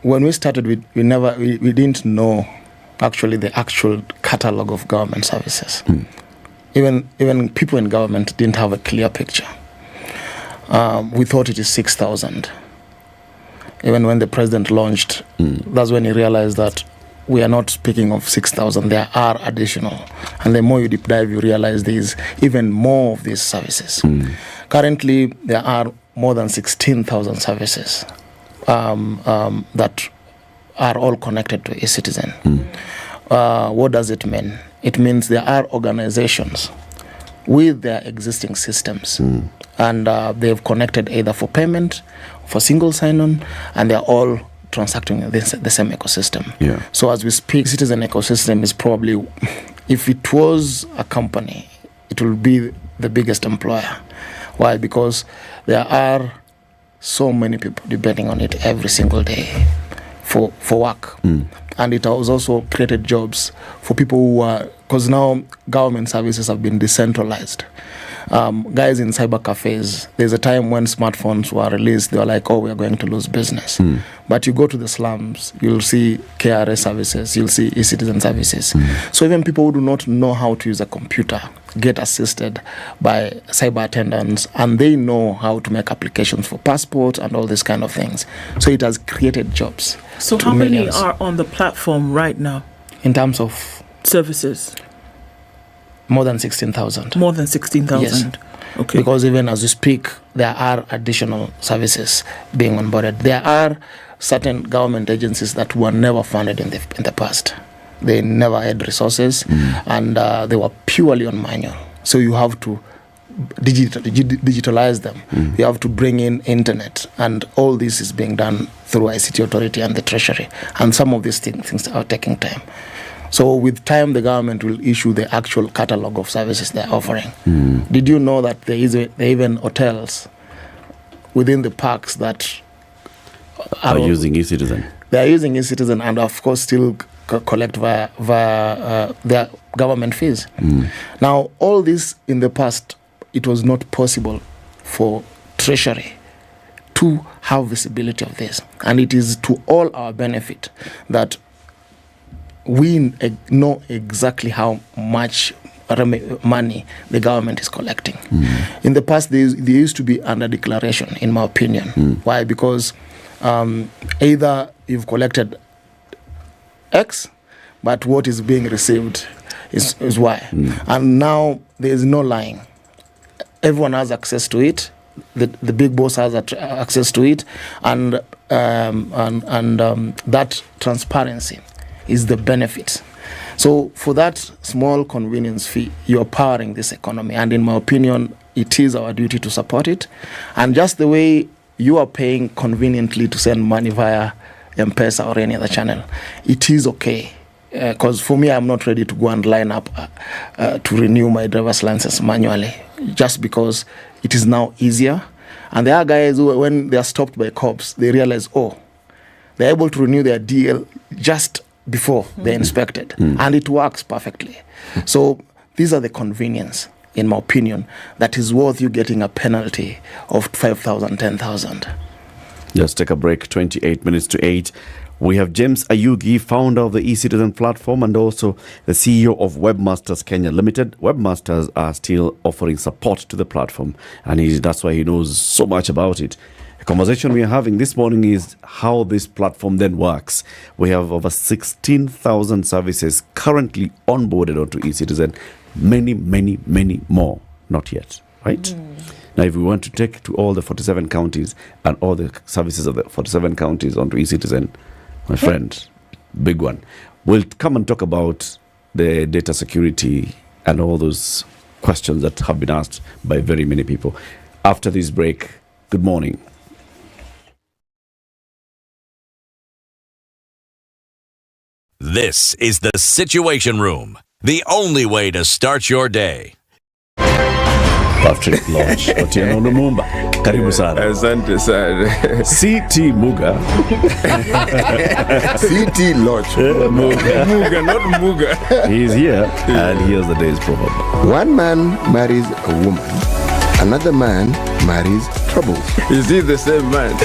When we started, we didn't know actually the actual catalog of government services. Even people in government didn't have a clear picture. We thought it is 6,000. Even when the president launched, that's when he realized that we are not speaking of 6,000. There are additional. And the more you deep dive, you realize there is even more of these services. Currently, there are more than 16,000 services that are all connected to eCitizen. What does it mean? It means there are organizations with their existing systems. And they've connected either for payment, for single sign-on, and they're all transacting in the same ecosystem. So as we speak, citizen ecosystem is probably, if it was a company, it will be the biggest employer. Why? Because there are so many people depending on it every single day for work. And it has also created jobs for people who are, because now government services have been decentralized. guys in cyber cafes, there's a time when smartphones were released, they were like, oh, we are going to lose business. But you go to the slums, you'll see KRA services, you'll see e-citizen services. So even people who do not know how to use a computer get assisted by cyber attendants, and they know how to make applications for passports and all these kind of things. So it has created jobs. So how many are on the platform right now? In terms of services? More than 16,000. More than 16,000. Yes. Okay. Because even as we speak, there are additional services being onboarded. There are certain government agencies that were never funded in the past. They never had resources, and they were purely on manual. So you have to digitalize them. You have to bring in internet, and all this is being done through ICT Authority and the Treasury. And some of these things are taking time. So with time, the government will issue the actual catalog of services they're offering. Did you know that there are even hotels within the parks that are using e-citizen? They are using e-citizen, and of course still collect via their government fees. Now, all this in the past, it was not possible for Treasury to have visibility of this. And it is to all our benefit that we know exactly how much money the government is collecting. In the past, they used to be under declaration, in my opinion. Why? Because either you've collected X, but what is being received is Y. And now there is no lying. Everyone has access to it. The big boss has access to it, and that transparency is the benefit. So for that small convenience fee, you're powering this economy, and in my opinion, it is our duty to support it. And just the way you are paying conveniently to send money via M-Pesa or any other channel, it is okay. Because for me, I'm not ready to go and line up to renew my driver's license manually, just because it is now easier. And there are guys who, when they are stopped by cops, they realize, oh, they're able to renew their DL just before they're inspected. And it works perfectly. So these are the convenience, in my opinion, that is worth you getting a penalty of 5,000, 10,000. Let's take a break. 28 minutes to 8. We have James Ayugi, founder of the eCitizen platform and also the CEO of Webmasters Kenya Limited. Webmasters are still offering support to the platform, and that's why he knows so much about it. The conversation we are having this morning is how this platform then works. We have over 16,000 services currently onboarded onto eCitizen. Many, many, many more not yet, right? Now, if we want to take to all the 47 counties and all the services of the 47 counties onto eCitizen, my friend, big one. We'll come and talk about the data security and all those questions that have been asked by very many people. After this break, good morning. This is the Situation Room, the only way to start your day. Patrick Lodge, Otieno Lumumba, karibu sana. Asante sana. CT Muga. CT Lodge. Muga, not Muga. He's here, and here's the day's proverb. One man marries a woman, another man marries troubles. Is he the same man?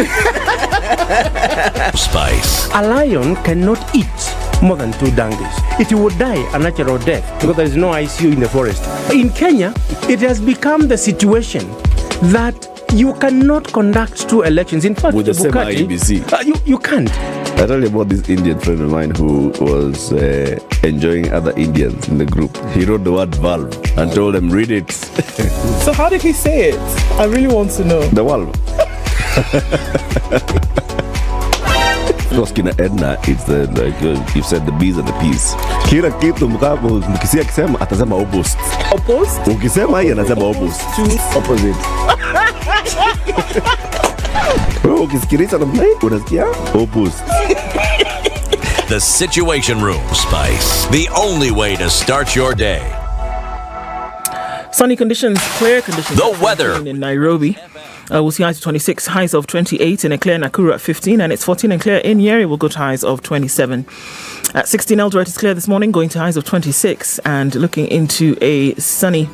Spice. A lion cannot eat more than 2 donkeys. It would die a natural death because there is no ICU in the forest. In Kenya, it has become the situation that you cannot conduct 2 elections. In fact, with the same Bukati, IEBC. You can't. I tell you about this Indian friend of mine who was enjoying other Indians in the group. He wrote the word valve and told them, read it. So how did he say it? I really want to know. The valve. Because kina Ednah, it's the, like you said, the B's and the P's. Kila kitu mkisia kisema atasema opposite. Opposite? Ukisema hii anasema opposite. Opposite. Ukisikiliza namna hii unasikia opposite. The Situation Room, Spice. The only way to start your day. Sunny conditions, clear conditions. The weather in Nairobi. We'll see highs of 26, highs of 28 in a clear Nakuru at 15, and it's 14 and clear in Nyeri. We'll go to highs of 27. At 16, Eldoret is clear this morning, going to highs of 26, and looking into a sunny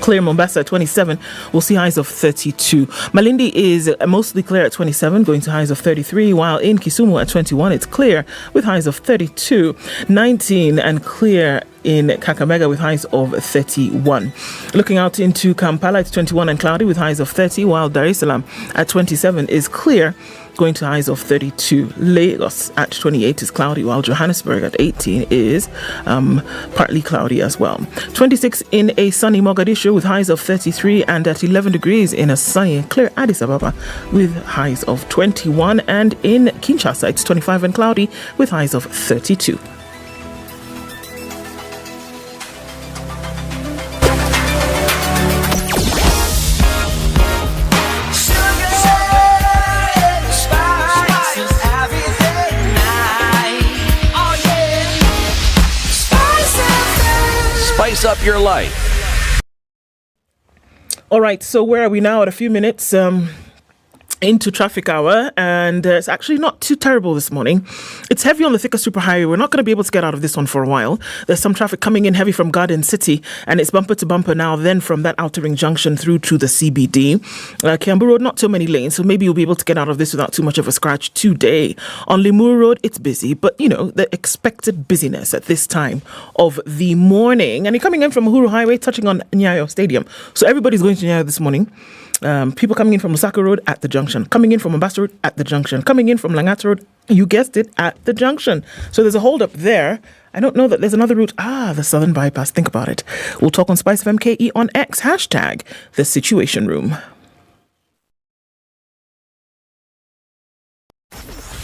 clear. Mombasa at 27 will see highs of 32. Malindi is mostly clear at 27, going to highs of 33, while in Kisumu at 21, it's clear with highs of 32. 19 and clear in Kakamega with highs of 31. Looking out into Kampala, it's 21 and cloudy with highs of 30, while Dar es Salaam at 27 is clear, going to highs of 32. Lagos at 28 is cloudy, while Johannesburg at 18 is partly cloudy as well. 26 in a sunny Mogadishu with highs of 33, and at 11 degrees in a sunny and clear Addis Ababa with highs of 21, and in Kinshasa it's 25 and cloudy with highs of 32. Spice up your life. All right, so where are we now? At a few minutes into traffic hour, and it's actually not too terrible this morning. It's heavy on the Thika Superhighway. We're not going to be able to get out of this one for a while. There's some traffic coming in heavy from Garden City, and it's bumper to bumper now, then from that Outer Ring Junction through to the CBD. Kiambu Road, not too many lanes, so maybe you'll be able to get out of this without too much of a scratch today. On Limuru Road, it's busy, but you know, the expected busyness at this time of the morning. And you're coming in from Uhuru Highway, touching on Nyayo Stadium. So everybody's going to Nyayo this morning. People coming in from Lusaka Road at the junction, coming in from Ombaso Road at the junction, coming in from Langata Road, you guessed it, at the junction. So there's a hold up there. I don't know that there's another route. The Southern Bypass. Think about it. We'll talk on SpiceFM KE on X, hashtag the Situation Room.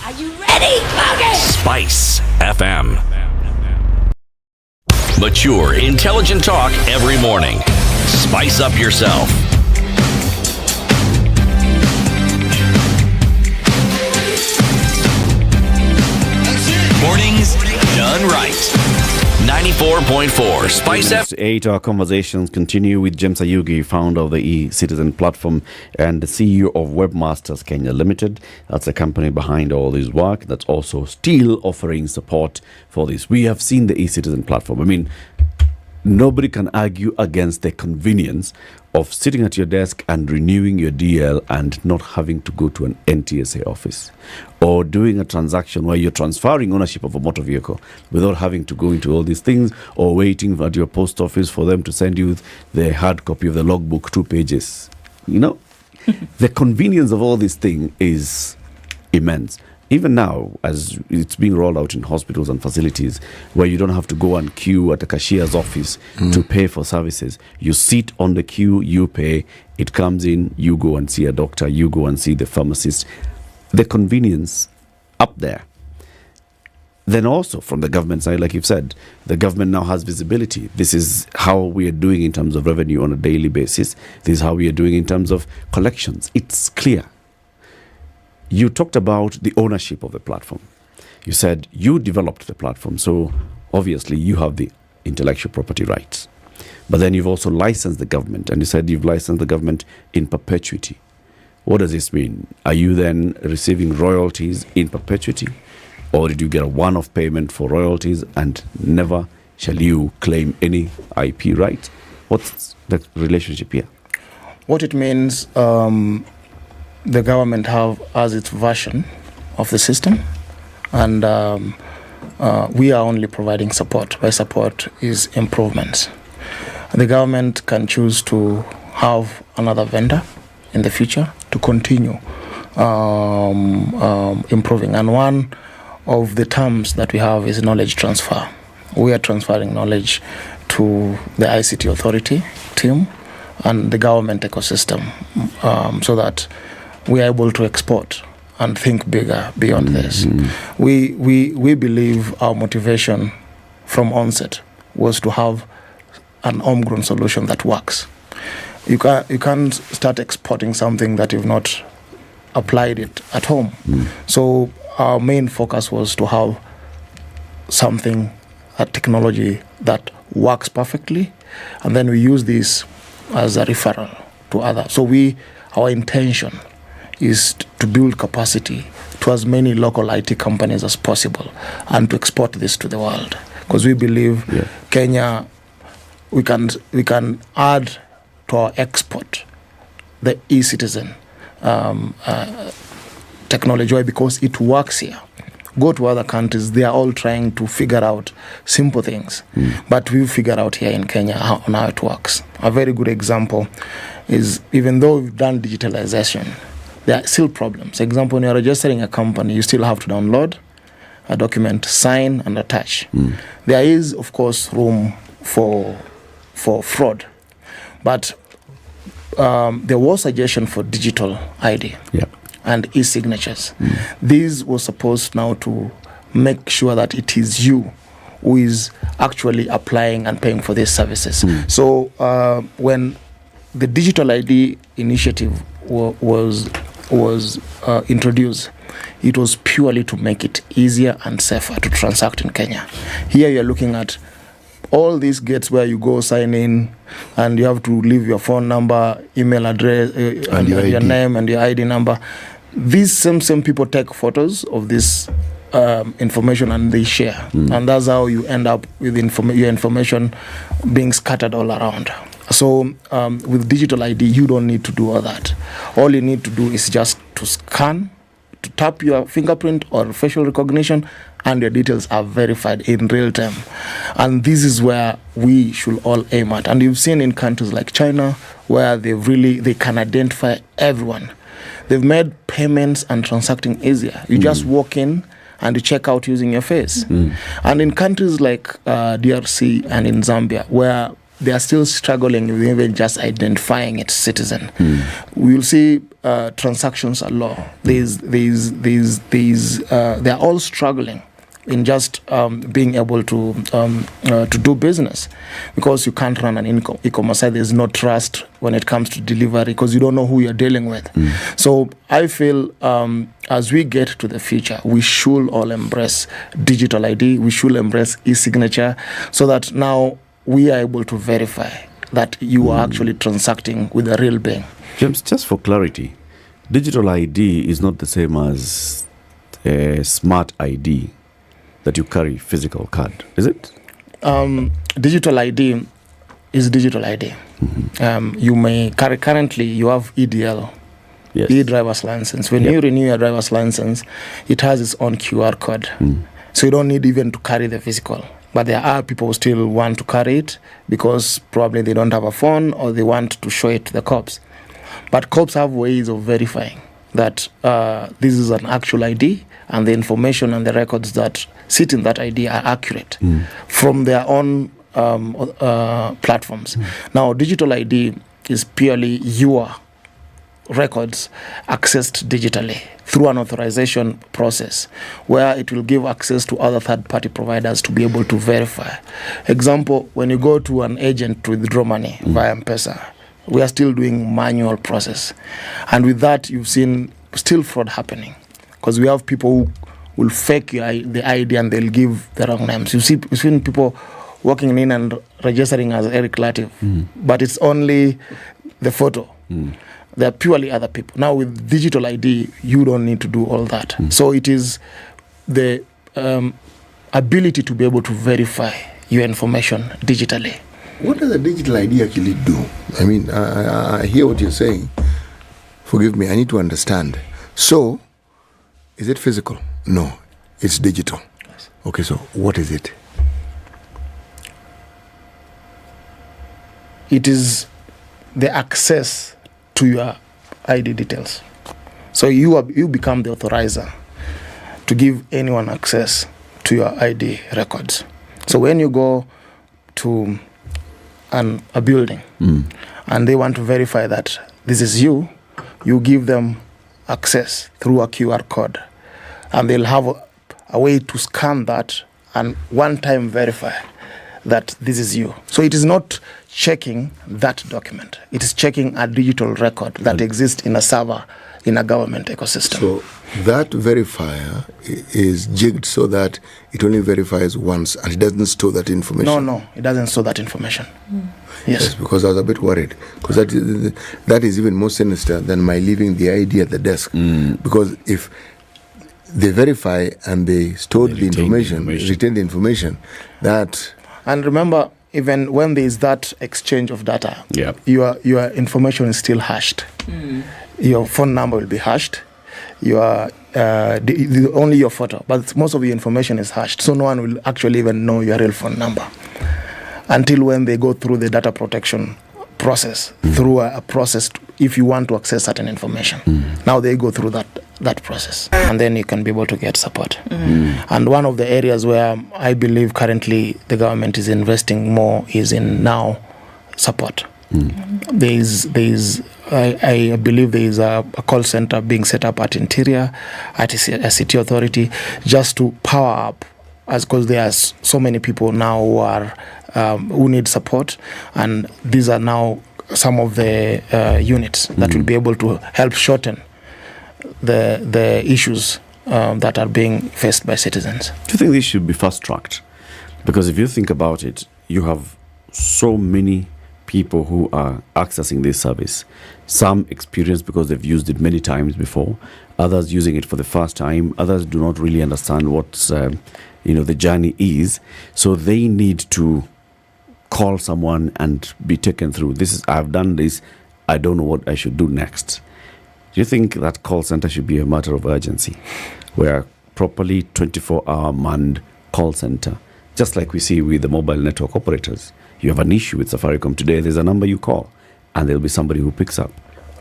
Are you ready, Moga? Spice FM. Mature, intelligent talk every morning. Spice up yourself. Mornings done right. 94.4 Spice FM. 8 our conversations continue with James Ayugi, founder of the e-Citizen platform and the CEO of Webmasters Kenya Limited. That's a company behind all this work that's also still offering support for this. We have seen the e-Citizen platform. I mean, nobody can argue against the convenience of sitting at your desk and renewing your DL and not having to go to an NTSA office, or doing a transaction where you're transferring ownership of a motor vehicle without having to go into all these things, or waiting at your post office for them to send you the hard copy of the logbook, 2 pages. You know, the convenience of all these things is immense. Even now, as it's being rolled out in hospitals and facilities where you don't have to go and queue at a cashier's office to pay for services. You sit on the queue, you pay, it comes in, you go and see a doctor, you go and see the pharmacist. The convenience up there. Then also from the government side, like you've said, the government now has visibility. This is how we are doing in terms of revenue on a daily basis. This is how we are doing in terms of collections. It's clear. You talked about the ownership of the platform. You said you developed the platform, so obviously you have the intellectual property rights. But then you've also licensed the government, and you said you've licensed the government in perpetuity. What does this mean? Are you then receiving royalties in perpetuity? Or did you get a one-off payment for royalties and never shall you claim any IP right? What's the relationship here? What it means, the government have as its version of the system, and we are only providing support. By support is improvements. The government can choose to have another vendor in the future to continue improving, and one of the terms that we have is knowledge transfer. We are transferring knowledge to the ICT authority team and the government ecosystem, so that we are able to export and think bigger beyond this. We believe our motivation from onset was to have an homegrown solution that works. You can't start exporting something that you've not applied it at home. So our main focus was to have something, a technology that works perfectly, and then we use this as a referral to others. So our intention is to build capacity to as many local IT companies as possible and to export this to the world, because we believe Kenya, we can add to our export, the e-citizen technology. Why? Because it works here. Go to other countries, they are all trying to figure out simple things. But we figured out here in Kenya how it works. A very good example is, even though we've done digitalization, there are still problems. Example, when you're registering a company, you still have to download a document, sign and attach. There is, of course, room for fraud. But there was suggestion for digital ID. And e-signatures. These were supposed now to make sure that it is you who is actually applying and paying for these services. So when the digital ID initiative was introduced, it was purely to make it easier and safer to transact in Kenya. Here you're looking at all these gates where you go sign in and you have to leave your phone number, email address, and your name and your ID number. These same people take photos of this information and they share. And that's how you end up with your information being scattered all around. So with digital ID, you don't need to do all that. All you need to do is just to scan, to tap your fingerprint or facial recognition, and your details are verified in real time. And this is where we should all aim at. And you've seen in countries like China, where they can identify everyone. They've made payments and transacting easier. You just walk in and you check out using your face. And in countries like DRC and in Zambia, where they are still struggling with even just identifying its citizen, we'll see transactions are low. They are all struggling in just being able to do business, because you can't run an e-commerce site. There's no trust when it comes to delivery, because you don't know who you're dealing with. So I feel as we get to the future, we should all embrace digital ID. We should embrace e-signature, so that now we are able to verify that you are actually transacting with a real being. James, just for clarity, digital ID is not the same as a smart ID that you carry physical card, is it? Digital ID is digital ID. You may carry, currently you have EDL, e-driver's license. When you renew your driver's license, it has its own QR code. So you don't need even to carry the physical. But there are people who still want to carry it because probably they don't have a phone or they want to show it to the cops. But cops have ways of verifying that this is an actual ID, and the information and the records that sit in that ID are accurate from their own platforms. Now, digital ID is purely your records accessed digitally through an authorization process, where it will give access to other third-party providers to be able to verify. Example, when you go to an agent to withdraw money via M-Pesa, we are still doing manual process. And with that, you've seen still fraud happening, because we have people who will fake the ID and they'll give the wrong names. You've seen people walking in and registering as Eric Latiff, but it's only the photo. They're purely other people. Now with digital ID, you don't need to do all that. So it is the ability to be able to verify your information digitally. What does a digital ID actually do? I mean, I hear what you're saying. Forgive me, I need to understand. So, is it physical? No, it's digital. Yes. Okay, so what is it? It is the access to your ID details. So you become the authorizer to give anyone access to your ID records. So when you go to a building and they want to verify that this is you, you give them access through a QR code, and they'll have a way to scan that and one time verify that this is you. So it is not checking that document. It is checking a digital record that exists in a server in a government ecosystem. So that verifier is jigged so that it only verifies once and it doesn't store that information. No, it doesn't store that information. Yes, because I was a bit worried, because that is even more sinister than my leaving the ID at the desk. Because if they verify and they stored the information, retain the information, that... And remember, even when there is that exchange of data, Yeah. your information is still hashed. Your phone number will be hashed. Your only your photo, but most of your information is hashed, so no one will actually even know your real phone number until when they go through the data protection process, through a process if you want to access certain information. Now they go through that process, and then you can be able to get support. And one of the areas where I believe currently the government is investing more is in now support. I believe there is a call center being set up at Interior, at a city authority, just to power up, as because there are so many people now who are who need support, and these are now some of the units that will be able to help shorten the issues that are being faced by citizens. Do you think this should be fast-tracked? Because if you think about it, you have so many people who are accessing this service. Some experience because they've used it many times before, others using it for the first time, others do not really understand what the journey is, so they need to call someone and be taken through. I've done this, I don't know what I should do next. Do you think that call center should be a matter of urgency, where properly 24-hour manned call center, just like we see with the mobile network operators? You have an issue with Safaricom today, there's a number you call, and there'll be somebody who picks up,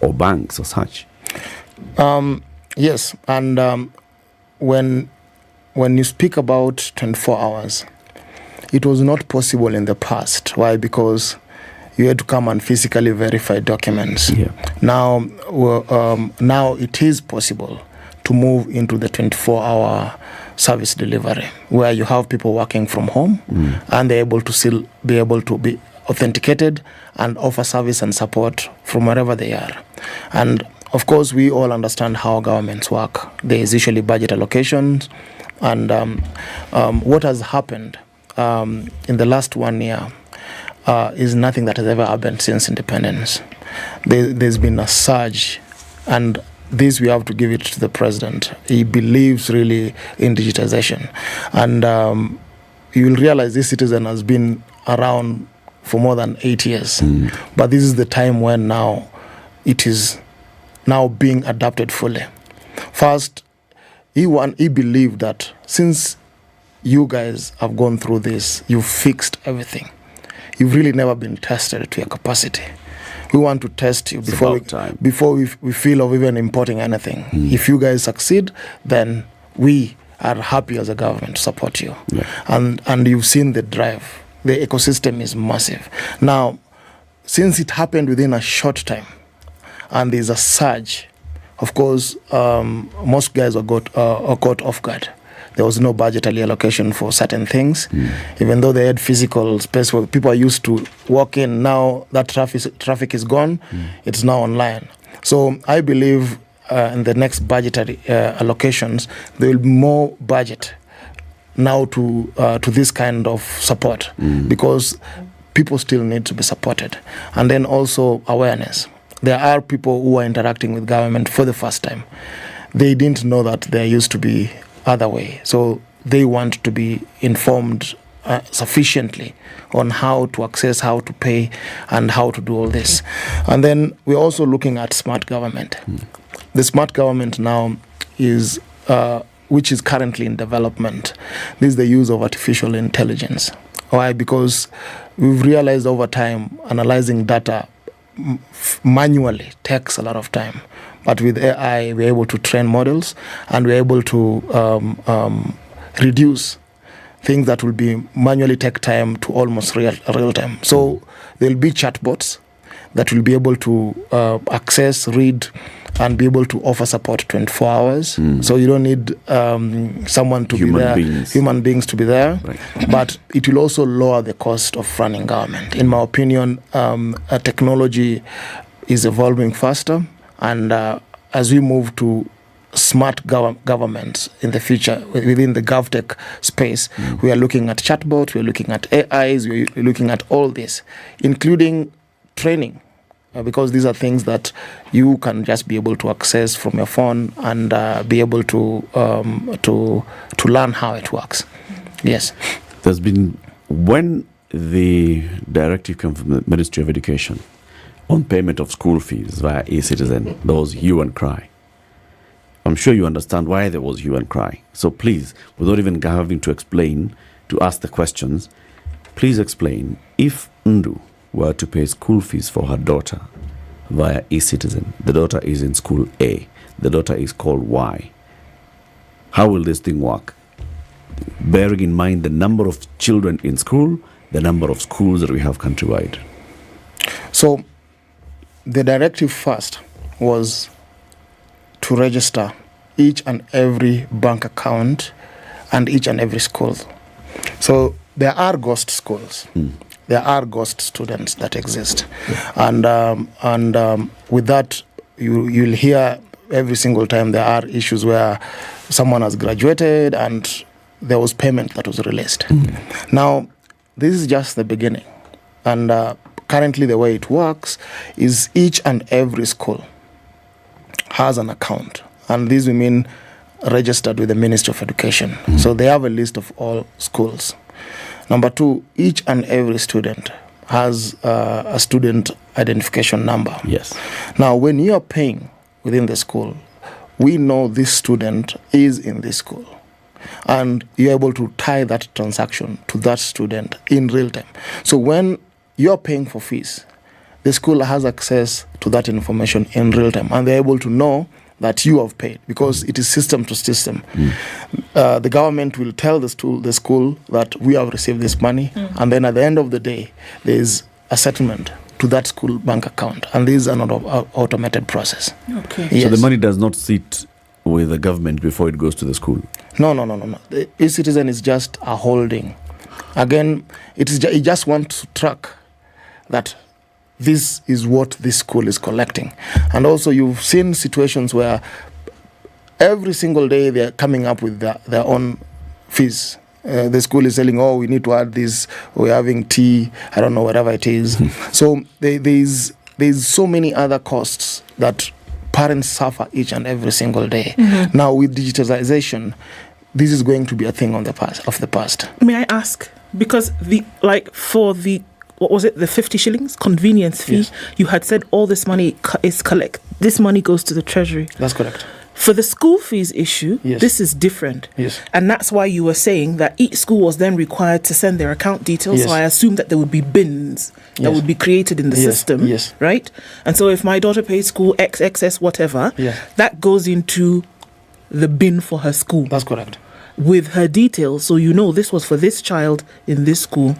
or banks or such. Yes, and when you speak about 24 hours, it was not possible in the past. Why? Because you had to come and physically verify documents. Yeah. Now it is possible to move into the 24-hour service delivery, where you have people working from home and they're able to still be able to be authenticated and offer service and support from wherever they are. And of course, we all understand how governments work. There is usually budget allocations, and what has happened in the last 1 year is nothing that has ever happened since independence. There's been a surge, and this we have to give it to the president. He believes really in digitization, and you will realize this citizen has been around for more than 8 years. But this is the time when now it is now being adapted fully. First, he believed that since you guys have gone through this, you've fixed everything. You've really never been tested to your capacity. We want to test you before we feel of even importing anything. If you guys succeed, then we are happy as a government to support you. Yeah. And you've seen the drive. The ecosystem is massive. Now, since it happened within a short time, and there's a surge, of course, most guys are caught off guard. There was no budgetary allocation for certain things, even though they had physical space where people are used to walk in. Now that traffic is gone, it's now online. So I believe in the next budgetary allocations, there will be more budget now to this kind of support, because people still need to be supported. And then also awareness. There are people who are interacting with government for the first time. They didn't know that there used to be other way. So they want to be informed sufficiently on how to access, how to pay, and how to do all this. And then we're also looking at smart government. The smart government now is, which is currently in development. This is the use of artificial intelligence. Why? Because we've realized over time analyzing data manually takes a lot of time. But with AI, we're able to train models, and we're able to reduce things that will be manually take time to almost real time. So there'll be chatbots that will be able to access, read, and be able to offer support 24 hours. So you don't need someone to be there, human beings to be there. Right. But it will also lower the cost of running government. In my opinion, technology is evolving faster. And as we move to smart government in the future, within the GovTech space, we are looking at chatbots, we are looking at AIs, we are looking at all this, including training, because these are things that you can just be able to access from your phone and be able to learn how it works. Yes. There's been, when the directive came from the Ministry of Education on payment of school fees via e-citizen. There was hue and cry. I'm sure you understand why there was hue and cry. So please, without even having to explain, to ask the questions, please explain, if Ndu were to pay school fees for her daughter via e-citizen, the daughter is in school A, the daughter is called Y, how will this thing work? Bearing in mind the number of children in school, the number of schools that we have countrywide. So the directive first was to register each and every bank account and each and every school. So there are ghost schools. There are ghost students that exist. And with that, you'll hear every single time there are issues where someone has graduated and there was payment that was released. Now, this is just the beginning. And currently the way it works is each and every school has an account. And this we mean registered with the Ministry of Education. So they have a list of all schools. Number two, each and every student has a student identification number. Yes. Now, when you are paying within the school, we know this student is in this school. And you're able to tie that transaction to that student in real time. So when you're paying for fees, the school has access to that information in real time. And they're able to know that you have paid because it is system to system. The government will tell the school that we have received this money. And then at the end of the day, there is a settlement to that school bank account. And this is an automated process. Okay. Yes. So the money does not sit with the government before it goes to the school? No. The e-citizen is just a holding. Again, it just wants to track that this is what this school is collecting. And also you've seen situations where every single day they're coming up with their own fees. The school is saying, oh, we need to add this, we're having tea, I don't know, whatever it is. So there's so many other costs that parents suffer each and every single day. Now with digitalization, this is going to be a thing of the past. May I ask, because for the what was it, the 50 shillings convenience fee, Yes. you had said all this money is this money goes to the treasury. That's correct. For the school fees issue, Yes. this is different. Yes. And that's why you were saying that each school was then required to send their account details. Yes. So I assume that there would be bins that Yes. would be created in the Yes. system. Yes. Right? And so if my daughter pays school XXS whatever, Yes. that goes into the bin for her school. That's correct. With her details, so you know this was for this child in this school.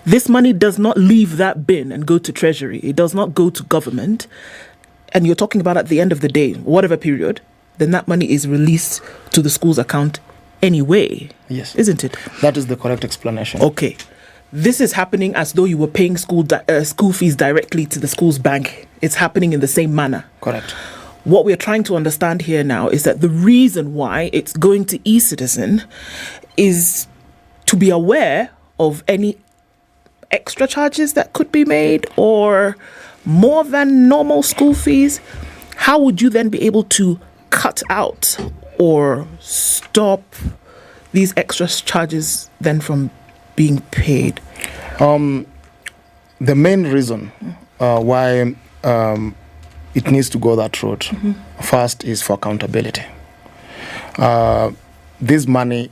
This money does not leave that bin and go to treasury. It does not go to government. And you're talking about at the end of the day, whatever period, then that money is released to the school's account anyway. Yes. Isn't it? That is the correct explanation. Okay. This is happening as though you were paying school fees directly to the school's bank. It's happening in the same manner. Correct. What we're trying to understand here now is that the reason why it's going to e-citizen is to be aware of any extra charges that could be made or more than normal school fees. How would you then be able to cut out or stop these extra charges then from being paid? The main reason why it needs to go that route first is for accountability. This money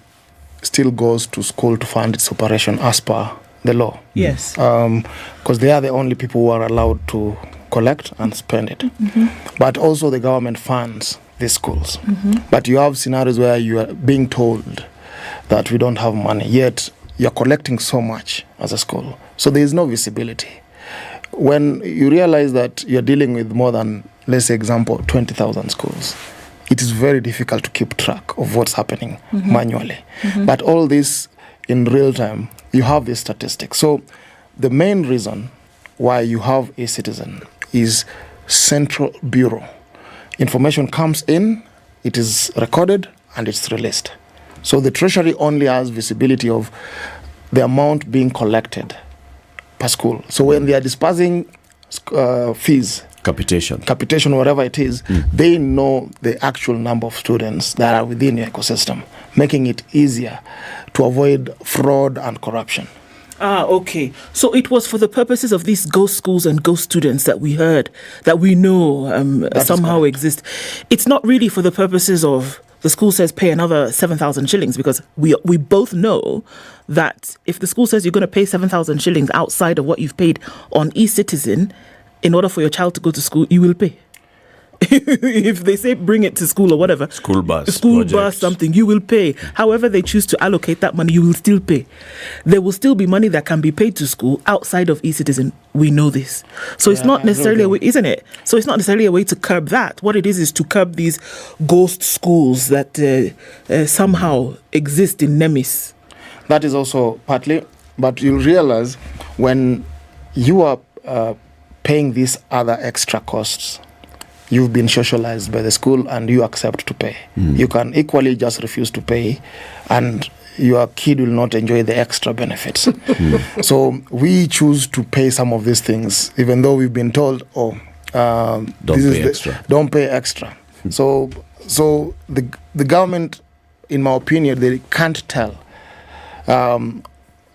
still goes to school to fund its operation as per the law. Yes. Because they are the only people who are allowed to collect and spend it. But also the government funds these schools. But you have scenarios where you are being told that we don't have money, yet you're collecting so much as a school. So there is no visibility. When you realize that you're dealing with more than, let's say example, 20,000 schools, it is very difficult to keep track of what's happening manually. But all this in real time, you have these statistics. So the main reason why you have a citizen is Central Bureau. Information comes in, it is recorded, and it's released. So the Treasury only has visibility of the amount being collected per school. So when they are dispersing fees, capitation, whatever it is, they know the actual number of students that are within your ecosystem, making it easier to avoid fraud and corruption. Okay. So it was for the purposes of these ghost schools and ghost students that we heard, that we know somehow exist. It's not really for the purposes of the school says pay another 7,000 shillings, because we both know that if the school says you're going to pay 7,000 shillings outside of what you've paid on eCitizen, in order for your child to go to school, you will pay. If they say bring it to school or whatever, school bus, something, you will pay. However they choose to allocate that money, you will still pay. There will still be money that can be paid to school outside of eCitizen. We know this. So it's not necessarily a way, isn't it? So it's not necessarily a way to curb that. What it is to curb these ghost schools that somehow exist in Nemis. That is also partly, but you'll realize when you are paying these other extra costs, you've been socialized by the school and you accept to pay. You can equally just refuse to pay and your kid will not enjoy the extra benefits. So we choose to pay some of these things, even though we've been told, don't pay extra. So the government, in my opinion, they can't tell.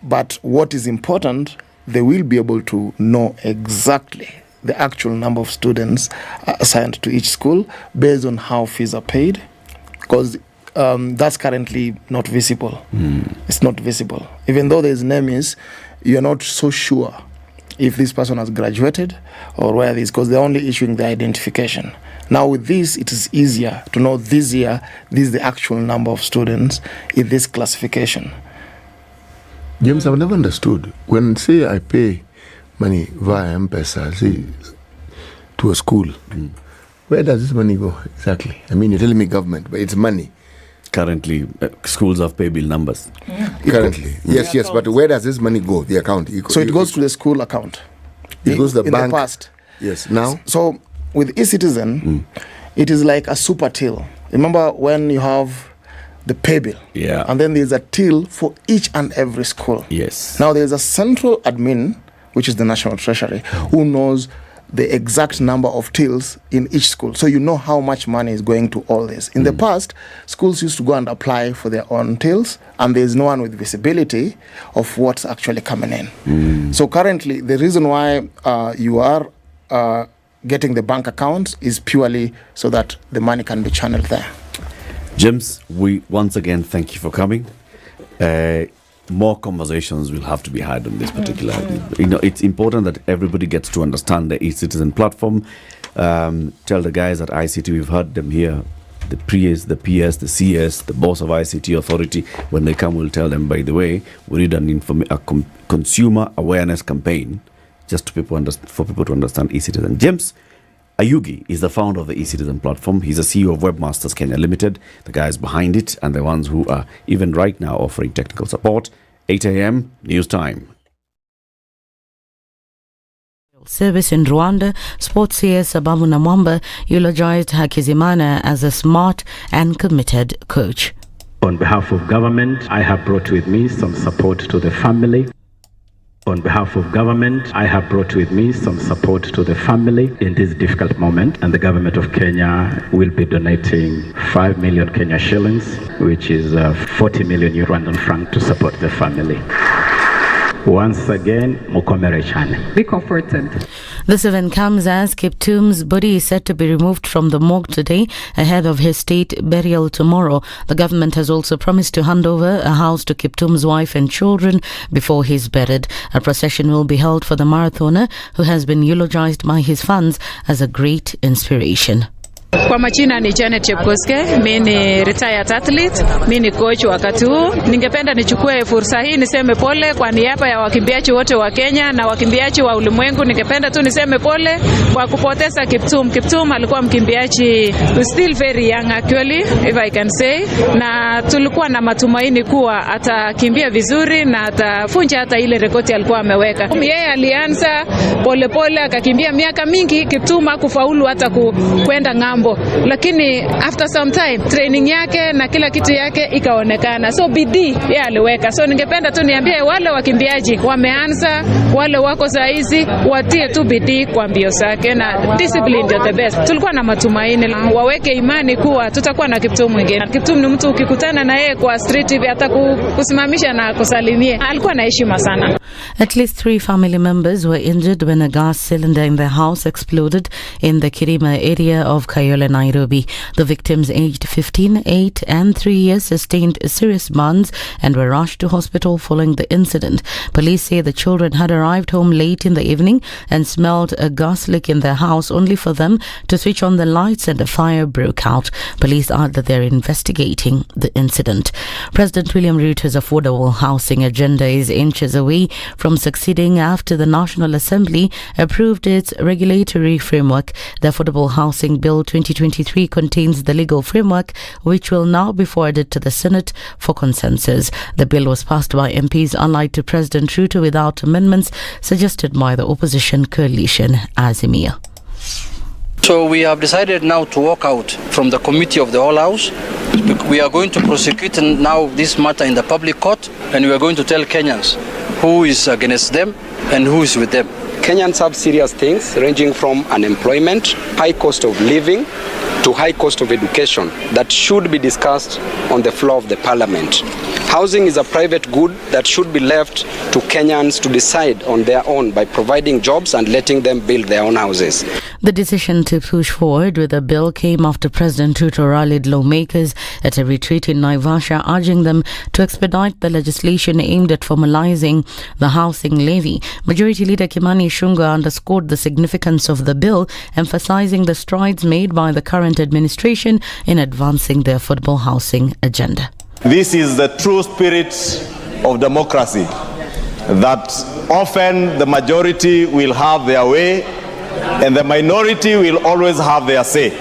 But what is important, they will be able to know exactly the actual number of students assigned to each school based on how fees are paid, because that's currently not visible. It's not visible. Even though there's NEMIS, you're not so sure if this person has graduated or where it is, because they're only issuing the identification. Now with this, it is easier to know this year, this is the actual number of students in this classification. James, I've never understood. When, say, I pay money via M-Pesa, say, to a school, where does this money go exactly? I mean, you're telling me government, but it's money. Currently, schools have pay bill numbers. Currently, yes, but where does this money go? The account. So it goes to the school account. It goes to the bank. In the past. Yes. Now. So with eCitizen, it is like a super till. Remember when you have the pay bill? Yeah. And then there's a till for each and every school. Yes. Now there's a central admin, which is the National Treasury, who knows the exact number of tills in each school. So you know how much money is going to all this. In the past, schools used to go and apply for their own tills, and there's no one with visibility of what's actually coming in. So currently, the reason why you are getting the bank accounts is purely so that the money can be channeled there. James, we once again thank you for coming. More conversations will have to be had on this particular. It's important that everybody gets to understand the eCitizen platform. Tell the guys at ICT, we've heard them here, the PS, the PS, the CS, the boss of ICT authority. When they come, we'll tell them, by the way, we need a consumer awareness campaign just for people to understand eCitizen. James Ayugi is the founder of the eCitizen platform. He's the CEO of Webmasters Kenya Limited, the guys behind it, and the ones who are even right now offering technical support. 8 a.m. news time. Service in Rwanda, Sports CS Abamu Namwamba eulogized Hakizimana as a smart and committed coach. On behalf of government, I have brought with me some support to the family. On behalf of government, I have brought with me some support to the family in this difficult moment, and the government of Kenya will be donating 5 million Kenya shillings, which is 40 million Rwandan franc to support the family. Once again, mukomere chane. Be comforted. This event comes as Kiptum's body is said to be removed from the morgue today ahead of his state burial tomorrow. The government has also promised to hand over a house to Kiptum's wife and children before he's buried. A procession will be held for the marathoner, who has been eulogized by his fans as a great inspiration. Kwa majina ni Janet Chepkoske, mimi ni retired athlete, mimi ni coach wakati huu. Ningependa nichukue fursa hii niseme pole kwa niaba ya wakimbiaji wote wa Kenya na wakimbiaji wa ulimwengu. Ningependa tu niseme pole kwa kupoteza Kiptum. Kiptum alikuwa mkimbiaji still very young actually, if I can say, na tulikuwa na matumaini kuwa atakimbia vizuri na atafunja hata ile rekodi alikuwa ameweka. Yeye alianza pole akakimbia miaka mingi. Kiptum hakufaulu hata kwenda ng'ambo. kitambo, lakini after some time training yake na kila kitu yake ikaonekana, so bidii yeye aliweka. So ningependa tu niambie wale wakimbiaji wameanza, wale wako saizi watie tu bidii kwa mbio zake, na discipline ndio the best. Tulikuwa na matumaini, waweke imani kuwa tutakuwa na Kiptum mwingine. Kiptum ni mtu ukikutana na yeye kwa street hivi hata kusimamisha na kusalimia, alikuwa na heshima sana. At least 3 family members were injured when a gas cylinder in their house exploded in the Kirima area of Kayole, Nairobi. The victims, aged 15, 8 and 3 years, sustained serious burns and were rushed to hospital following the incident. Police say the children had arrived home late in the evening and smelled a gas leak in their house, only for them to switch on the lights and a fire broke out. Police add that they are investigating the incident. President William Ruto's affordable housing agenda is inches away from succeeding after the National Assembly approved its regulatory framework. The Affordable Housing Bill 2023 contains the legal framework, which will now be forwarded to the Senate for consensus. The bill was passed by MPs allied to President Ruto without amendments suggested by the opposition coalition Azimia. So we have decided now to walk out from the committee of the whole house. We are going to prosecute now this matter in the public court, and we are going to tell Kenyans who is against them and who is with them. Kenyans have serious things ranging from unemployment, high cost of living, to high cost of education that should be discussed on the floor of the parliament. Housing is a private good that should be left to Kenyans to decide on their own by providing jobs and letting them build their own houses. The decision to push forward with the bill came after President Ruto rallied lawmakers at a retreat in Naivasha, urging them to expedite the legislation aimed at formalizing the housing levy. Majority Leader Kimani Ichung'wah underscored the significance of the bill, emphasizing the strides made by the current administration in advancing the affordable housing agenda. This is the true spirit of democracy, that often the majority will have their way and the minority will always have their say.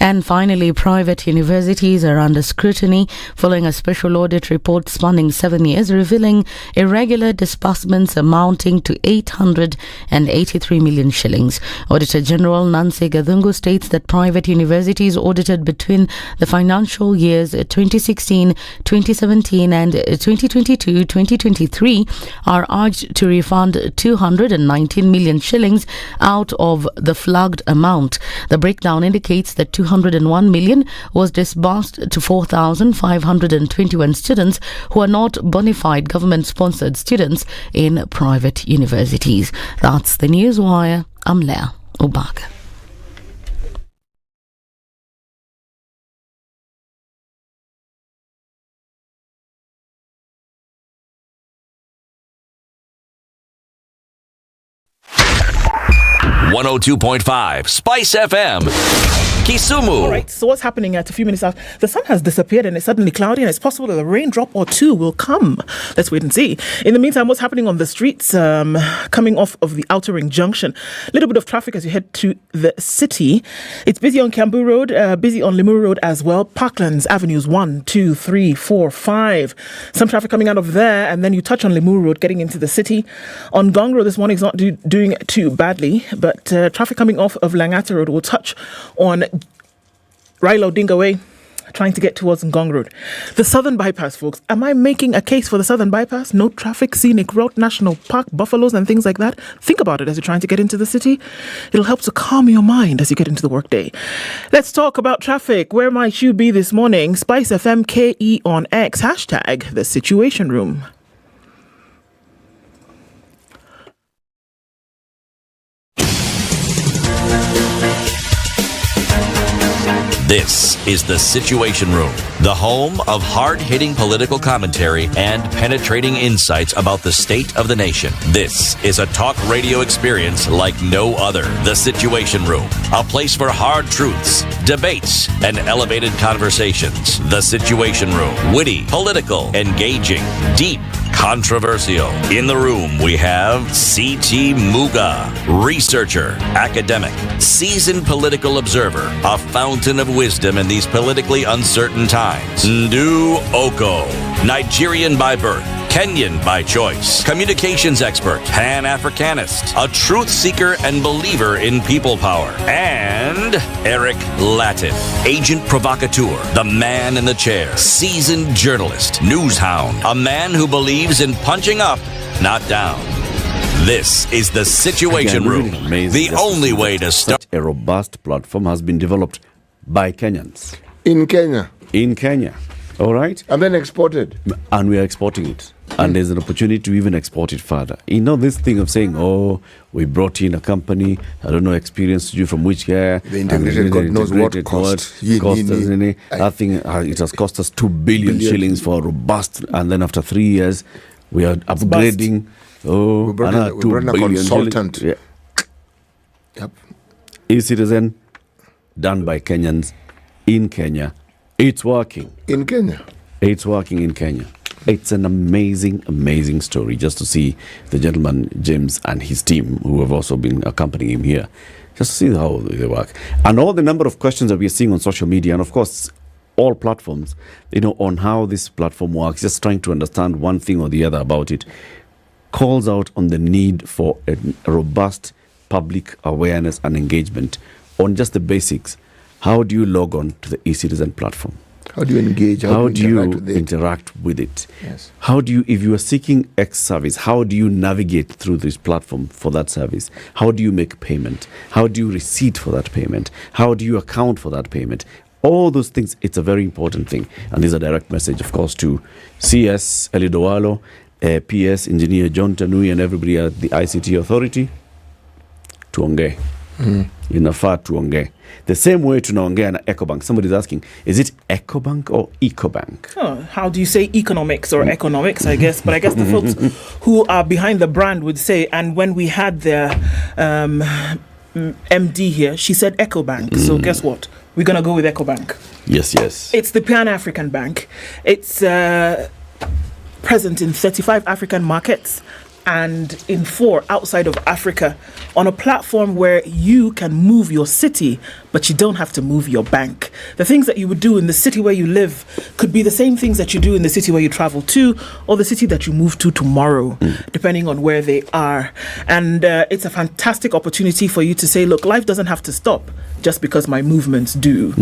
And finally, private universities are under scrutiny following a special audit report spanning 7 years revealing irregular disbursements amounting to 883 million shillings. Auditor General Nancy Gathungu states that private universities audited between the financial years 2016, 2017 and 2022-2023 are urged to refund 219 million shillings out of the flagged amount. The breakdown indicates that 201 million was disbursed to 4,521 students who are not bona fide government-sponsored students in private universities. That's the Newswire. I'm Leah Obaga. .5 Spice FM. Kisumu. All right, so what's happening at a few minutes after? The sun has disappeared and it's suddenly cloudy and it's possible that a raindrop or two will come. Let's wait and see. In the meantime, what's happening on the streets coming off of the Outer Ring Junction? A little bit of traffic as you head to the city. It's busy on Kiambu Road, busy on Limuru Road as well. Parklands Avenues 1, 2, 3, 4, 5. Some traffic coming out of there, and then you touch on Limuru Road getting into the city. On Gong Road this morning is not doing too badly, but traffic coming off of Langata Road will touch on Raila Odinga Way, trying to get towards Ngong Road. The Southern Bypass, folks. Am I making a case for the Southern Bypass? No traffic, scenic route, national park, buffaloes and things like that. Think about it as you're trying to get into the city. It'll help to calm your mind as you get into the workday. Let's talk about traffic. Where might you be this morning? SpiceFM KE on X. Hashtag the Situation Room. This is The Situation Room, the home of hard-hitting political commentary and penetrating insights about the state of the nation. This is a talk radio experience like no other. The Situation Room, a place for hard truths, debates, and elevated conversations. The Situation Room, witty, political, engaging, deep, controversial. In the room, we have C.T. Muga, researcher, academic, seasoned political observer, a fountain of wisdom in these politically uncertain times. Ndu Okoh, Nigerian by birth, Kenyan by choice, communications expert, Pan-Africanist, a truth seeker and believer in people power, and Eric Latiff, agent provocateur, the man in the chair, seasoned journalist, news hound, a man who believes in punching up, not down. This is the Situation Room, the only way to start. A robust platform has been developed by Kenyans. In Kenya. In Kenya. All right? And then exported. And we are exporting it. And there's an opportunity to even export it further. You know, this thing of saying, oh, we brought in a company, I don't know, experience you from which year. The integrated God knows what cost. That thing, it has cost us 2 billion shillings for a robust, and then after 3 years, we are upgrading. Oh, we brought in a consultant. Yeah. Yep. E-Citizen, done by Kenyans, in Kenya. It's working. In Kenya. It's working in Kenya. It's an amazing, amazing story just to see the gentleman, James, and his team, who have also been accompanying him here, just to see how they work. And all the number of questions that we are seeing on social media, and of course, all platforms, on how this platform works, just trying to understand one thing or the other about it, calls out on the need for a robust public awareness and engagement on just the basics. How do you log on to the e-Citizen platform? How do you engage? How do you interact with it? Yes. How do you, if you are seeking X service, how do you navigate through this platform for that service? How do you make payment? How do you receipt for that payment? How do you account for that payment? All those things, it's a very important thing. And there's a direct message, of course, to CS Elidowalo, PS Engineer John Tanui, and everybody at the ICT Authority. Tuongee. Inafaa tuongee. The same way tunaongea na EcoBank. Somebody's asking, is it EcoBank or EcoBank? Oh, how do you say economics or economics, I guess? But I guess the folks who are behind the brand would say, and when we had their MD here, she said EcoBank. So guess what? We're going to go with EcoBank. Yes, yes. It's the Pan-African Bank. It's present in 35 African markets and in 4 outside of Africa, on a platform where you can move your city, but you don't have to move your bank. The things that you would do in the city where you live could be the same things that you do in the city where you travel to, or the city that you move to tomorrow, depending on where they are. And it's a fantastic opportunity for you to say, look, life doesn't have to stop just because my movements do.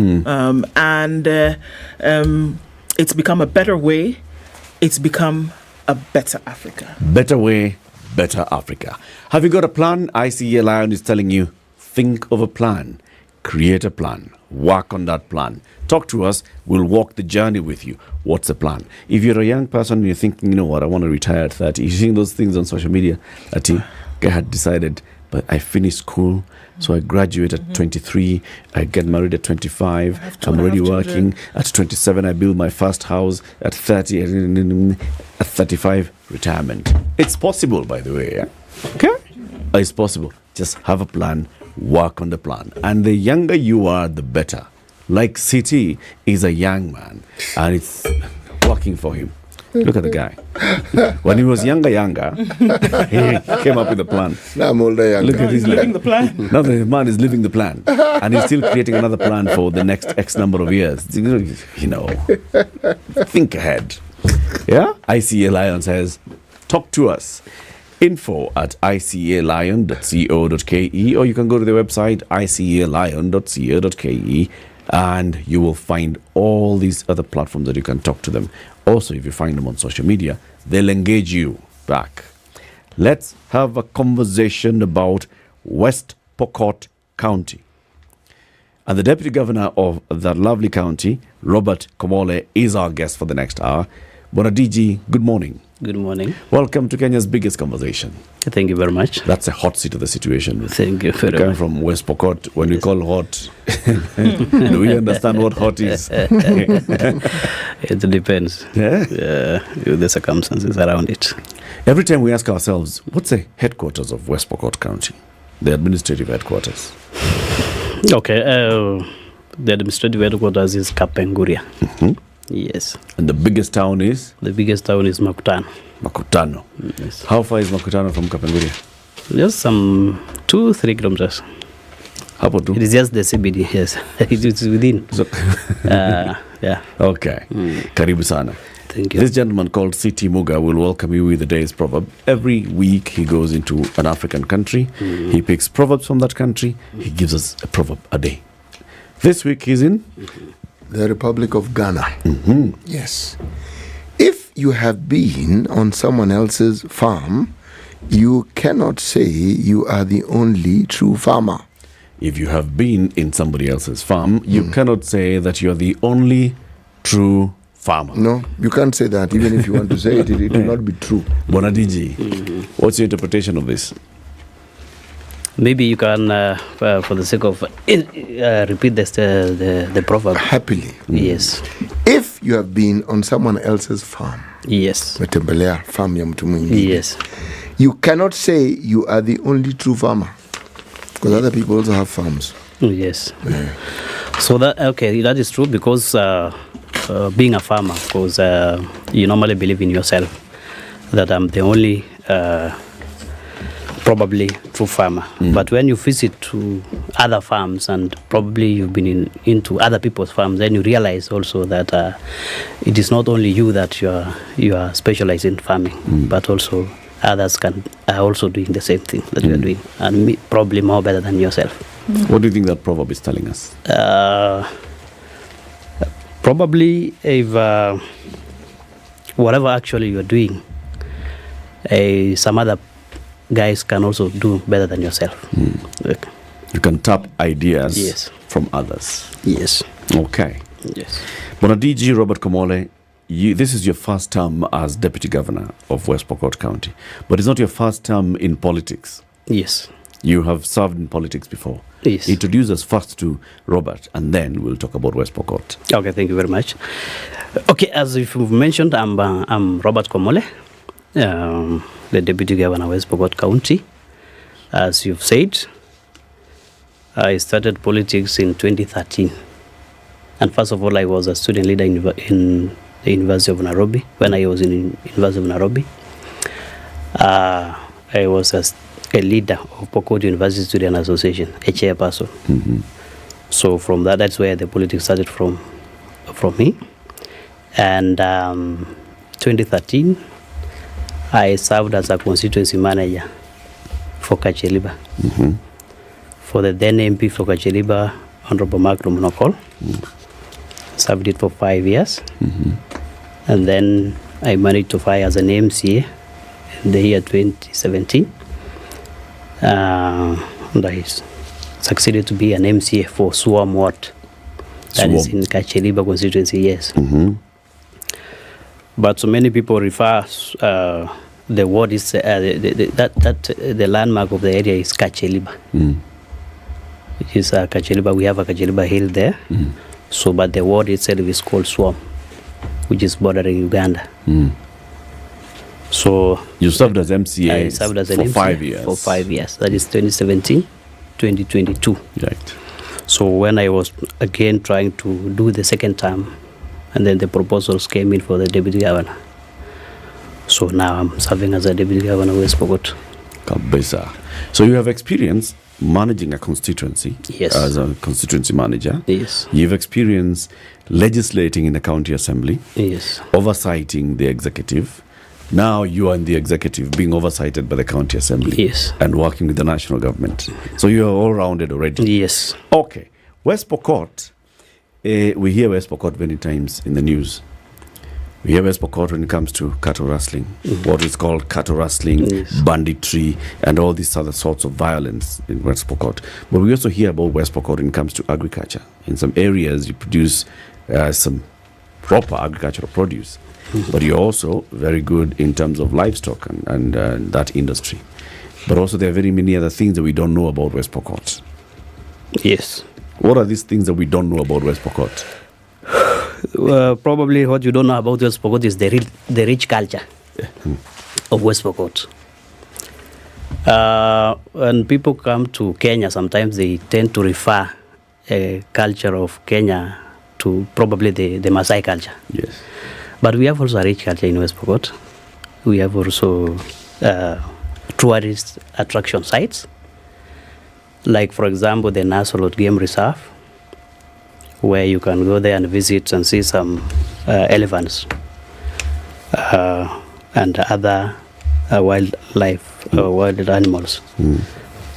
It's become a better way. It's become a better Africa. Better way, better Africa. Have you got a plan? ICA Lion is telling you, think of a plan. Create a plan. Work on that plan. Talk to us. We'll walk the journey with you. What's the plan? If you're a young person and you're thinking, you know what, I want to retire at 30. You're seeing those things on social media. I had decided, but I finished school. So I graduate at 23, I get married at 25, I'm already working. At 27, I build my first house. At 30, at 35, retirement. It's possible, by the way. Yeah? Okay? It's possible. Just have a plan, work on the plan. And the younger you are, the better. Like CT is a young man, and it's working for him. Look at the guy. When he was younger, he came up with a plan. Now I'm older, younger. Look at this living the plan. Now the man is living the plan. And he's still creating another plan for the next X number of years. Think ahead. Yeah? ICA Lion says, talk to us. info@icalion.co.ke, or you can go to the website icalion.co.ke, and you will find all these other platforms that you can talk to them. Also, if you find them on social media, they'll engage you back. Let's have a conversation about West Pokot County. And the Deputy Governor of that lovely county, Robert Komole, is our guest for the next hour. Bwana DG, good morning. Good morning. Welcome to Kenya's biggest conversation. Thank you very much. That's a hot seat of the situation. Thank you very much. Coming from West Pokot, when we call hot, do we understand what hot is? It depends. Yeah? The circumstances around it. Every time we ask ourselves, what's the headquarters of West Pokot County? The administrative headquarters. Okay. The administrative headquarters is Kapenguria. Yes. And the biggest town is? The biggest town is Makutano. Makutano. Yes. How far is Makutano from Kapenguria? Just some 2-3 kilometers. How about 2? It is just the CBD, yes. It is within. So yeah. Okay. Karibu sana. Thank you. This gentleman called C.T. Muga will welcome you with the day's proverb. Every week he goes into an African country. He picks proverbs from that country. He gives us a proverb a day. This week he's in the Republic of Ghana. Yes. If you have been on someone else's farm, you cannot say you are the only true farmer. If you have been in somebody else's farm, you cannot say that you're the only true farmer. No, you can't say that. Even if you want to say it, it will not be true. Bonadiji, what's your interpretation of this? Maybe you can, for the sake of repeat the proverb. Happily. Yes. If you have been on someone else's farm. Yes. Metembelea farm ya mtu mwingine. Yes. You cannot say you are the only true farmer. Because other people also have farms. Yes. So that is true because being a farmer, because you normally believe in yourself that I'm the only probably true farmer. But when you visit to other farms and probably you've been into other people's farms, then you realize also that it is not only you that you are specialized in farming, but also others are also doing the same thing that you are doing, and probably more better than yourself. What do you think that proverb is telling us? Probably if whatever actually you are doing, some other guys can also do better than yourself. You can tap ideas from others. Yes. Okay. Yes. Bonadiji Robert Komole, this is your first term as Deputy Governor of West Pokot County, but it's not your first term in politics. Yes. You have served in politics before. Yes. Introduce us first to Robert, and then we'll talk about West Pokot. Okay, thank you very much. Okay, as you've mentioned, I'm Robert Komole, the Deputy Governor of West Pokot County. As you've said, I started politics in 2013. And first of all, I was a student leader in the University of Nairobi. When I was in University of Nairobi, I was a leader of Pokot University Student Association, a chairperson. So from that's where the politics started from me. And 2013, I served as a constituency manager for Kacheliba. For the then MP for Kacheliba, Honorable Mark Romunokol. Served it for 5 years. And then I managed to file as an MCA in the year 2017. And I succeeded to be an MCA for Suam Ward. That is in Kacheliba constituency, yes. But so many people refer the ward is the landmark of the area is Kacheliba. Which is Kacheliba. We have a Kacheliba hill there. So, but the ward itself is called Swam, which is bordering Uganda. So you served as MCA I served as an for MCA 5 years. For 5 years. That is 2017, 2022. Right. So when I was again trying to do the second term, and then the proposals came in for the Deputy Governor. So now I'm serving as a Deputy Governor of West Pokot. Kabisa. So you have experience managing a constituency as a constituency manager. Yes. You've experienced legislating in the county assembly. Yes. Oversighting the executive. Now you are in the executive being oversighted by the county assembly. Yes. And working with the national government. So you are all rounded already. Yes. Okay. West Pokot, we hear West Pokot many times in the news. We hear West Pokot when it comes to cattle rustling, what is called cattle rustling, banditry, and all these other sorts of violence in West Pokot. But we also hear about West Pokot when it comes to agriculture. In some areas, you produce some proper agricultural produce, but you're also very good in terms of livestock and that industry. But also there are very many other things that we don't know about West Pokot. Yes. What are these things that we don't know about West Pokot? Probably what you don't know about West Pokot is the rich culture of West Pokot. When people come to Kenya, sometimes they tend to refer a culture of Kenya to probably the Maasai culture. Yes. But we have also a rich culture in West Pokot. We have also tourist attraction sites. Like, for example, the National Game Reserve, where you can go there and visit and see some elephants. and other wildlife, wild animals.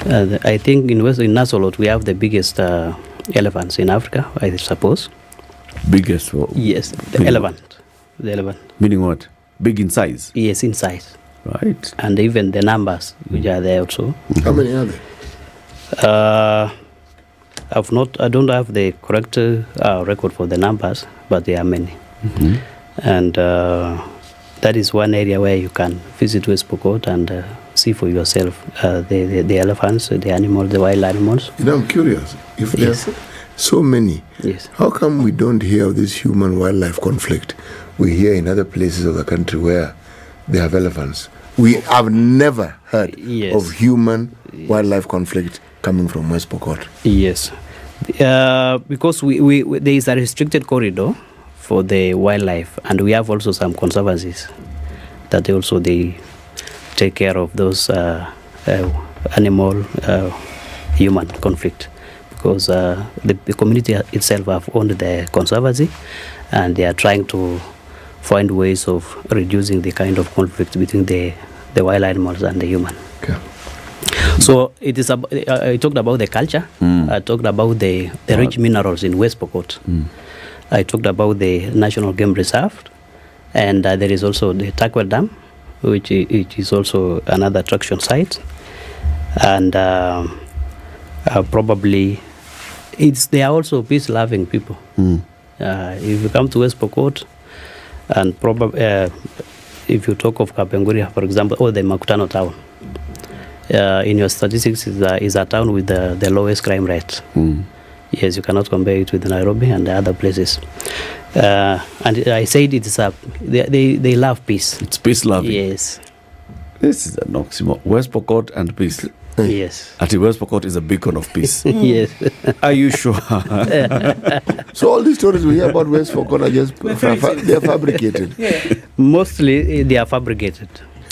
I think in Nasolot we have the biggest elephants in Africa, I suppose. Biggest? Yes, the elephant. The elephant. Meaning what? Big in size? Yes, in size. Right. And even the numbers which are there also. How many are there? I don't have the correct record for the numbers, but there are many. And that is one area where you can visit West Pokot and see for yourself the elephants, the animals, the wild animals. You know, I'm curious. If there's so many, how come we don't hear of this human-wildlife conflict we hear in other places of the country where they have elephants? We have never heard of human-wildlife conflict coming from West Pokot. Yes. Because there is a restricted corridor for the wildlife, and we have also some conservancies that they take care of those animal human conflict, because the community itself have owned the conservancy, and they are trying to find ways of reducing the kind of conflict between the wild animals and the human. So it is. I talked about the culture. I talked about the rich minerals in West Pokot. I talked about the National Game Reserve, and there is also the Takwel Dam, which is also another attraction site. And probably they are also peace-loving people. If you come to West Pokot, and probably if you talk of Kapenguria, for example, or the Makutano town, in your statistics is a town with the lowest crime rate. Yes, you cannot compare it with Nairobi and the other places. And I said it is they love peace. It's peace loving. Yes. This is an oxymoron. West Pokot and peace. Yes. At West Pokot is a beacon of peace. Yes. Are you sure? So all these stories we hear about West Pokot are just they are fabricated. Mostly they are fabricated.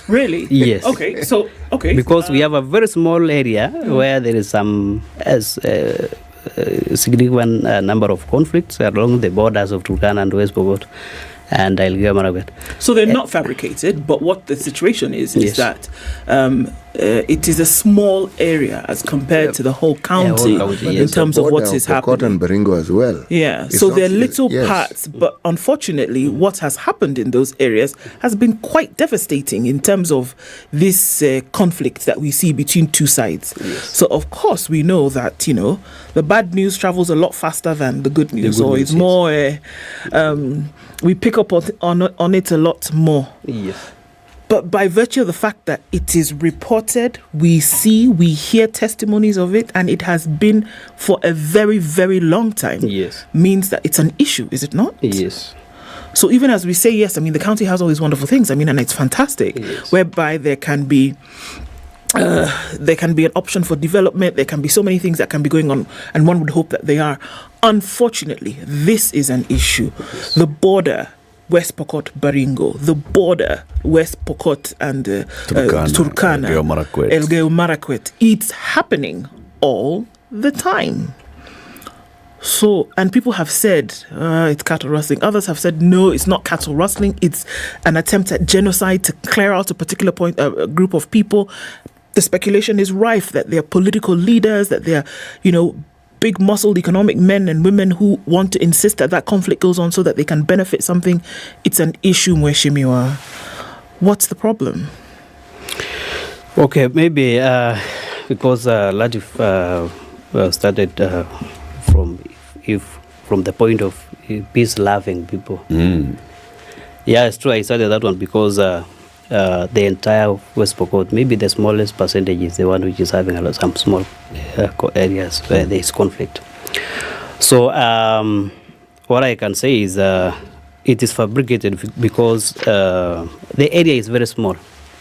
Really? Yes. Okay. So because we have a very small area where there is some significant number of conflicts along the borders of Turkana and West Pokot and Elgeyo Marakwet. So they're not fabricated, but what the situation is that it is a small area as compared to the whole county in terms of what is happening. Pokot and Baringo as well. Yeah, so they're little parts, but unfortunately what has happened in those areas has been quite devastating in terms of this conflict that we see between two sides. So of course we know that, the bad news travels a lot faster than the good news, or it's more, we pick up on it a lot more. Yes. But by virtue of the fact that it is reported, we hear testimonies of it, and it has been for a very, very long time. Yes. Means that it's an issue, is it not? Yes. So even as we say, yes, the county has all these wonderful things, and it's fantastic, whereby there can be an option for development, there can be so many things that can be going on, and one would hope that they are. Unfortunately, this is an issue. The border, West Pokot, Baringo, the border, West Pokot and Turkana, Elgeyo Marakwet. It's happening all the time. So, and people have said it's cattle rustling. Others have said no, it's not cattle rustling. It's an attempt at genocide to clear out a particular group of people. The speculation is rife that they're political leaders, that they're, big muscled economic men and women who want to insist that conflict goes on so that they can benefit something. It's an issue, Mweshimiwa. What's the problem? Okay, maybe because Latiff started from the point of peace-loving people. Yeah, it's true. I started that one because the entire West Pokot, maybe the smallest percentage is the one which is having some small areas where there is conflict. So what I can say is it is fabricated because the area is very small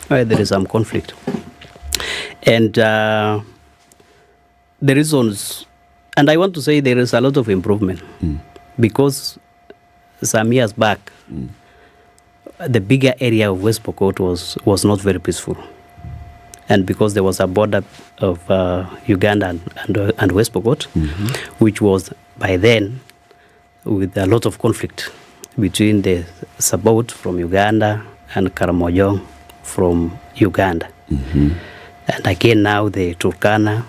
where there is some conflict. And the reasons, and I want to say there is a lot of improvement because some years back, the bigger area of West Pokot was not very peaceful. And because there was a border of Uganda and West Pokot, which was by then with a lot of conflict between the support from Uganda and Karamojong from Uganda. And again now the Turkana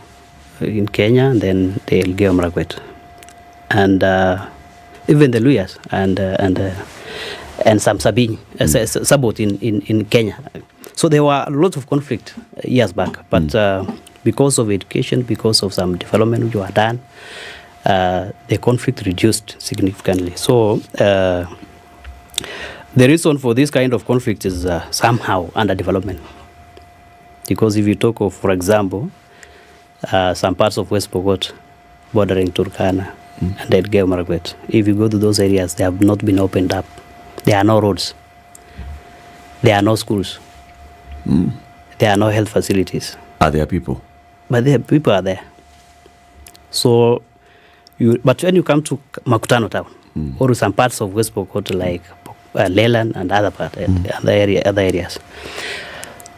in Kenya, and then the Elgeyo Marakwet, and even the Luyas and some Sabot in Kenya. So there were a lot of conflict years back, but because of education, because of some development which were done, the conflict reduced significantly. So the reason for this kind of conflict is somehow underdevelopment. Because if you talk of, for example, some parts of West Pokot bordering Turkana and Elgeyo Marakwet, if you go to those areas, they have not been opened up. There are no roads. There are no schools. There are no health facilities. Are there people? But the people are there. So, but when you come to Makutano town, or some parts of West Pokot like Leland and other areas,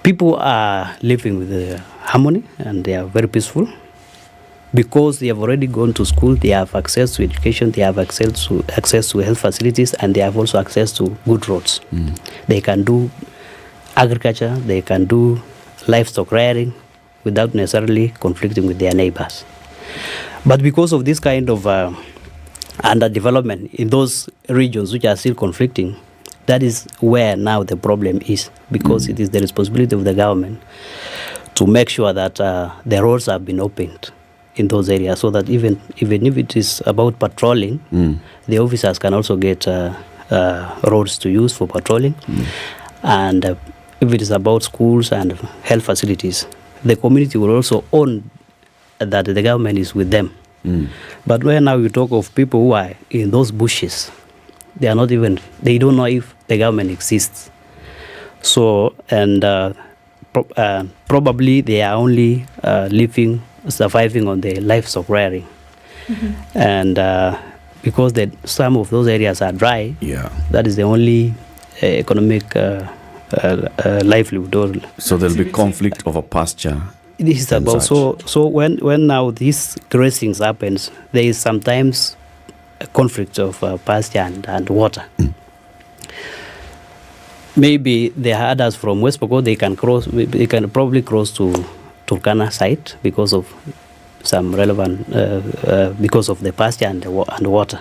people are living with harmony and they are very peaceful because they have already gone to school, they have access to education, they have access to health facilities, and they have also access to good roads. They can do agriculture, they can do livestock rearing without necessarily conflicting with their neighbors. But because of this kind of underdevelopment in those regions which are still conflicting, that is where now the problem is, because it is the responsibility of the government to make sure that the roads have been opened in those areas, so that even if it is about patrolling, the officers can also get roads to use for patrolling. And if it is about schools and health facilities, the community will also own that the government is with them. But when now you talk of people who are in those bushes, they don't know if the government exists. So, and probably they are only surviving on the livestock rearing. And because some of those areas are dry, that is the only economic livelihood. So there'll be conflict over pasture. This is about so when now these grazings happens, there is sometimes a conflict of pasture and water. Maybe the herders from West Pokot, they can probably cross to Turkana side because of some relevant because of the pasture and water.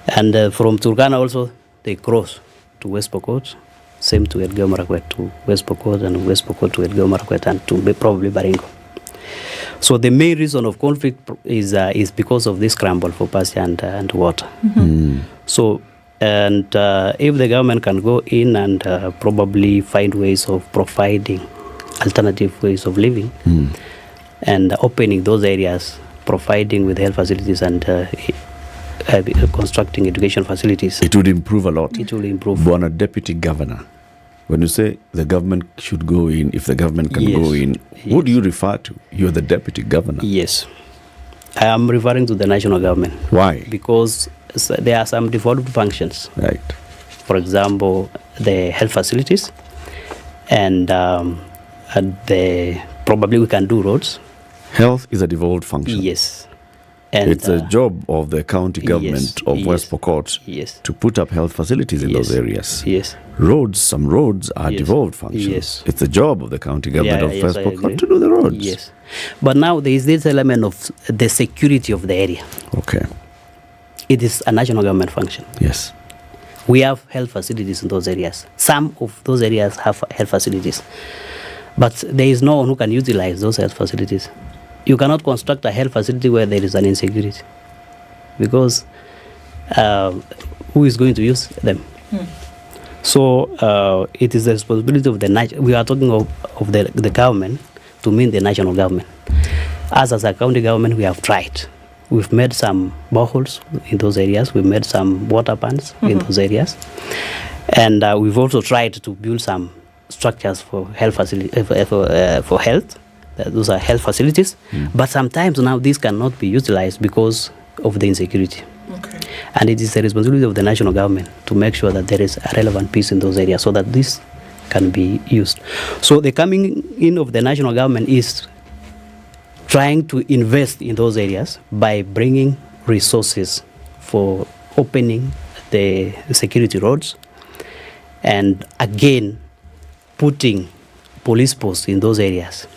And from Turkana also they cross to West Pokot. Same to Elgeyo Marakwet to West Pokot, and West Pokot to Elgeyo Marakwet, and to probably Baringo. So the main reason of conflict is because of this scramble for pasture and water. So, and if the government can go in and probably find ways of providing alternative ways of living and opening those areas, providing with health facilities and constructing education facilities, it would improve a lot. It will improve. Bwana Deputy Governor, when you say the government should go in, if the government can go in, what do you refer to? You're the Deputy Governor. Yes. I am referring to the national government. Why? Because there are some devolved functions. Right. For example, the health facilities, and probably we can do roads. Health is a devolved function. Yes. And it's a job of the county government of West Pokot to put up health facilities in those areas. Yes. Some roads are devolved functions. Yes. It's the job of the county government of West Pokot to do the roads. Yes. But now there is this element of the security of the area. Okay. It is a national government function. Yes. We have health facilities in those areas. Some of those areas have health facilities. But there is no one who can utilize those health facilities. You cannot construct a health facility where there is an insecurity, because who is going to use them? So it is the responsibility of we are talking of the government to mean the national government. As a county government, we have tried. We've made some boreholes in those areas. We've made some water pans in those areas. And we've also tried to build some structures for health for health. Those are health facilities, but sometimes now these cannot be utilized because of the insecurity. And it is the responsibility of the national government to make sure that there is a relevant peace in those areas so that this can be used. So the coming in of the national government is trying to invest in those areas by bringing resources for opening the security roads and again putting police posts in those areas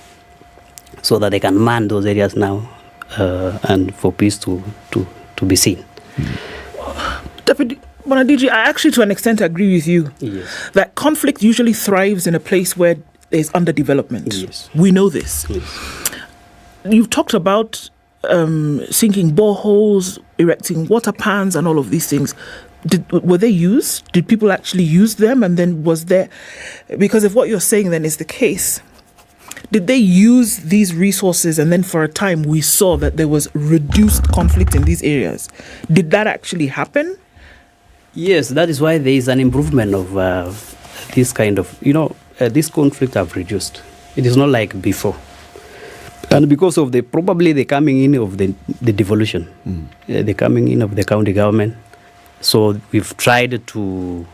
so that they can man those areas now and for peace to be seen. Deputy Bonadiji, I actually to an extent agree with you. Yes. That conflict usually thrives in a place where there's underdevelopment. Yes. We know this. Yes. You've talked about sinking boreholes, erecting water pans and all of these things. Were they used? Did people actually use them? And then was there, because if what you're saying then is the case, did they use these resources and then for a time we saw that there was reduced conflict in these areas? Did that actually happen? Yes, that is why there is an improvement of this kind of, this conflict have reduced. It is not like before. And because of probably the coming in of the devolution, the coming in of the county government, so we've tried to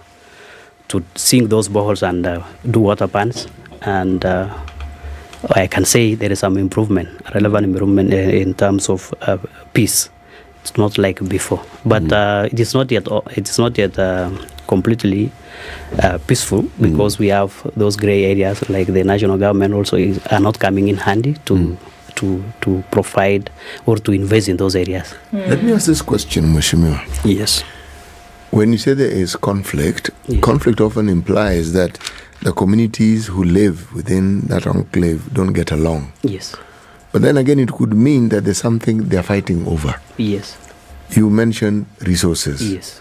sink those boreholes and do water pans, and I can say there is some improvement, relevant improvement in terms of peace. It's not like before, but it is not yet. It is not yet completely peaceful because we have those grey areas. Like the national government also are not coming in handy to provide or to invest in those areas. Let me ask this question, Mheshimiwa. Yes. When you say there is conflict, conflict often implies that the communities who live within that enclave don't get along. Yes. But then again, it could mean that there's something they're fighting over. Yes. You mentioned resources. Yes.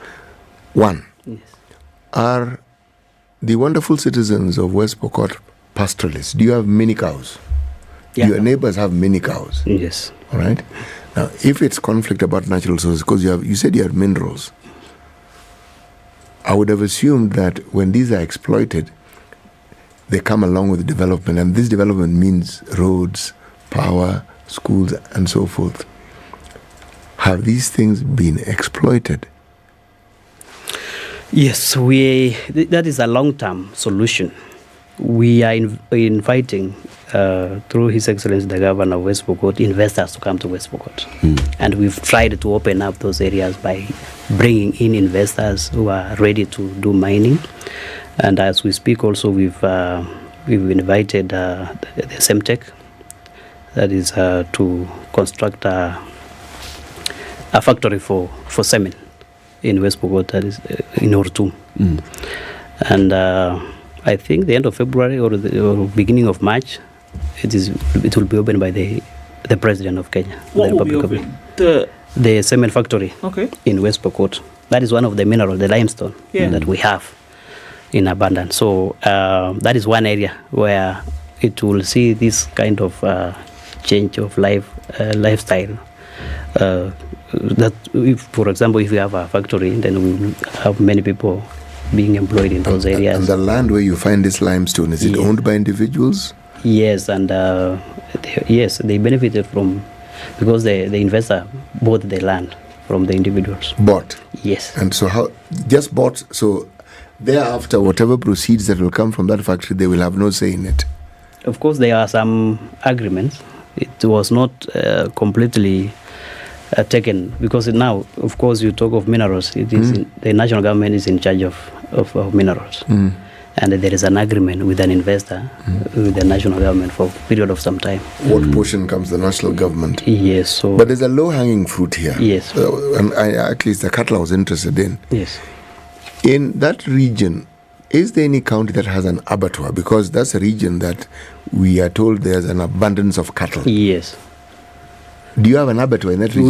One, yes. Are the wonderful citizens of West Pokot pastoralists? Do you have many cows? Yeah. Your neighbors have many cows. Yes. All right. Now, if it's conflict about natural resources, because you said you have minerals, I would have assumed that when these are exploited, they come along with development, and this development means roads, power, schools, and so forth. Have these things been exploited? Yes, that is a long-term solution. We are inviting, through His Excellency the Governor of West Pokot, investors to come to West Pokot. And we've tried to open up those areas by bringing in investors who are ready to do mining. And as we speak also, we've invited the Semtech, that is to construct a factory for cement in West Pokot, that is in Ortum. And I think the end of February or beginning of March, it will be opened by the President of Kenya. What will be open? The cement factory in West Pokot. That is one of the minerals, the limestone, that we have in abundance. So that is one area where it will see this kind of change of lifestyle. That, if, for example, if we have a factory, then we will have many people being employed in those areas. And the land where you find this limestone, is it owned by individuals? Yes, and they benefited from, because the investor bought the land from the individuals. Bought? Yes. And so how, just bought, so thereafter, whatever proceeds that will come from that factory, they will have no say in it? Of course, there are some agreements. It was not completely taken, because now, of course, you talk of minerals. It is the national government is in charge of minerals. And there is an agreement with an investor, with the national government for a period of some time. What portion comes to the national government? Yes. So, but there's a low-hanging fruit here. Yes. And at least the cattle I was interested in. Yes. In that region, is there any county that has an abattoir? Because that's a region that we are told there's an abundance of cattle. Yes. Do you have an abattoir in that region?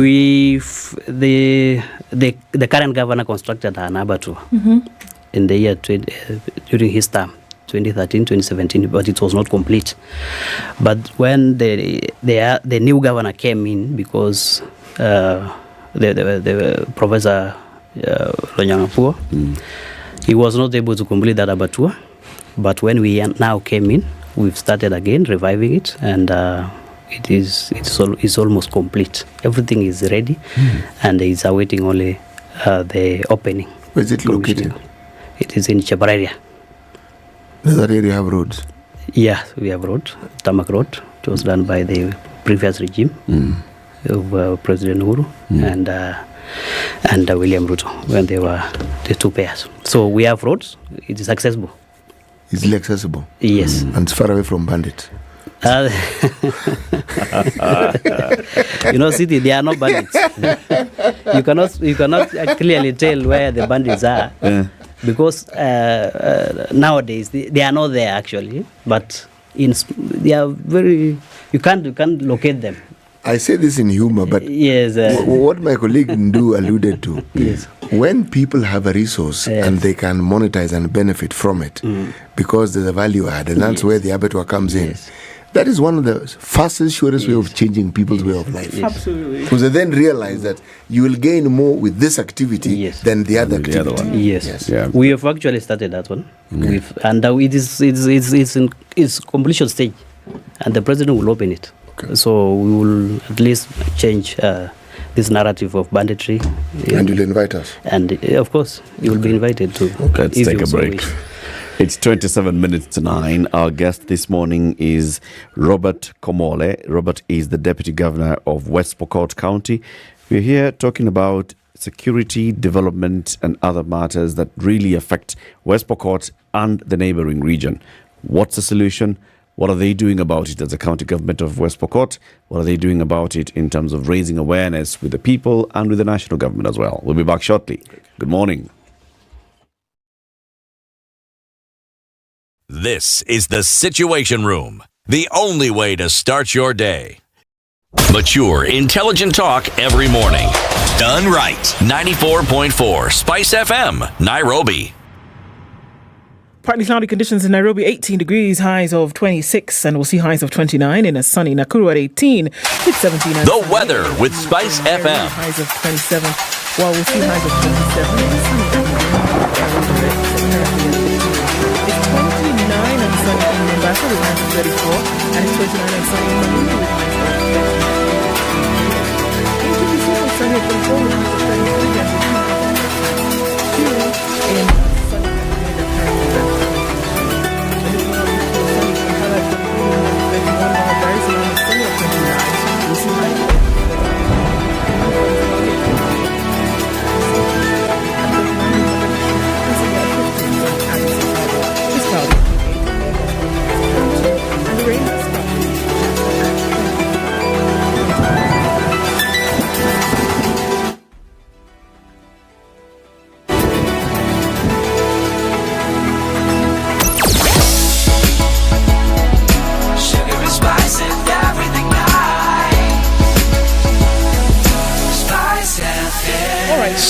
The current governor constructed an abattoir in the year during his term, 2013, 2017, but it was not complete. But when the new governor came in, because the Professor Lonyangapuo, he was not able to complete that abattoir. But when we now came in, we've started again reviving it, and it's almost complete. Everything is ready, and it's awaiting only the opening. Where is it located? It is in Chabraria. Does that area have roads? Yeah, we have road, tarmac road. It was done by the previous regime of President Uhuru, and and William Ruto when they were the two pairs. So we have roads. It is accessible. Easily accessible. Yes. And it's far away from bandits. City, they are not bandits. You cannot clearly tell where the bandits are because nowadays they are not there actually. But they are very. You can't locate them. I say this in humor, but yes, what my colleague Ndu alluded to, yes, when people have a resource and they can monetize and benefit from it because there's a value add, and that's where the abattoir comes in. That is one of the fastest, surest way of changing people's way of life. Absolutely. Because they then realize that you will gain more with this activity than the other activity. Other one. Yes. Yeah. We have actually started that one. Okay. And it's in its completion stage, and the president will open it. Okay. So we will at least change this narrative of banditry. And you'll invite us. And of course, you will be invited to. Okay, let's take a break. It's 27 minutes to 9. Our guest this morning is Robert Komole. Robert is the Deputy Governor of West Pokot County. We're here talking about security, development and other matters that really affect West Pokot and the neighboring region. What's the solution? What are they doing about it as the county government of West Pokot? What are they doing about it in terms of raising awareness with the people and with the national government as well? We'll be back shortly. Good morning. This is the Situation Room, the only way to start your day. Mature, intelligent talk every morning. Done right. 94.4 SpiceFM, Nairobi. Partly cloudy conditions in Nairobi, 18 degrees, highs of 26, and we'll see highs of 29 in a sunny Nakuru at 18, with 17. The weather with SpiceFM. Highs of 27, while we'll see highs of 27 in a sunny It's 29 and sunny in Mombasa with highs of 34, and it's 29 and sunny in Malindi with highs of 34. Sunny at 24 with highs of 33, and in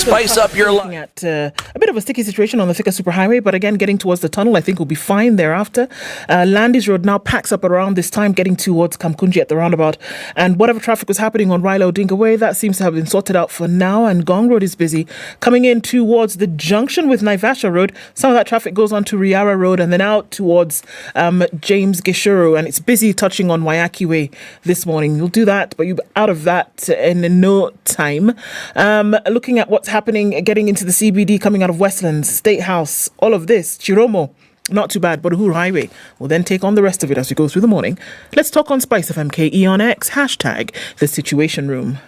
Spice up your life. At a bit of a sticky situation on the Thika Superhighway, but again, getting towards the tunnel, I think we'll be fine thereafter. Landis Road now packs up around this time, getting towards Kamkunji at the roundabout. And whatever traffic was happening on Raila Odinga Way, that seems to have been sorted out for now. And Gong Road is busy. Coming in towards the junction with Naivasha Road, some of that traffic goes on to Riara Road and then out towards James Gishuru. And it's busy touching on Wayaki Way this morning. You'll do that, but you'll be out of that in no time. Looking at what's happening, getting into the CBD, coming out of Westlands, State House, all of this, Chiromo, not too bad, but Uhuru Highway will then take on the rest of it as we go through the morning. Let's talk on SpiceFM KE on X, hashtag the Situation Room.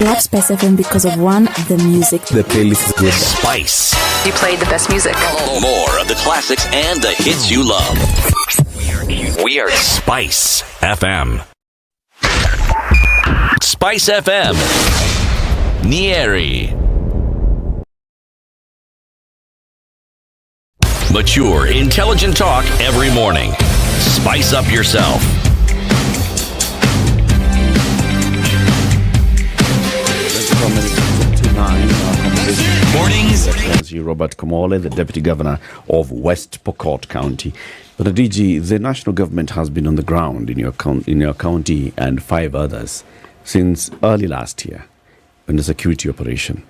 Love SpiceFM because of one, the music. The playlist is good. Spice. You played the best music. More of the classics and the hits you love. We are Spice FM. Spice FM. Nyeri. Mature, intelligent talk every morning. Spice up yourself. Mornings. Robert Komole, the Deputy Governor of West Pokot County. But the DG, the national government has been on the ground in your county and 5 others since early last year in the security operation.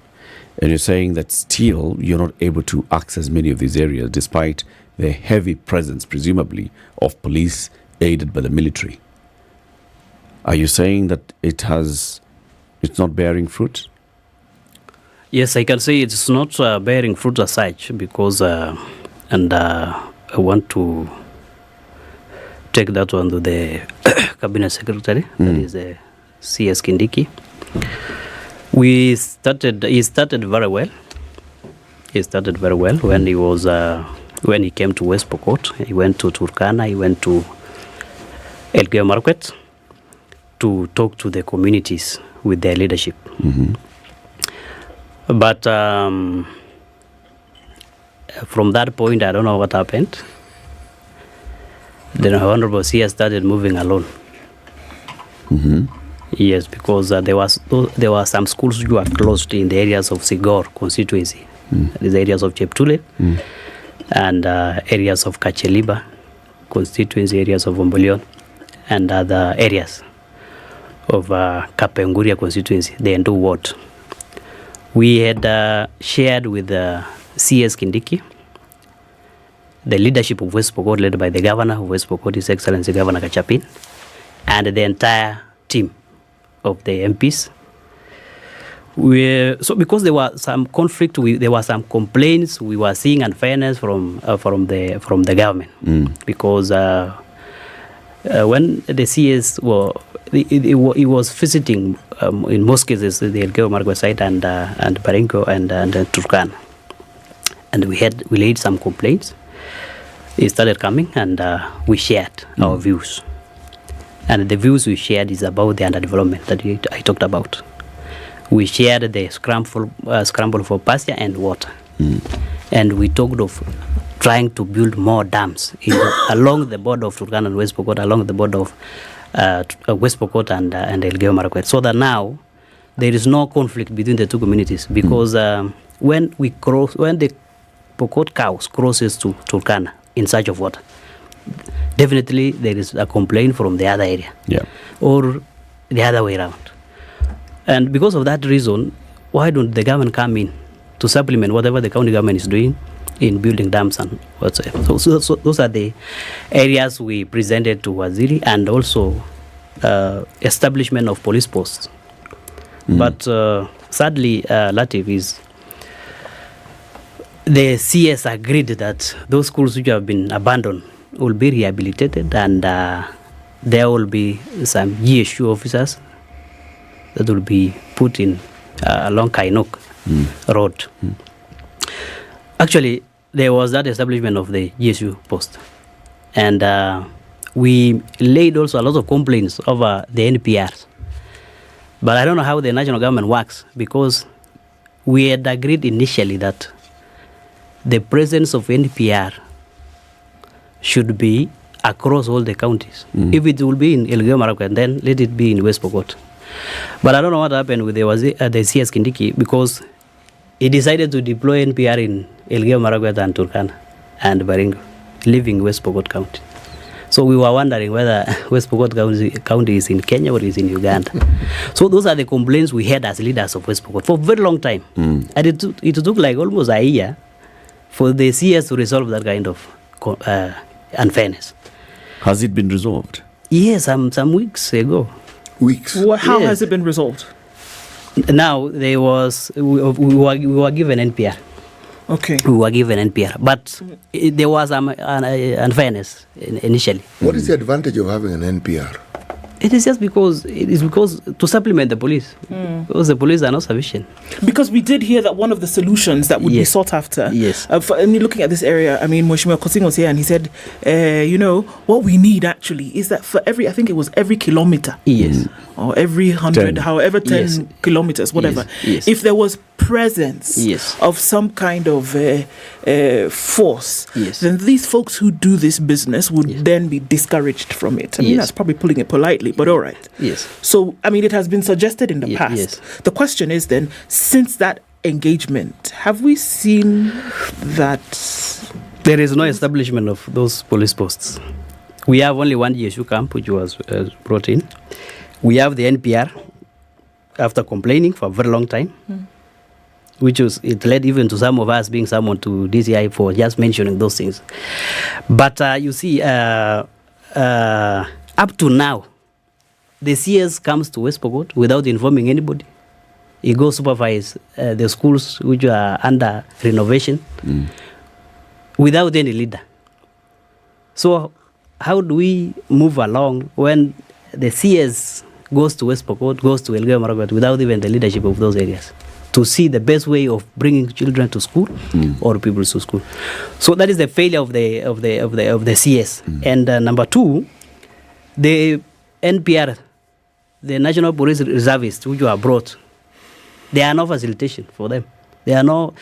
And you're saying that still you're not able to access many of these areas despite the heavy presence, presumably, of police aided by the military. Are you saying that it's not bearing fruit? Yes, I can say it's not bearing fruit as such because, I want to take that one to the cabinet secretary, that is CS Kindiki. He started very well. He started very well when he was when he came to West Pokot. He went to Turkana. He went to Elgeyo Marakwet to talk to the communities with their leadership. But from that point, I don't know what happened. The Honorable CS started moving alone. Yes, because there were some schools which were closed in the areas of Sigor constituency, these areas of Cheptule, and areas of Kacheliba constituency, areas of Ombolion, and other areas of Kapenguria constituency, the Endo ward. We had shared with CS Kindiki, the leadership of West Pokot, led by the governor of West Pokot, His Excellency Governor Kachapin, and the entire team of the MPs. So because there was some conflict, there were some complaints. We were seeing unfairness from the government, because when the CS he was visiting in most cases the Elgeyo Marakwet side and Baringo and Turkana, and we laid some complaints. He started coming and we shared our views. And the views we shared is about the underdevelopment that I talked about. We shared the scramble for pasture and water. And we talked of trying to build more dams along the border of Turkana and West Pokot, along the border of West Pokot and Elgeyo Marakwet, so that now there is no conflict between the two communities, because when the Pokot cows crosses to Turkana in search of water, definitely there is a complaint from the other area, or the other way around. And because of that reason, why don't the government come in to supplement whatever the county government is doing in building dams and whatsoever? So those are the areas we presented to Waziri, and also establishment of police posts. But sadly, Latiff, is the CS agreed that those schools which have been abandoned will be rehabilitated, and there will be some GSU officers that will be put in along Kainok Road. Actually, there was that establishment of the GSU post, and we laid also a lot of complaints over the NPRs. But I don't know how the national government works, because we had agreed initially that the presence of NPR should be across all the counties. If it will be in Elgeyo Marakwet, then let it be in West Pokot. But I don't know what happened with the CS Kindiki, because he decided to deploy NPR in Elgeyo Marakwet and Turkana and Baringo, leaving West Pokot County. So we were wondering whether West Pokot County is in Kenya or is in Uganda. So those are the complaints we had as leaders of West Pokot for a very long time. And it took like almost a year for the CS to resolve that kind of unfairness. Has it been resolved? Yes, some weeks ago. Weeks? How has it been resolved? Now, we were given NPR. Okay. We were given NPR, but there was unfairness initially. What is the advantage of having an NPR? It is just because to supplement the police, because the police are not sufficient. Because we did hear that one of the solutions that would be sought after. Yes. Looking at this area, I mean, Mheshimiwa Koting was here and he said, what we need actually is that for every kilometer. Yes. Or every 100, 10 kilometers, whatever. Yes. If there was presence of some kind of force, then these folks who do this business would then be discouraged from it. I mean, that's probably pulling it politely, but all right. Yes. So, I mean, it has been suggested in the past. Yes. The question is then, since that engagement, have we seen that? There is no establishment of those police posts. We have only one GSU camp which was brought in. We have the NPR after complaining for a very long time, it led even to some of us being summoned to DCI for just mentioning those things. But you see, up to now, the CS comes to West Pokot without informing anybody. He goes supervise the schools which are under renovation without any leader. So how do we move along when the CS goes to West Pokot, goes to Elgeyo Marakwet without even the leadership of those areas to see the best way of bringing children to school or people to school? So that is the failure of the CS. And number two, the NPR, the National Police Reservists, which were brought, there are no facilitation for them. There are no.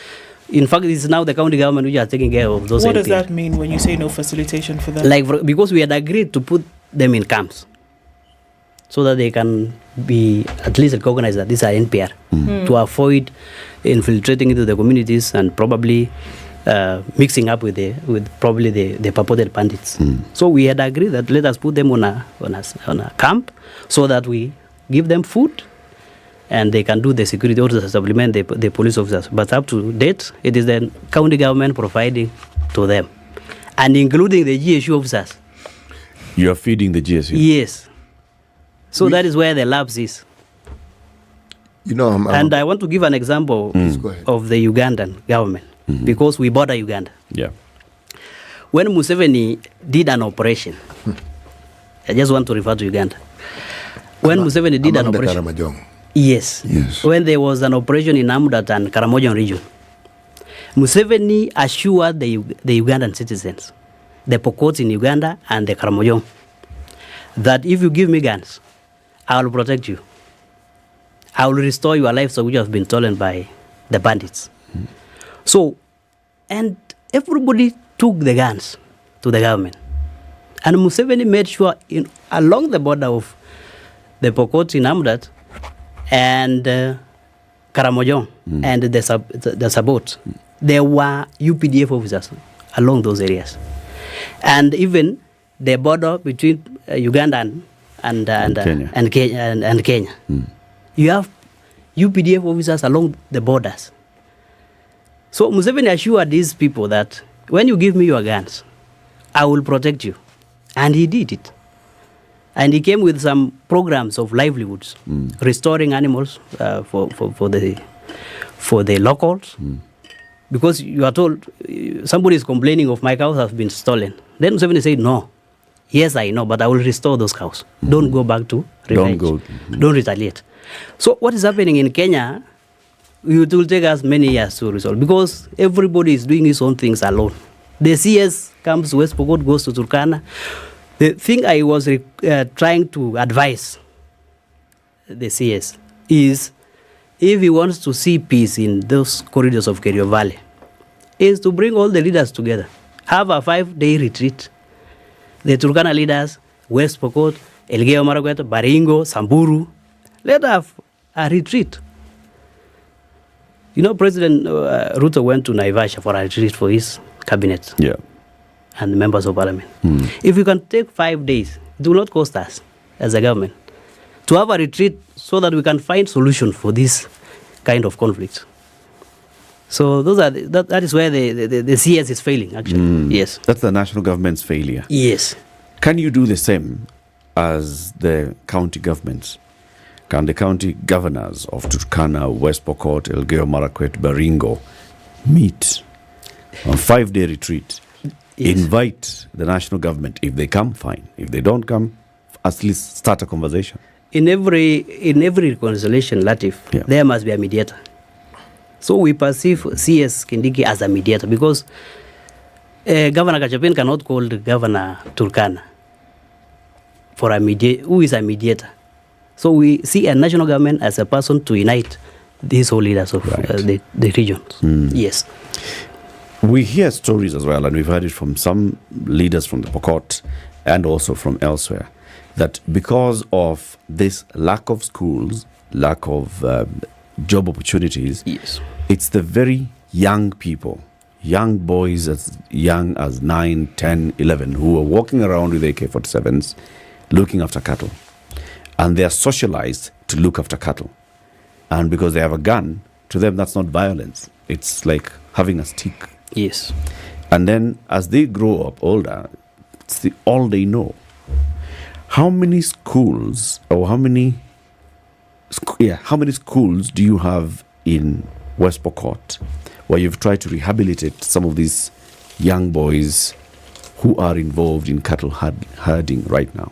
In fact, it's now the county government which are taking care of those. What NPR. does that mean when you say no facilitation for them? Because we had agreed to put them in camps so that they can be at least recognized that these are NPR to avoid infiltrating into the communities and probably mixing up with probably the purported bandits. So we had agreed that let us put them on a camp so that we give them food and they can do the security orders to supplement the police officers. But up to date, it is the county government providing to them, and including the GSU officers. You are feeding the GSU? Yes. So that is where the lapse is. You know, and I want to give an example of the Ugandan government, because we border Uganda. Yeah. When Museveni did an operation, I just want to refer to Uganda. When Museveni did an operation, yes. When there was an operation in Amudat and Karamojan region, Museveni assured the Ugandan citizens, the Pokot in Uganda and the Karamojan, that if you give me guns, I will protect you. I will restore your lives which have been stolen by the bandits. So, and everybody took the guns to the government. And Museveni made sure along the border of the Pokot in Amudat and Karamojan and the Sabot, there were UPDF officers along those areas. And even the border between Uganda and Kenya. You have UPDF officers along the borders. So Museveni assured these people that when you give me your guns, I will protect you. And he did it. And he came with some programs of livelihoods, restoring animals for the locals. Because you are told, somebody is complaining of my cows have been stolen. Then Museveni said, no. Yes, I know, but I will restore those cows. Don't go back to revenge. Don't retaliate. So what is happening in Kenya, it will take us many years to resolve, because everybody is doing his own things alone. The CS comes to West Pokot, goes to Turkana. The thing I was trying to advise the CS is, if he wants to see peace in those corridors of Kerio Valley, is to bring all the leaders together. Have a 5-day retreat. The Turkana leaders, West Pokot, Elgeyo Marakwet, Baringo, Samburu, let us have a retreat. You know, President Ruto went to Naivasha for a retreat for his cabinet and members of parliament. If we can take 5 days, it will not cost us as a government to have a retreat so that we can find solution for this kind of conflict. So those are that is where the CS is failing, actually. Yes. That's the national government's failure. Yes. Can you do the same as the county governments? Can the county governors of Turkana, West Pokot, Elgeyo Marakwet, Baringo meet on 5-day retreat? Yes. Invite the national government. If they come, fine. If they don't come, at least start a conversation. In every reconciliation, Latiff, there must be a mediator. So we perceive CS Kindiki as a mediator, because Governor Kachapin cannot call the Governor Turkana for a mediator. Who is a mediator? So we see a national government as a person to unite these whole leaders of the regions. Yes. We hear stories as well, and we've heard it from some leaders from the Pokot and also from elsewhere, that because of this lack of schools, lack of job opportunities, it's the very young people, young boys as young as 9, 10, 11, who are walking around with AK-47s looking after cattle. And they are socialized to look after cattle. And because they have a gun, to them that's not violence. It's like having a stick. Yes. And then as they grow up older, it's all they know. How many schools, or how many schools do you have in West Pokot where you've tried to rehabilitate some of these young boys who are involved in cattle herding right now?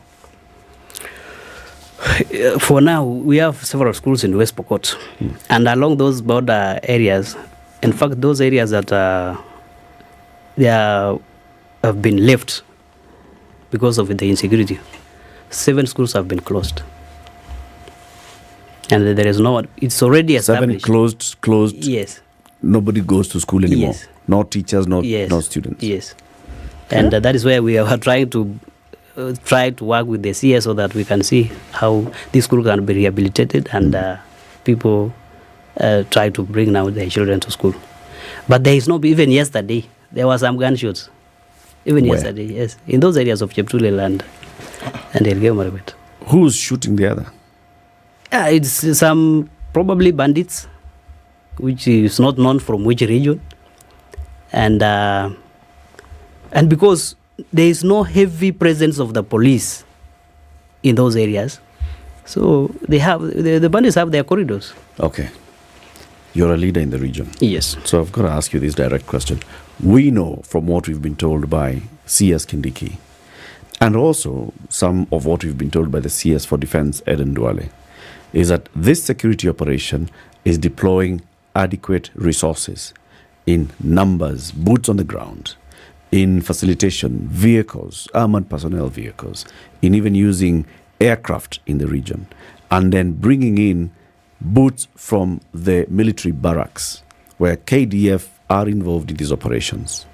For now, we have several schools in West Pokot, and along those border areas, in fact, those areas that have been left because of the insecurity, 7 schools have been closed. And there is no, it's already established. 7 closed. Yes. Nobody goes to school anymore. Yes. No teachers, no students. Yes. And that is where we are trying to work with the CS so that we can see how this school can be rehabilitated and people try to bring now their children to school. But there is no, even yesterday, there were some gunshots. Even yesterday, yes. In those areas of Cheptulel and Elgeyo Marakwet. Who's shooting the other? It's some probably bandits, which is not known from which region. And because there is no heavy presence of the police in those areas, so the bandits have their corridors. Okay. You're a leader in the region. Yes. So I've got to ask you this direct question. We know from what we've been told by CS Kindiki, and also some of what we've been told by the CS for Defense, Eden Duale, is that this security operation is deploying adequate resources in numbers, boots on the ground, in facilitation, vehicles, armored personnel vehicles, in even using aircraft in the region, and then bringing in boots from the military barracks where KDF are involved in these operations.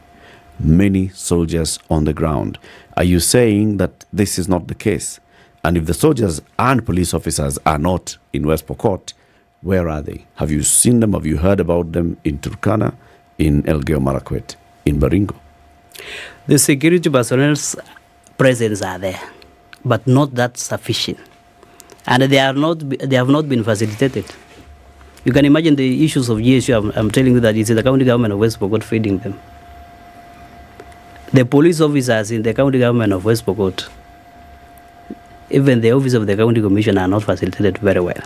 Many soldiers on the ground. Are you saying that this is not the case? And if the soldiers and police officers are not in West Pokot, where are they? Have you seen them? Have you heard about them in Turkana, in Elgeyo Marakwet, in Baringo? The security personnel's presence are there, but not that sufficient. And they have not been facilitated. You can imagine the issues of GSU. I'm telling you that it's the county government of West Pokot feeding them. The police officers in the county government of West Pokot, even the office of the county commissioner, are not facilitated very well.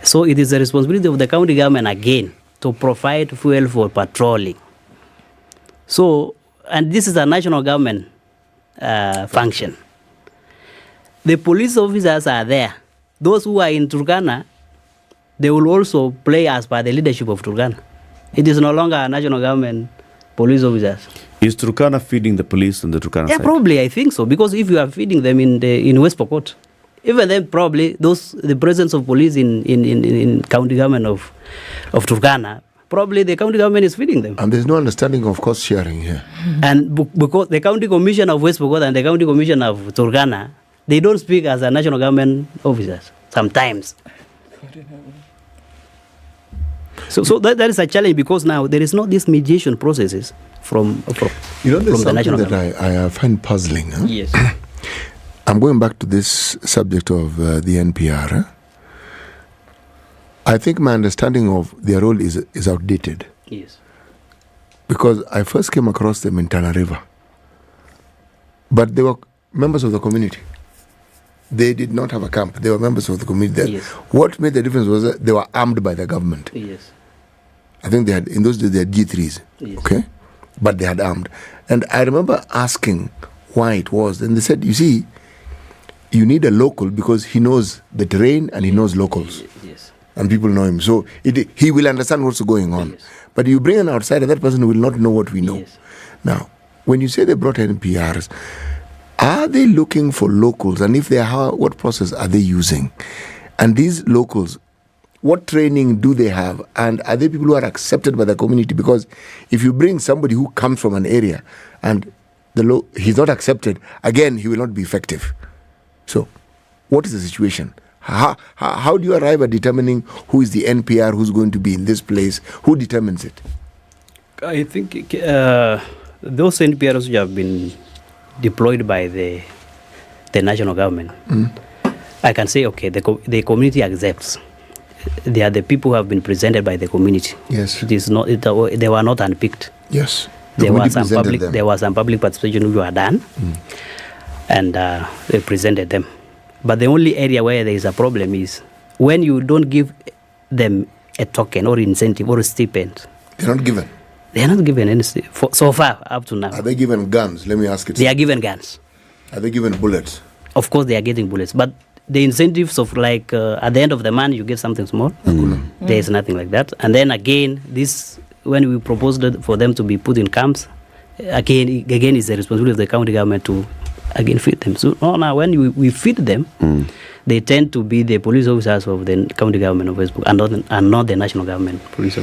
So it is the responsibility of the county government again to provide fuel for patrolling. So, and this is a national government function. The police officers are there. Those who are in Turkana, they will also play as per the leadership of Turkana. It is no longer a national government police officers. Is Turkana feeding the police on the Turkana side? Yeah, probably, I think so. Because if you are feeding them in West Pokot, even then probably the presence of police in county government of Turkana, probably the county government is feeding them. And there's no understanding of cost sharing here. And because the county commission of West Pokot and the county commission of Turkana, they don't speak as a national government officers sometimes. So that is a challenge because now there is not these mediation processes from there's the national something government. that I find puzzling. Huh? Yes. I'm going back to this subject of the NPR. Huh? I think my understanding of their role is outdated. Yes. Because I first came across them in Tana River. But they were members of the community. They did not have a camp. They were members of the community. Yes. What made the difference was that they were armed by the government. Yes. I think in those days they had G3s. Yes. Okay? But they had armed. And I remember asking why it was. And they said, you see, you need a local because he knows the terrain and he knows locals. Yes. And people know him. So he will understand what's going on. Yes. But you bring an outsider, that person will not know what we know. Yes. Now, when you say they brought NPRs, are they looking for locals? And if they are, what process are they using? And these locals, what training do they have? And are they people who are accepted by the community? Because if you bring somebody who comes from an area and he's not accepted, again, he will not be effective. So, what is the situation? How do you arrive at determining who is the NPR, who's going to be in this place? Who determines it? I think those NPRs who have been deployed by the national government, I can say, okay, the community accepts. They are the people who have been presented by the community. Yes. It is not. They were not unpicked. Yes. There was some public participation which were done, and they presented them. But the only area where there is a problem is when you don't give them a token or incentive or a stipend. They're not given. They are not given any so far up to now. Are they given guns? Let me ask it. They are given guns. Are they given bullets? Of course, they are getting bullets, but the incentives of like at the end of the month you get something small. There is nothing like that. And then again, this when we proposed for them to be put in camps, again is the responsibility of the county government to again feed them. So now when we feed them, they tend to be the police officers of the county government of Facebook and not the national government police.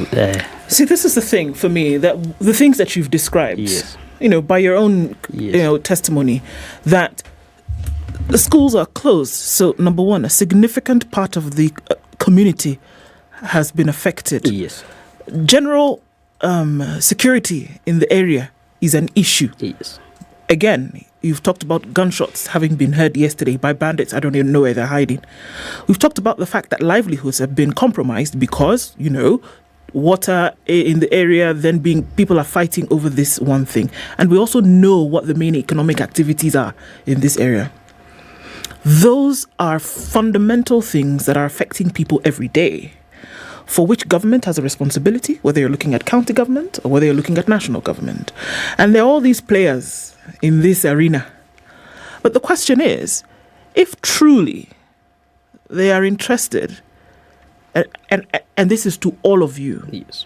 See, this is the thing for me, that the things that you've described, by your own testimony, that the schools are closed. So, number one, a significant part of the community has been affected. Yes. General security in the area is an issue. Yes. Again, you've talked about gunshots having been heard yesterday by bandits. I don't even know where they're hiding. We've talked about the fact that livelihoods have been compromised because, water in the area, then people are fighting over this one thing. And we also know what the main economic activities are in this area. Those are fundamental things that are affecting people every day, for which government has a responsibility, whether you're looking at county government or whether you're looking at national government. And there are all these players in this arena. But the question is, if truly they are interested, and this is to all of you, yes,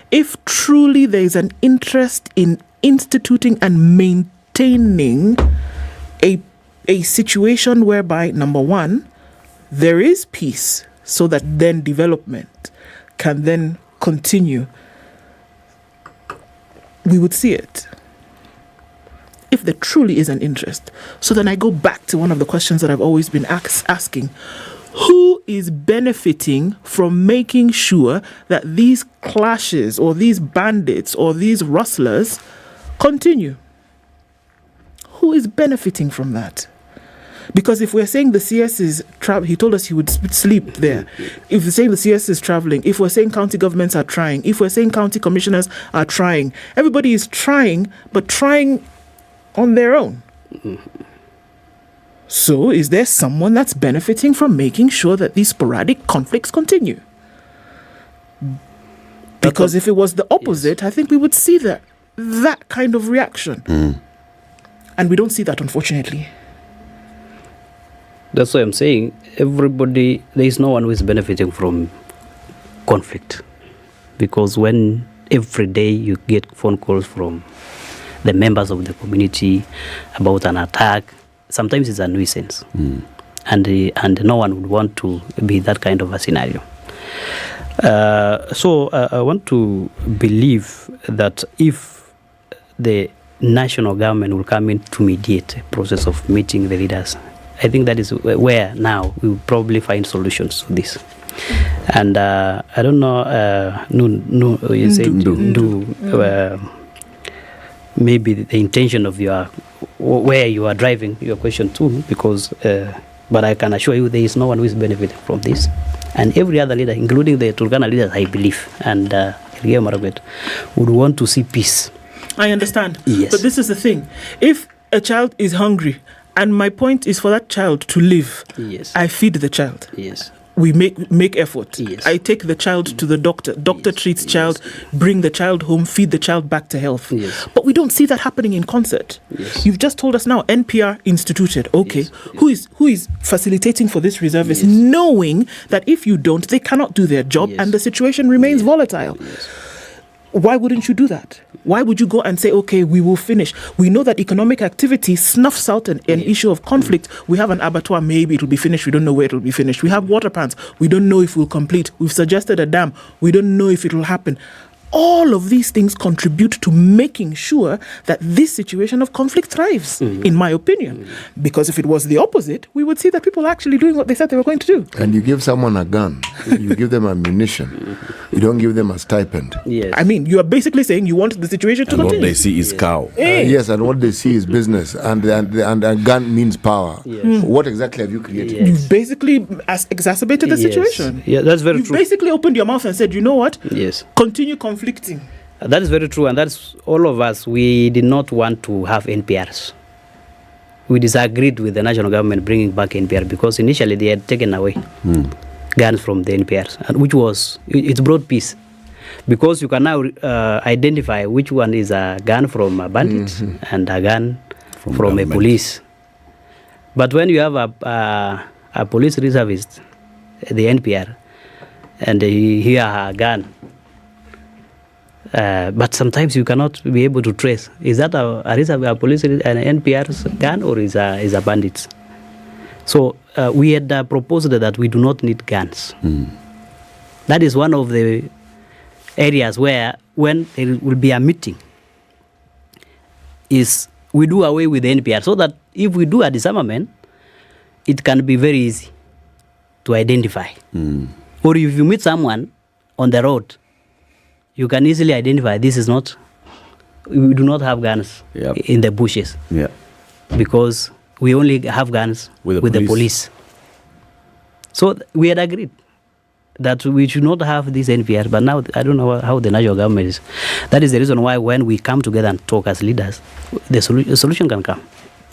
if truly there is an interest in instituting and maintaining a situation whereby, number one, there is peace so that then development can then continue, we would see it. If there truly is an interest. So then I go back to one of the questions that I've always been asking. Who is benefiting from making sure that these clashes or these bandits or these rustlers continue? Who is benefiting from that? Because if we're saying the CS is traveling, he told us he would sleep there. If we're saying the CS is traveling, if we're saying county governments are trying, if we're saying county commissioners are trying, everybody is trying, but trying on their own. So is there someone that's benefiting from making sure that these sporadic conflicts continue? Because if it was the opposite, I think we would see that kind of reaction. And we don't see that, unfortunately. That's why I'm saying everybody, there is no one who is benefiting from conflict. Because when every day you get phone calls from the members of the community about an attack, sometimes it's a nuisance. And no one would want to be that kind of a scenario. So I want to believe that if the national government will come in to mediate a process of meeting the leaders, I think that is where now we will probably find solutions to this. And I don't know, you say maybe the intention of where you are driving your question to, because, but I can assure you there is no one who is benefiting from this. And every other leader, including the Turkana leaders, I believe, and Margaret, would want to see peace. I understand. Yes. But this is the thing. If a child is hungry, and my point is for that child to live, yes, I feed the child. Yes. We make effort. Yes. I take the child to the doctor. Doctor treats child, bring the child home, feed the child back to health. Yes. But we don't see that happening in concert. Yes. You've just told us now, NPR instituted. Okay, yes. Who is facilitating for this reservist, knowing that if you don't, they cannot do their job, and the situation remains volatile. Yes. Why wouldn't you do that? Why would you go and say, okay, we will finish? We know that economic activity snuffs out an issue of conflict. We have an abattoir, maybe it will be finished. We don't know where it will be finished. We have water plants. We don't know if we'll complete. We've suggested a dam. We don't know if it will happen. All of these things contribute to making sure that this situation of conflict thrives, in my opinion. Because if it was the opposite, we would see that people are actually doing what they said they were going to do. And you give someone a gun, you give them ammunition, you don't give them a stipend. Yes. I mean, you are basically saying you want the situation to And continue. what they see is cow. Yes, and what they see is business, and a gun means power. What exactly have you created? You've basically exacerbated the situation. Yeah, that's very You've true. basically opened your mouth and said, you know what? Yes. Continue conflicting. That is very true, and that's all of us. We did not want to have NPRs. We disagreed with the national government bringing back NPR because initially they had taken away guns from the NPRs, and which was, it brought peace. Because you can now identify which one is a gun from a bandit and a gun from a police. But when you have a police reservist, the NPR, and he hear a gun, but sometimes you cannot be able to trace, is that a police, an NPR's gun, or is a bandit's? So we had proposed that we do not need guns. That is one of the areas where, when there will be a meeting, is we do away with the NPR, so that if we do a disarmament, it can be very easy to identify. Or if you meet someone on the road, you can easily identify this is not, we do not have guns in the bushes. Because we only have guns with the police. So we had agreed that we should not have this NPR, but now I don't know how the national government is. That is the reason why when we come together and talk as leaders, the solution can come,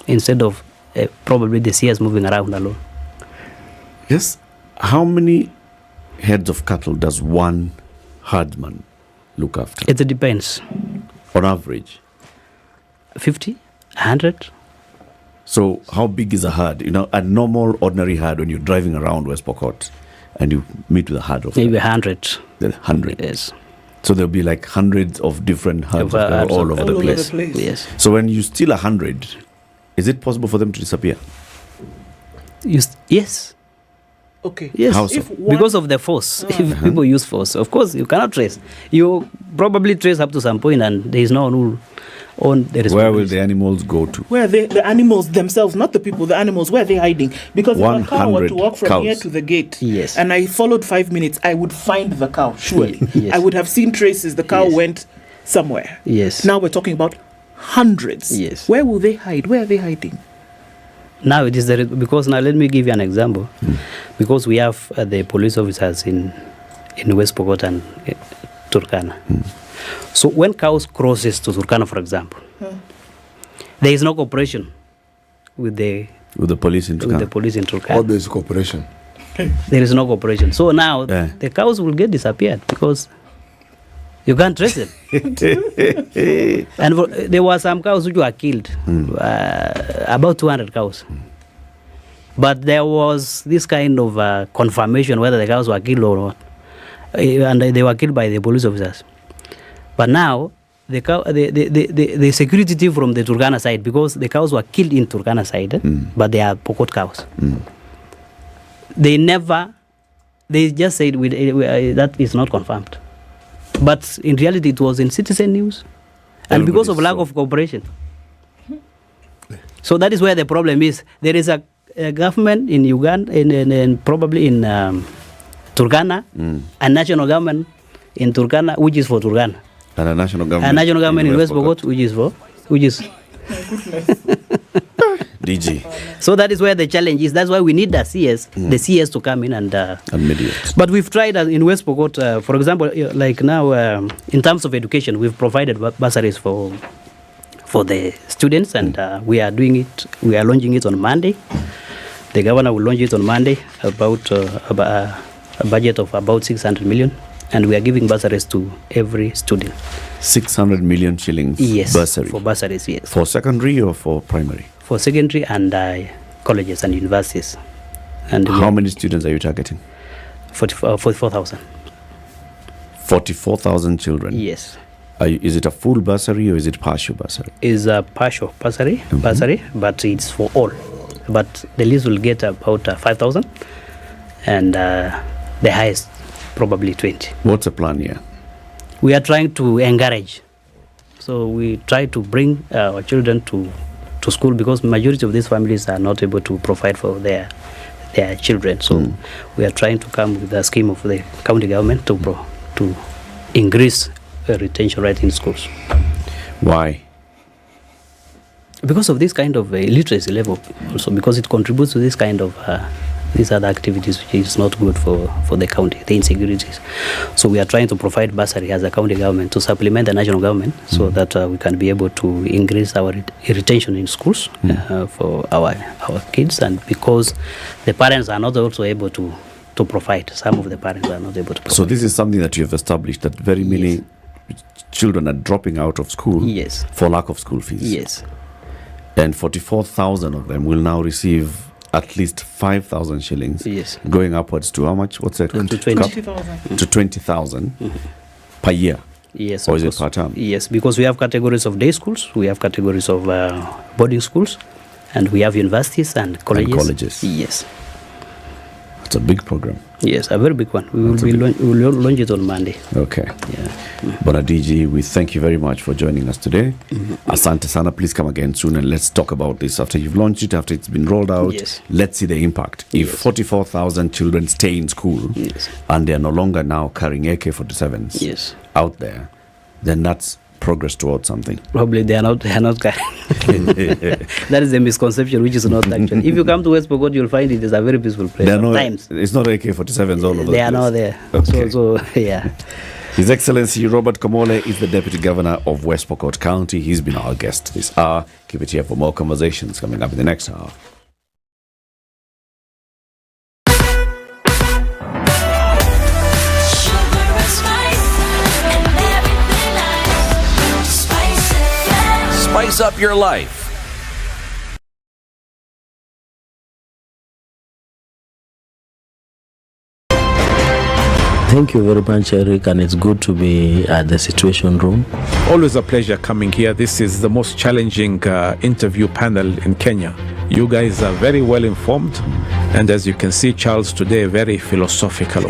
instead of probably the CS moving around alone. Yes. How many heads of cattle does one herdsman look after? It depends. On average? 50, 100. So how big is a herd? You know, a normal, ordinary herd, when you're driving around West Pokot and you meet with a herd of... Maybe 100. 100? Yes. So there'll be like hundreds of different herds all over the place. Yes. So when you steal 100, is it possible for them to disappear? Yes. Okay. Yes. How so? Because of the force. If people use force, of course, you cannot trace. You probably trace up to some point, and there is no one who own the responsibility. Where will the animals go to? Where are they, the animals themselves, not the people, the animals, where are they hiding? Because if a cow were to walk from here to the gate, and I followed 5 minutes, I would find the cow, surely. I would have seen traces, the cow went somewhere. Yes. Now we're talking about hundreds. Yes. Where will they hide? Where are they hiding? Now it is because now let me give you an example. Because we have the police officers in West Pokot and Turkana. So when cows crosses to Turkana, for example, there is no cooperation with the police in Turkana. With the police in Turkana. Or there is cooperation. There is no cooperation. So now the cows will get disappeared because you can't trace them. And there were some cows which were killed, about 200 cows. But there was this kind of confirmation whether the cows were killed or not. And they were killed by the police officers. But now, the security team from the Turkana side, because the cows were killed in Turkana side, but they are Pokot cows. They just said that is not confirmed. But in reality, it was in Citizen News. And because of lack of cooperation. So that is where the problem is. There is a government in Uganda, and probably in Turkana, a national government in Turkana, which is for Turkana. And a national government. A national government in West Pokot, which is DG. So that is where the challenge is. That's why we need the CS to come in and mediate. But we've tried in West Pokot, for example, like now, in terms of education, we've provided bursaries for the students, and we are doing it. We are launching it on Monday. The governor will launch it on Monday, about a budget of about 600 million, and we are giving bursaries to every student. 600 million shillings bursary? For bursaries, yes. For secondary or for primary? For secondary and colleges and universities. And how many students are you targeting? 44,000. 44,000 children? Yes. Is it a full bursary or is it partial bursary? It's a partial bursary, but it's for all. But the least will get about 5,000, and the highest probably 20. What's the plan here? We are trying to encourage. So we try to bring our children to school, because majority of these families are not able to provide for their children. So we are trying to come with a scheme of the county government to increase retention rate in schools. Why? Because of this kind of literacy level, also because it contributes to this kind of these other activities, which is not good for the county, the insecurities. So we are trying to provide bursary as a county government to supplement the national government, so that we can be able to increase our retention in schools for our kids, and because the parents are not also able to to provide. Some of the parents are not able to provide. So this is something that you have established, that very many children are dropping out of school for lack of school fees. Yes. And 44,000 of them will now receive at least 5,000 shillings. Yes. Going upwards to how much? What's that? To 20,000. To 20,000 per year. Yes. Or is it per term? Yes, because we have categories of day schools, we have categories of boarding schools, and we have universities and colleges. Yes. It's a big program. Yes, a very big one. We will launch it on Monday. Okay. Bwana DG, we thank you very much for joining us today. Asante sana. Please come again soon and let's talk about this after you've launched it, after it's been rolled out. Yes. Let's see the impact. If 44,000 children stay in school and they are no longer now carrying AK-47s out there, then that's progress towards something. Probably they are not that is a misconception, which is not actually. If you come to West Pokot, you'll find it is a very peaceful place. It's not AK-47s all over the place. They are not there. Okay. So yeah. His Excellency Robert Komole is the Deputy Governor of West Pokot County. He's been our guest this hour. Keep it here for more conversations coming up in the next hour. Spice up your life. Thank you very much, Eric, and it's good to be at the Situation Room. Always a pleasure coming here. This is the most challenging interview panel in Kenya. You guys are very well informed, and as you can see, Charles today, very philosophical.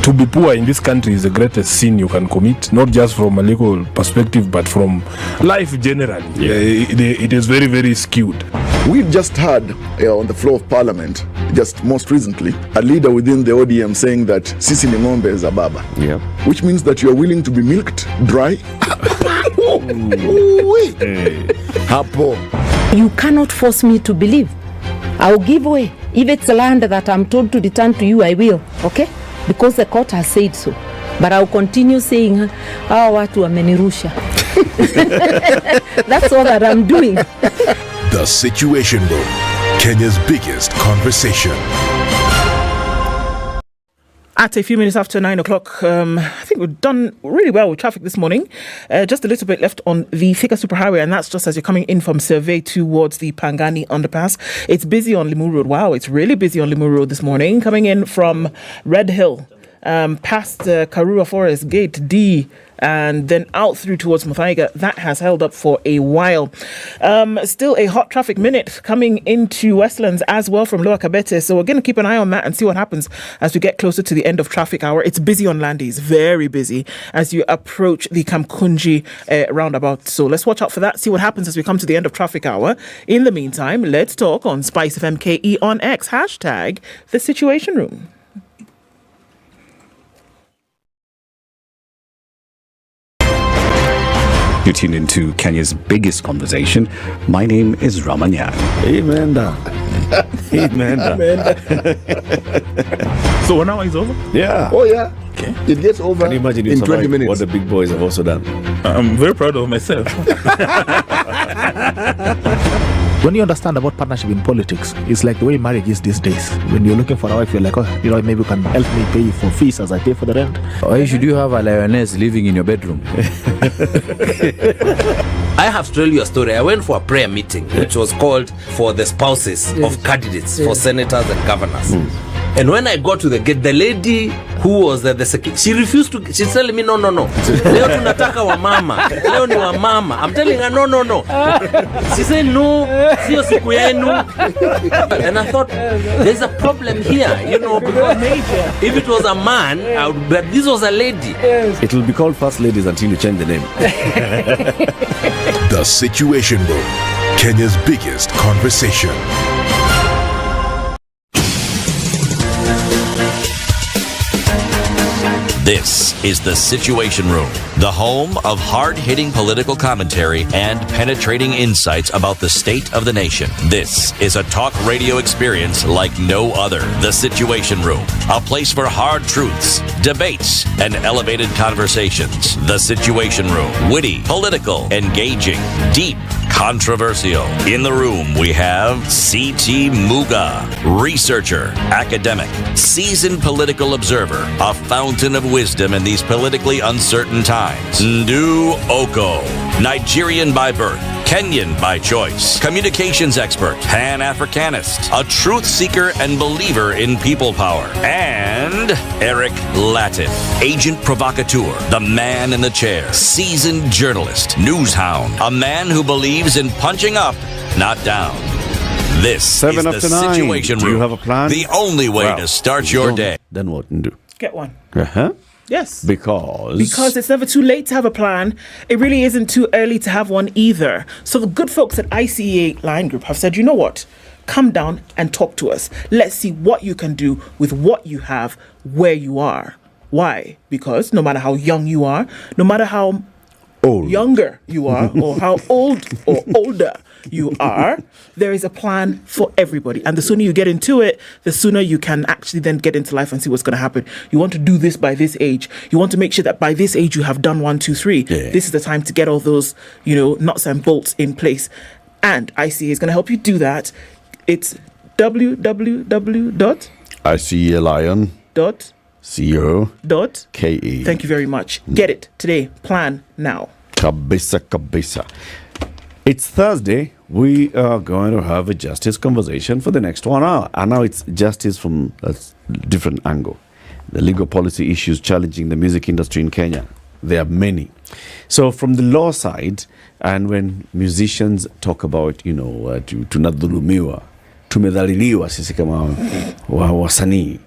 To be poor in this country is the greatest sin you can commit, not just from a legal perspective, but from life generally. It is very, very skewed. We've just heard on the floor of Parliament, just most recently, a leader within the ODM saying that Sisi ni ng'ombe is a baba. Which means that you're willing to be milked dry. You cannot force me to believe. I'll give way. If it's land that I'm told to return to you, I will. Okay? Because the court has said so. But I'll continue saying, watu wamenirusha. That's all that I'm doing. The Situation Room, Kenya's biggest conversation. At a few minutes after 9 o'clock, I think we've done really well with traffic this morning. Just a little bit left on the Thika Superhighway, and that's just as you're coming in from Survey towards the Pangani underpass. It's busy on Limuru Road. Wow, it's really busy on Limuru Road this morning. Coming in from Red Hill, past Karura Forest, Gate D, and then out through towards Muthaiga. That has held up for a while. Still a hot traffic minute coming into Westlands as well from Lower Kabete. So we're going to keep an eye on that and see what happens as we get closer to the end of traffic hour. It's busy on Landis, very busy as you approach the Kamkunji roundabout. So let's watch out for that, see what happens as we come to the end of traffic hour. In the meantime, let's talk on SpiceFM KE on X, hashtag The Situation Room. You tune into Kenya's biggest conversation. My name is Ramanya. Amen. Amen. So 1 hour is over? Yeah. Oh, yeah. Okay. It gets over Can you imagine in 20 minutes. What the big boys have also done. I'm very proud of myself. When you understand about partnership in politics, it's like the way marriage is these days. When you're looking for a wife, you're like, maybe you can help me pay for fees as I pay for the rent. Why should you have a lioness living in your bedroom? I have to tell you a story. I went for a prayer meeting, which was called for the spouses of candidates for senators and governors. And when I got to the gate, the lady who was the secretary, she refused to. She's telling me, no. Leo tunataka wa mama. Leo ni wa mama. I'm telling her, no. She said, no, sio siku yenu. And I thought, there's a problem here, because if it was a man, but this was a lady. It will be called First Ladies until you change the name. The Situation Room, Kenya's biggest conversation. This is The Situation Room, the home of hard-hitting political commentary and penetrating insights about the state of the nation. This is a talk radio experience like no other. The Situation Room, a place for hard truths, debates, and elevated conversations. The Situation Room, witty, political, engaging, deep, controversial. In the room, we have C.T. Muga, researcher, academic, seasoned political observer, a fountain of wisdom in these politically uncertain times. Ndu Okoh, Nigerian by birth, Kenyan by choice, communications expert, Pan-Africanist, a truth seeker and believer in people power, and Eric Latiff, agent provocateur, the man in the chair, seasoned journalist, news hound, a man who believes in punching up, not down. This 7 is after the 9. Situation Do Room. you have a plan? The only way to start your day. Then what, Ndu? Get one. Uh-huh. Yes. Because it's never too late to have a plan. It really isn't too early to have one either. So the good folks at ICEA Lion Group have said, you know what? Come down and talk to us. Let's see what you can do with what you have where you are. Why? Because no matter how young you are, no matter how younger you are, or how old or older you are, there is a plan for everybody. And the sooner you get into it, the sooner you can actually then get into life and see what's going to happen. You want to do this by this age. You want to make sure that by this age you have done 1, 2, 3. This is the time to get all those, nuts and bolts in place. And ICA is going to help you do that. It's www.icelion.co.ke. Thank you very much. Get it today. Plan now. Kabisa. It's Thursday. We are going to have a justice conversation for the next 1 hour. And now it's justice from a different angle. The legal policy issues challenging the music industry in Kenya. There are many. So from the law side, and when musicians talk about, tunadhulumiwa, tumedhaliliwa sisi kama wasanii,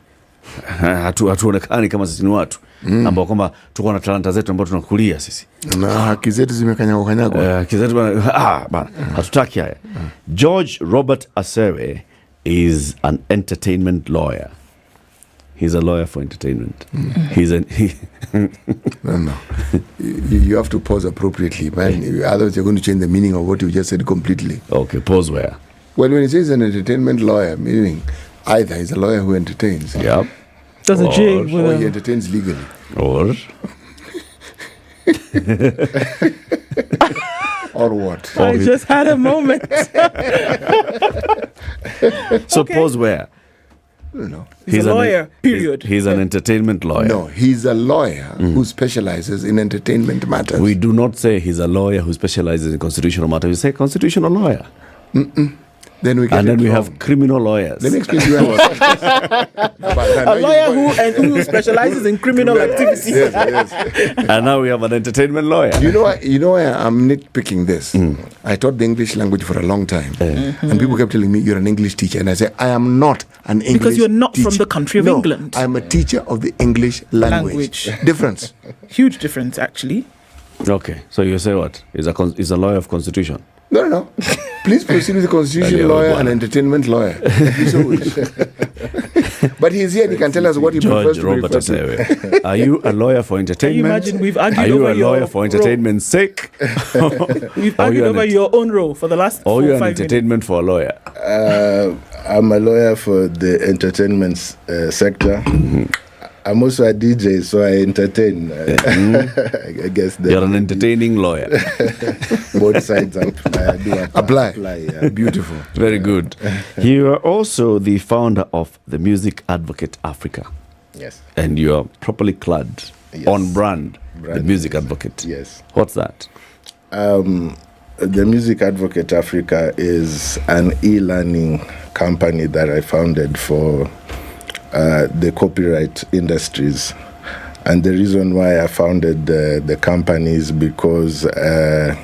hatuonekani kama sisi ni watu ambao kwamba tuko na talanta zetu ambao tunakulia sisi na haki zetu zimekanyagwa haki zetu bana hatutaki haya. George Robert Asewe is an entertainment lawyer. He's a lawyer for entertainment. No. You have to pause appropriately, man. Otherwise you're going to change the meaning of what you just said completely. Okay, pause where? Well, when he says an entertainment lawyer, meaning either he's a lawyer who entertains. Yep. Does a jig or he entertains legally. Or or what? I just had a moment. So pause where? No. He's a lawyer, period. He's an entertainment lawyer. No, he's a lawyer who specializes in entertainment matters. We do not say he's a lawyer who specializes in constitutional matters. We say constitutional lawyer. Then we have criminal lawyers. Let me explain to you what. A lawyer who specializes in criminal activities. Yes. And now we have an entertainment lawyer. You know why I'm nitpicking this? I taught the English language for a long time. And people kept telling me, you're an English teacher. And I said, I am not an English teacher. Because you're not from the country of England. I'm a teacher of the English language. Difference. Huge difference, actually. Okay. So you say what? He's a lawyer of constitution. No. Please proceed with the constitution lawyer and entertainment lawyer. But he's here and he can tell us what he prefers to refer to. Are you a lawyer for entertainment? Can you imagine we've argued Are you over a lawyer for entertainment's sake? We've argued over your own role for the last 4 or 5 minutes. Or you're an entertainment for a lawyer? I'm a lawyer for the entertainment sector. I'm also a DJ, so I entertain. I guess you're an entertaining lawyer. Both sides apply. Yeah. Beautiful. Very good. You are also the founder of the Music Advocate Africa. Yes. And you are properly clad on brand, the Music Advocate. Yes. What's that? The Music Advocate Africa is an e-learning company that I founded for the copyright industries. And the reason why I founded the company is because I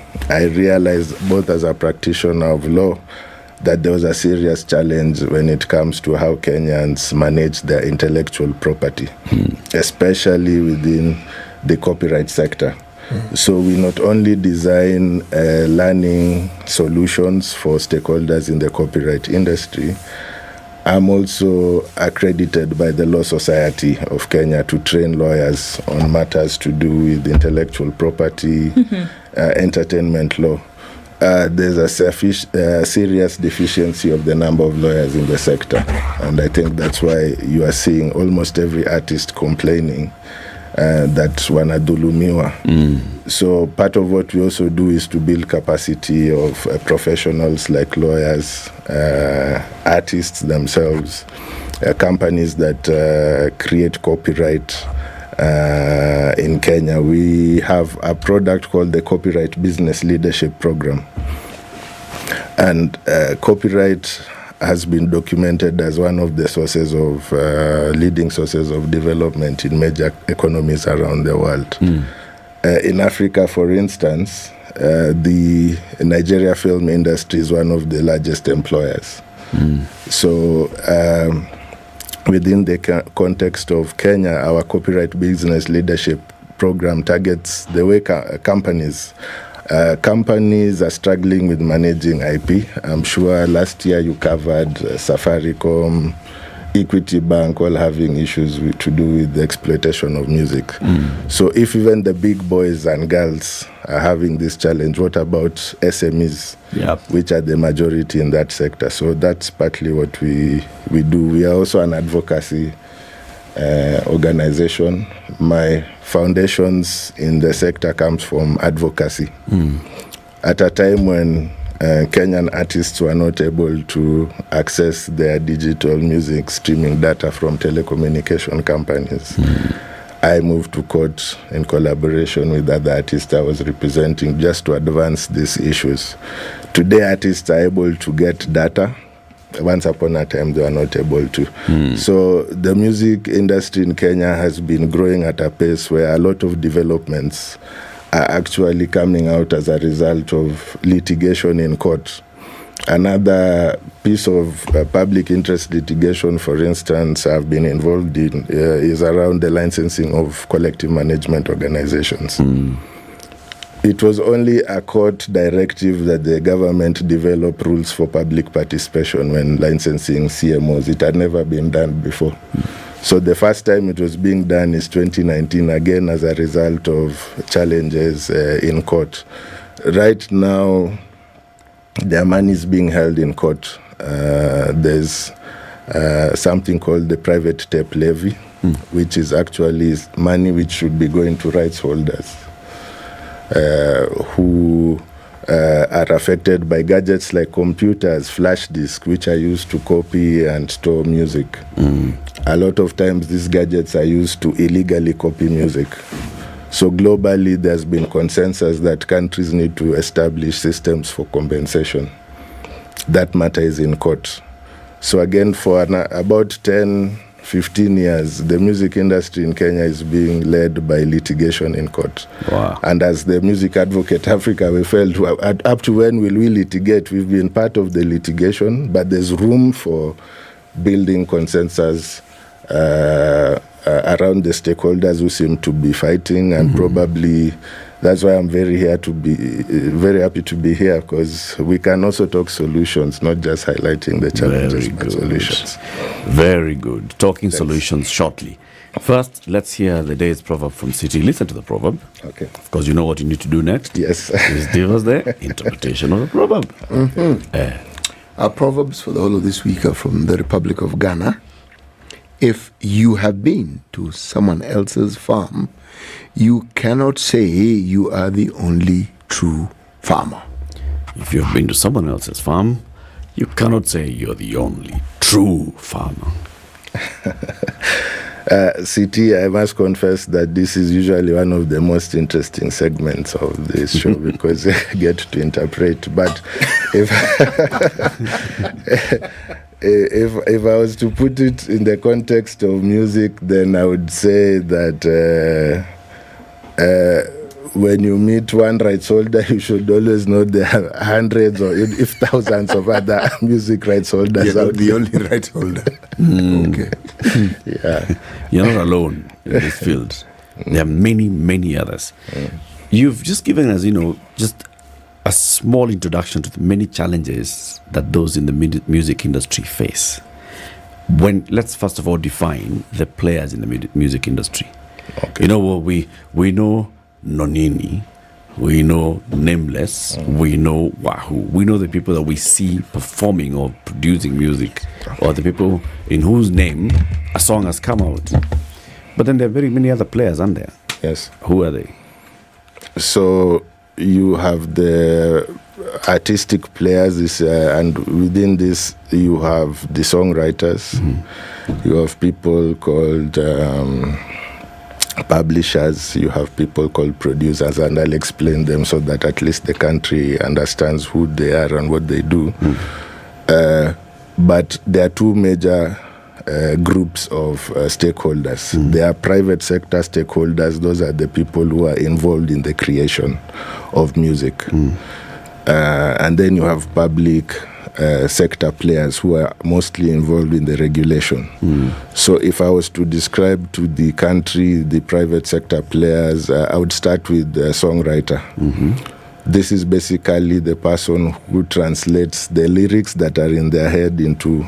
realized, both as a practitioner of law, that there was a serious challenge when it comes to how Kenyans manage their intellectual property, especially within the copyright sector. So we not only design learning solutions for stakeholders in the copyright industry, I'm also accredited by the Law Society of Kenya to train lawyers on matters to do with intellectual property, entertainment law. There's a serious deficiency of the number of lawyers in the sector. And I think that's why you are seeing almost every artist complaining that wanadhulumiwa. So part of what we also do is to build capacity of professionals like lawyers, artists themselves, companies that create copyright. In Kenya, we have a product called the Copyright Business Leadership Program. And copyright has been documented as one of the sources of leading sources of development in major economies around the world. In Africa, for instance, the Nigeria film industry is one of the largest employers. So within the context of Kenya, our Copyright Business Leadership Program targets the way companies are struggling with managing IP. I'm sure last year you covered Safaricom, Equity Bank, all having issues to do with the exploitation of music. So if even the big boys and girls are having this challenge, what about SMEs, which are the majority in that sector? So that's partly what we do. We are also an advocacy organization. My foundations in the sector comes from advocacy. At a time when Kenyan artists were not able to access their digital music streaming data from telecommunication companies, I moved to court in collaboration with other artists I was representing just to advance these issues. Today, artists are able to get data. Once upon a time, they were not able to. So the music industry in Kenya has been growing at a pace where a lot of developments are actually coming out as a result of litigation in court. Another piece of public interest litigation, for instance, I've been involved in is around the licensing of collective management organizations. It was only a court directive that the government developed rules for public participation when licensing CMOs. It had never been done before. So the first time it was being done is 2019, again as a result of challenges in court. Right now, their money is being held in court. There's something called the private tape levy, which is actually money which should be going to rights holders who are affected by gadgets like computers, flash disks, which are used to copy and store music. A lot of times these gadgets are used to illegally copy music. So globally, there's been consensus that countries need to establish systems for compensation. That matter is in court. So again, for about 10, 15 years, the music industry in Kenya is being led by litigation in court. And as the Music Advocate Africa, we felt up to when will we litigate? We've been part of the litigation, but there's room for building consensus around the stakeholders who seem to be fighting, and probably that's why I'm very happy to be here, because we can also talk solutions, not just highlighting the challenges, but solutions. Very good. Talking solutions shortly. First, let's hear the day's proverb from City. Listen to the proverb. Okay. Of course, you know what you need to do next. Yes. Please give us the interpretation of the proverb. Our proverbs for the whole of this week are from the Republic of Ghana. If you have been to someone else's farm, you cannot say you are the only true farmer. If you have been to someone else's farm, you cannot say you're the only true farmer. CT, I must confess that this is usually one of the most interesting segments of this show because I get to interpret. But if I was to put it in the context of music, then I would say that when you meet one rights holder, you should always know there are hundreds or if thousands of other music rights holders. You're not the only rights holder. Okay. Yeah. You're not alone in this field. There are many, many others. You've just given us, just a small introduction to the many challenges that those in the music industry face. Let's first of all define the players in the music industry. Okay. We know Nonini, we know Nameless, we know Wahoo, we know the people that we see performing or producing music, or the people in whose name a song has come out. But then there are very many other players, aren't there? Yes. Who are they? So you have the artistic players, and within this you have the songwriters. You have people called publishers. You have people called producers, and I'll explain them so that at least the country understands who they are and what they do. But there are two major groups of stakeholders. There are private sector stakeholders. Those are the people who are involved in the creation of music. And then you have public sector players who are mostly involved in the regulation. So if I was to describe to the country the private sector players, I would start with the songwriter. This is basically the person who translates the lyrics that are in their head into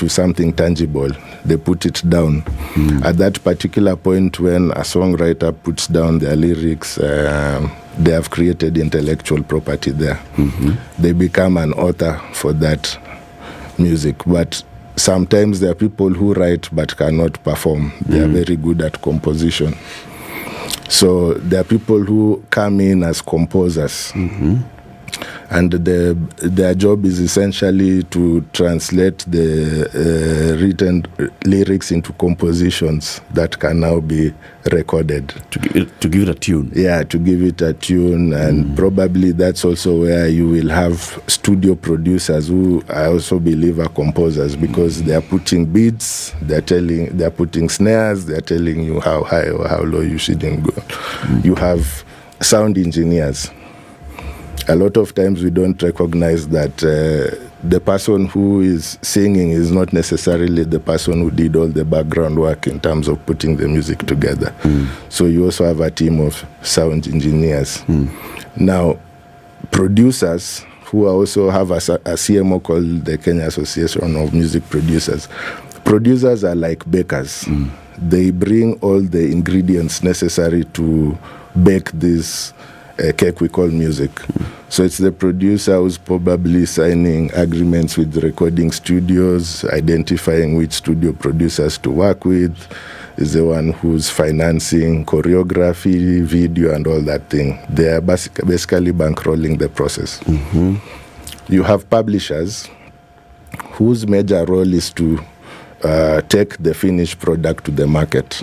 something tangible. They put it down. At that particular point when a songwriter puts down their lyrics, they have created intellectual property there. They become an author for that music. But sometimes there are people who write but cannot perform. They are very good at composition. So there are people who come in as composers. And their job is essentially to translate the written lyrics into compositions that can now be recorded. To give it a tune. Yeah, to give it a tune. And probably that's also where you will have studio producers who I also believe are composers, because they are putting beats, they are putting snares, they are telling you how high or how low you shouldn't go. You have sound engineers. A lot of times we don't recognize that the person who is singing is not necessarily the person who did all the background work in terms of putting the music together. So you also have a team of sound engineers. Now, producers who also have a CMO called the Kenya Association of Music Producers. Producers are like bakers. They bring all the ingredients necessary to bake this cake we call music. So it's the producer who's probably signing agreements with the recording studios, identifying which studio producers to work with, is the one who's financing choreography, video, and all that thing. They are basically bankrolling the process. You have publishers whose major role is to take the finished product to the market.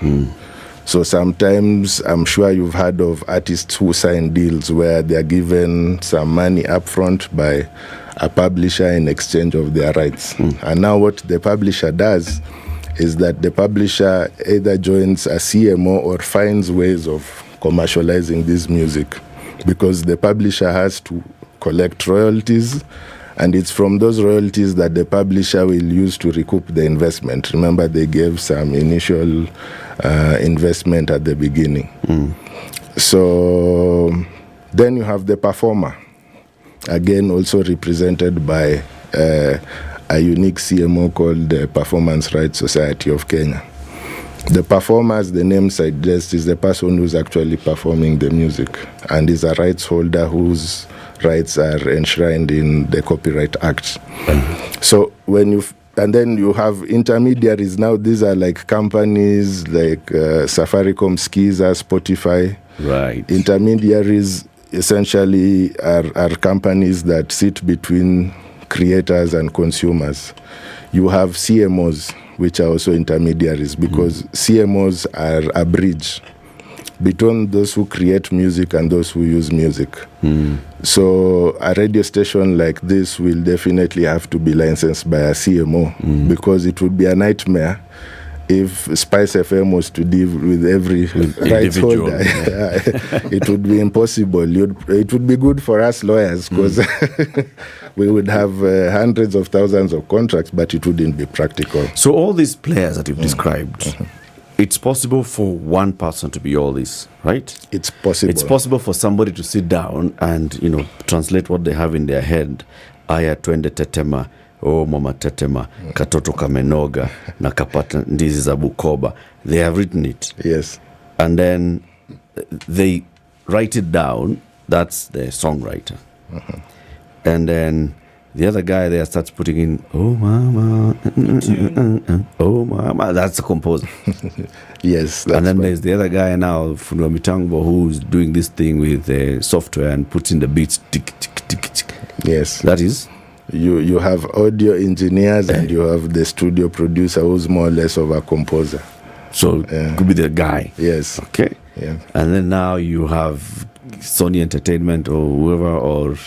So sometimes, I'm sure you've heard of artists who sign deals where they are given some money upfront by a publisher in exchange of their rights. And now what the publisher does is that the publisher either joins a CMO or finds ways of commercializing this music, because the publisher has to collect royalties, and it's from those royalties that the publisher will use to recoup the investment. Remember, they gave some initial investment at the beginning. So then you have the performer, again also represented by a unique CMO called the Performance Rights Society of Kenya. The performer, as the name suggests, is the person who's actually performing the music, and is a rights holder whose rights are enshrined in the Copyright Act. So and then you have intermediaries. Now these are like companies like Safaricom, Skiza, Spotify. Right. Intermediaries essentially are companies that sit between creators and consumers. You have CMOs, which are also intermediaries, because CMOs are a bridge between those who create music and those who use music. So a radio station like this will definitely have to be licensed by a CMO, because it would be a nightmare if SpiceFM was to deal with every rights holder. It would be impossible. It would be good for us lawyers, because we would have hundreds of thousands of contracts, but it wouldn't be practical. So all these players that you've described, it's possible for one person to be all this, right? It's possible. It's possible for somebody to sit down and, translate what they have in their head. Aya twende tetema, oh mama tetema, katoto kamenoga, na kapata ndizi za Bukoba. They have written it. Yes. And then they write it down. That's the songwriter. And then the other guy there starts putting in, oh mama, oh mama. That's the composer. Yes. And then there's the other guy now, Funwa Mitango, who's doing this thing with software and puts in the beats. Tick, tick, tick, tick. Yes. That is? You have audio engineers and you have the studio producer who's more or less of a composer. So could be the guy. Yes. Okay. Yeah. And then now you have Sony Entertainment or whoever, or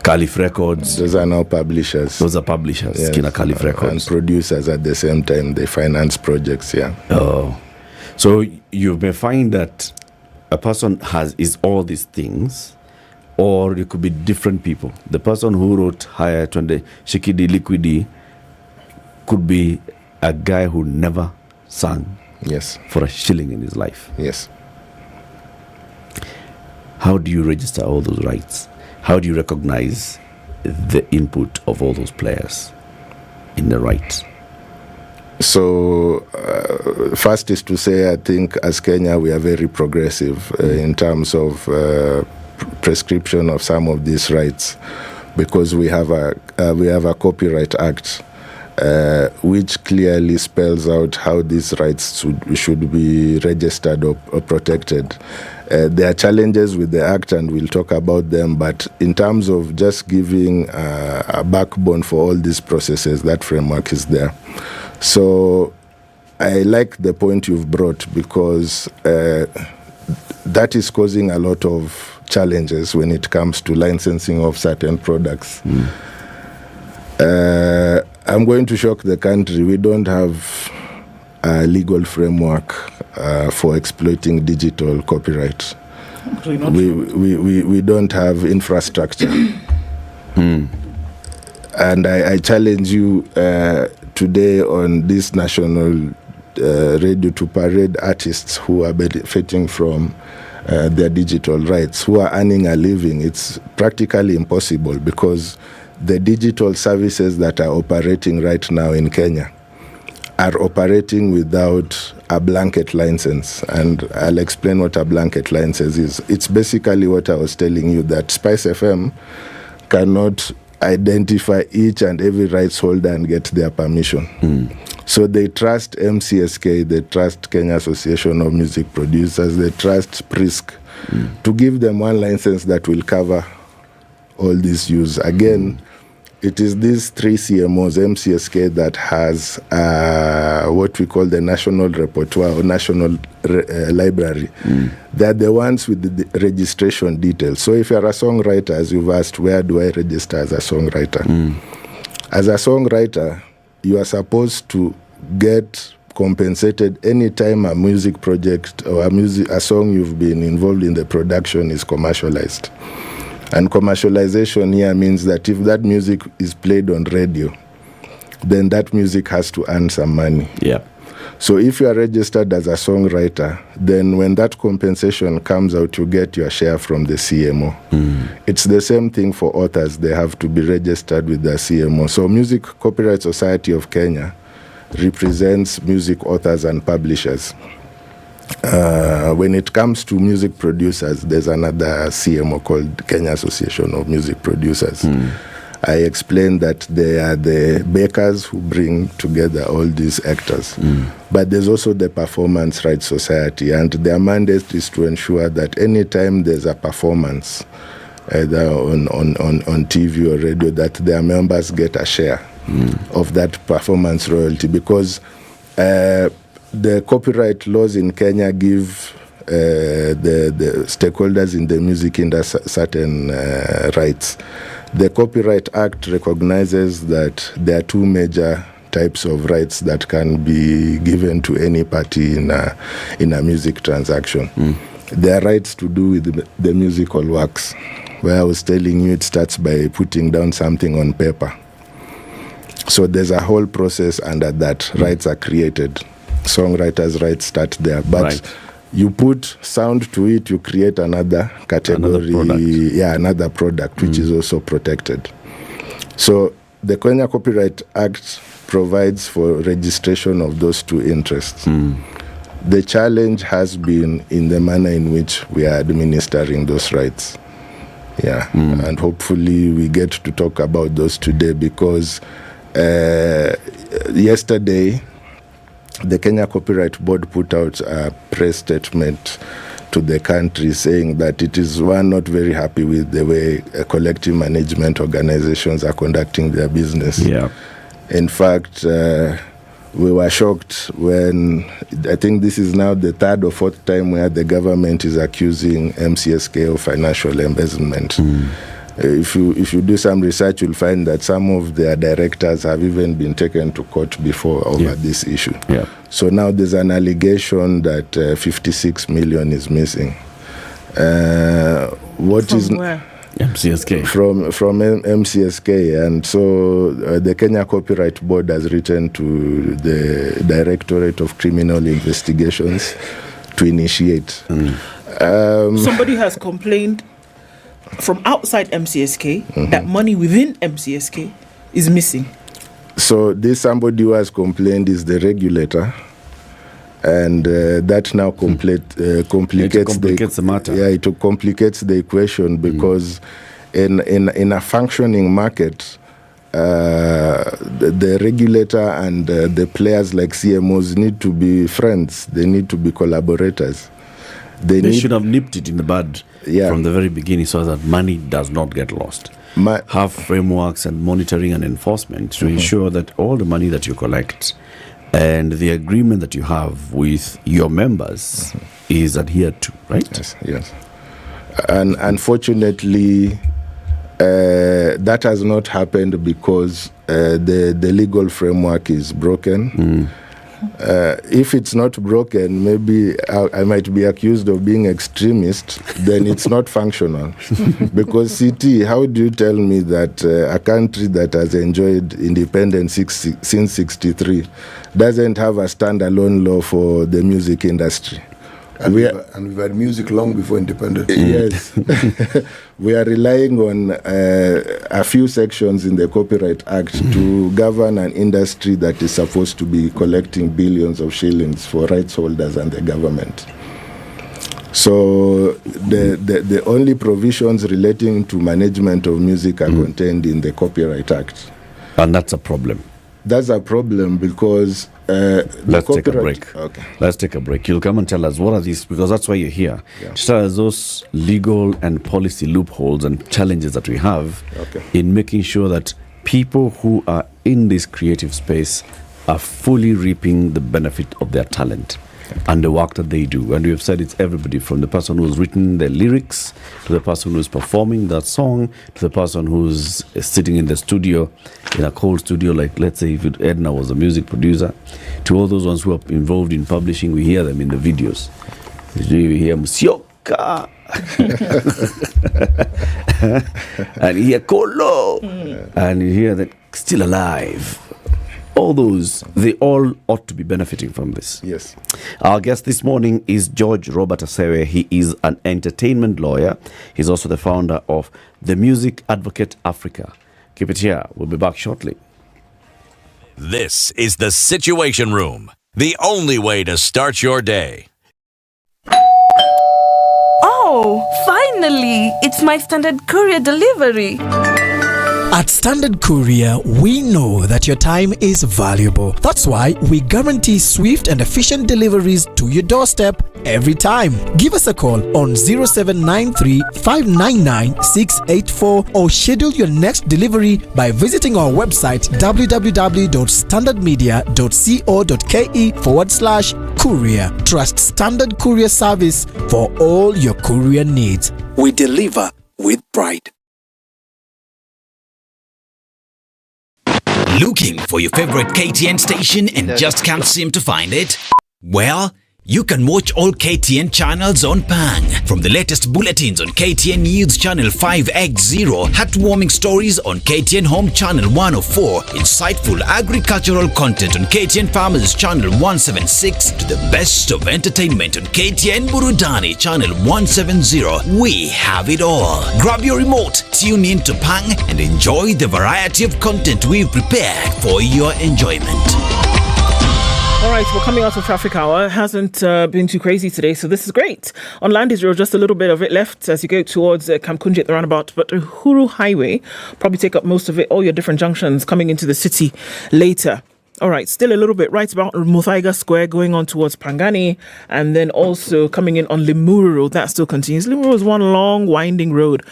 Caliph Records. Those are now publishers. Those are publishers. Yes. Kina Caliph Records. And producers at the same time. They finance projects, yeah. Oh. So you may find that a person is all these things, or it could be different people. The person who wrote Haya Twende Shikidi Liquidi could be a guy who never sang for a shilling in his life. Yes. How do you register all those rights? How do you recognize the input of all those players in the rights? So, first is to say, I think as Kenya, we are very progressive in terms of prescription of some of these rights, because we have a Copyright Act which clearly spells out how these rights should be registered or protected. There are challenges with the Act, and we'll talk about them, but in terms of just giving a backbone for all these processes, that framework is there. So I like the point you've brought, because that is causing a lot of challenges when it comes to licensing of certain products. I'm going to shock the country. We don't have a legal framework for exploiting digital copyright. We don't have infrastructure. And I challenge you today on this national radio to parade artists who are benefiting from their digital rights, who are earning a living. It's practically impossible, because the digital services that are operating right now in Kenya are operating without a blanket license. And I'll explain what a blanket license is. It's basically what I was telling you, that SpiceFM cannot identify each and every rights holder and get their permission. So they trust MCSK, they trust Kenya Association of Music Producers, they trust PRISC to give them one license that will cover all this use. Again, it is these three CMOs, MCSK, that has what we call the National Repertoire or National Library. They're the ones with the registration details. So if you're a songwriter, as you've asked, where do I register as a songwriter? As a songwriter, you are supposed to get compensated anytime a music project or a song you've been involved in the production is commercialized. And commercialization here means that if that music is played on radio, then that music has to earn some money. Yeah. So if you are registered as a songwriter, then when that compensation comes out, you get your share from the CMO. It's the same thing for authors. They have to be registered with the CMO. So Music Copyright Society of Kenya represents music authors and publishers. When it comes to music producers, there's another CMO called Kenya Association of Music Producers. I explained that they are the bakers who bring together all these actors. But there's also the Performance Rights Society, and their mandate is to ensure that anytime there's a performance, either on TV or radio, that their members get a share of that performance royalty, because the copyright laws in Kenya give the stakeholders in the music industry certain rights. The Copyright Act recognizes that there are two major types of rights that can be given to any party in a music transaction. There are rights to do with the musical works, where I was telling you it starts by putting down something on paper. So there's a whole process under that. Rights are created. Songwriters' rights start there. But you put sound to it, you create another category, another product, which is also protected. So the Kenya Copyright Act provides for registration of those two interests. The challenge has been in the manner in which we are administering those rights. Yeah, and hopefully we get to talk about those today, because yesterday the Kenya Copyright Board put out a press statement to the country saying that it is not very happy with the way collective management organizations are conducting their business. Yeah. In fact, we were shocked when, I think this is now the third or fourth time where the government is accusing MCSK of financial embezzlement. If you do some research, you'll find that some of their directors have even been taken to court before over this issue. Yeah. So now there's an allegation that 56 million is missing. From where? MCSK. From MCSK. And so the Kenya Copyright Board has written to the Directorate of Criminal Investigations to initiate. Somebody has complained from outside MCSK that money within MCSK is missing. So this somebody who has complained is the regulator, and that now complicates the matter. Yeah, it complicates the equation, because in a functioning market, the regulator and the players like CMOs need to be friends. They need to be collaborators. They should have nipped it in the bud from the very beginning, so that money does not get lost. Have frameworks and monitoring and enforcement to ensure that all the money that you collect and the agreement that you have with your members is adhered to, right? Yes. And unfortunately, that has not happened because the legal framework is broken. If it's not broken, maybe I might be accused of being extremist, then it's not functional. Because CT, how do you tell me that a country that has enjoyed independence since 63 doesn't have a standalone law for the music industry? And we've had music long before independence. Yes. We are relying on a few sections in the Copyright Act to govern an industry that is supposed to be collecting billions of shillings for rights holders and the government. So the only provisions relating to management of music are contained in the Copyright Act. And that's a problem. That's a problem because let's take a break. Okay. Let's take a break. You'll come and tell us what are these, because that's why you're here. To tell us those legal and policy loopholes and challenges that we have in making sure that people who are in this creative space are fully reaping the benefit of their talent and the work that they do. And we have said it's everybody, from the person who's written the lyrics, to the person who's performing that song, to the person who's sitting in the studio, in a cold studio, like let's say if Ednah was a music producer, to all those ones who are involved in publishing. We hear them in the videos. We hear Musioka and you hear Kolo and you hear that Still Alive. All those, they all ought to be benefiting from this. Yes. Our guest this morning is George Robert Asewe. He is an entertainment lawyer. He's also the founder of the Music Advocate Africa. Keep it here. We'll be back shortly. This is the Situation Room, the only way to start your day. Oh, finally! It's my Standard Courier delivery. At Standard Courier, we know that your time is valuable. That's why we guarantee swift and efficient deliveries to your doorstep every time. Give us a call on 0793 599 684 or schedule your next delivery by visiting our website www.standardmedia.co.ke/courier. Trust Standard Courier service for all your courier needs. We deliver with pride. Looking for your favorite KTN station and just can't seem to find it? Well, you can watch all KTN channels on Pang. From the latest bulletins on KTN News Channel 5X0, heartwarming stories on KTN Home Channel 104, insightful agricultural content on KTN Farmers Channel 176, to the best of entertainment on KTN Burudani Channel 170. We have it all. Grab your remote, tune in to Pang and enjoy the variety of content we've prepared for your enjoyment. All right, we're coming out of traffic hour. It hasn't been too crazy today, so this is great. On Landis Road, just a little bit of it left as you go towards Kamkunji at the roundabout, but Uhuru Highway probably take up most of it, all your different junctions coming into the city later. All right, still a little bit right about Muthaiga Square going on towards Pangani, and then also coming in on Limuru Road. That still continues. Limuru is one long, winding road.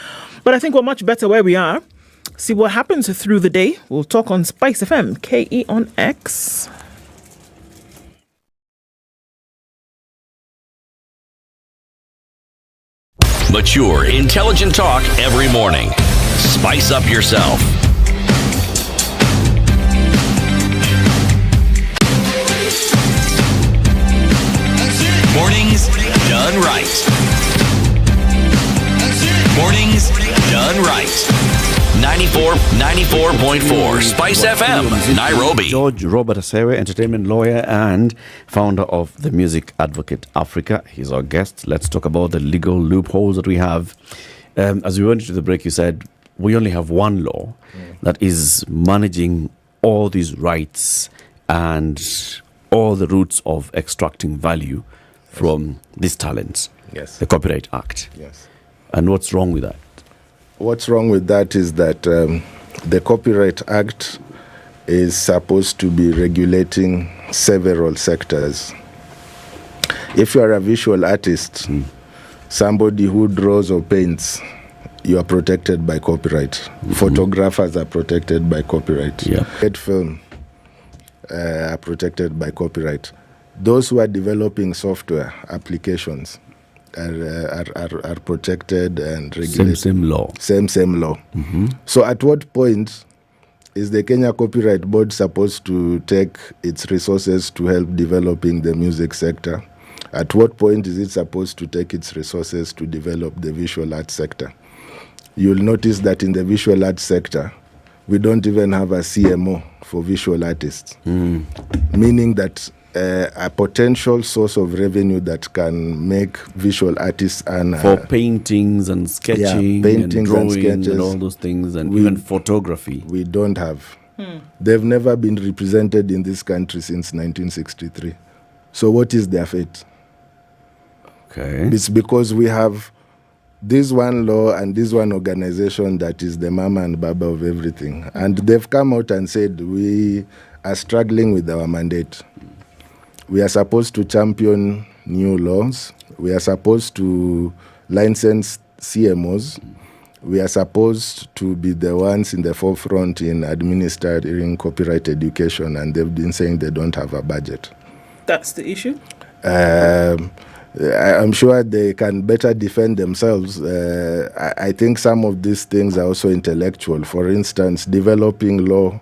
But I think we're much better where we are. See what happens through the day. We'll talk on SpiceFM, KE on X. Mature, intelligent talk every morning. Spice up yourself. Mornings done right. Mornings done right. 94.4 Spice FM, Nairobi. George Robert Asewe, entertainment lawyer and founder of the Music Advocate Africa. He's our guest. Let's talk about the legal loopholes that we have. As we went into the break, you said we only have one law that is managing all these rights and all the routes of extracting value from these talents. Yes. The Copyright Act. Yes. And what's wrong with that? What's wrong with that is that the Copyright Act is supposed to be regulating several sectors. If you are a visual artist, somebody who draws or paints, you are protected by copyright. Photographers are protected by copyright. Film are protected by copyright. Those who are developing software applications are protected and regulated. Same law. Same law. So at what point is the Kenya Copyright Board supposed to take its resources to help developing the music sector? At what point is it supposed to take its resources to develop the visual arts sector? You'll notice that in the visual arts sector, we don't even have a CMO for visual artists, meaning that a potential source of revenue that can make visual artists earn for paintings and sketching, paintings and drawing sketches, and all those things, and even photography. We don't have. They've never been represented in this country since 1963. So what is their fate? Okay. It's because we have this one law and this one organization that is the mama and baba of everything. And they've come out and said we are struggling with our mandate. We are supposed to champion new laws. We are supposed to license CMOs. We are supposed to be the ones in the forefront in administering copyright education, and they've been saying they don't have a budget. That's the issue? I'm sure they can better defend themselves. I think some of these things are also intellectual. For instance, developing law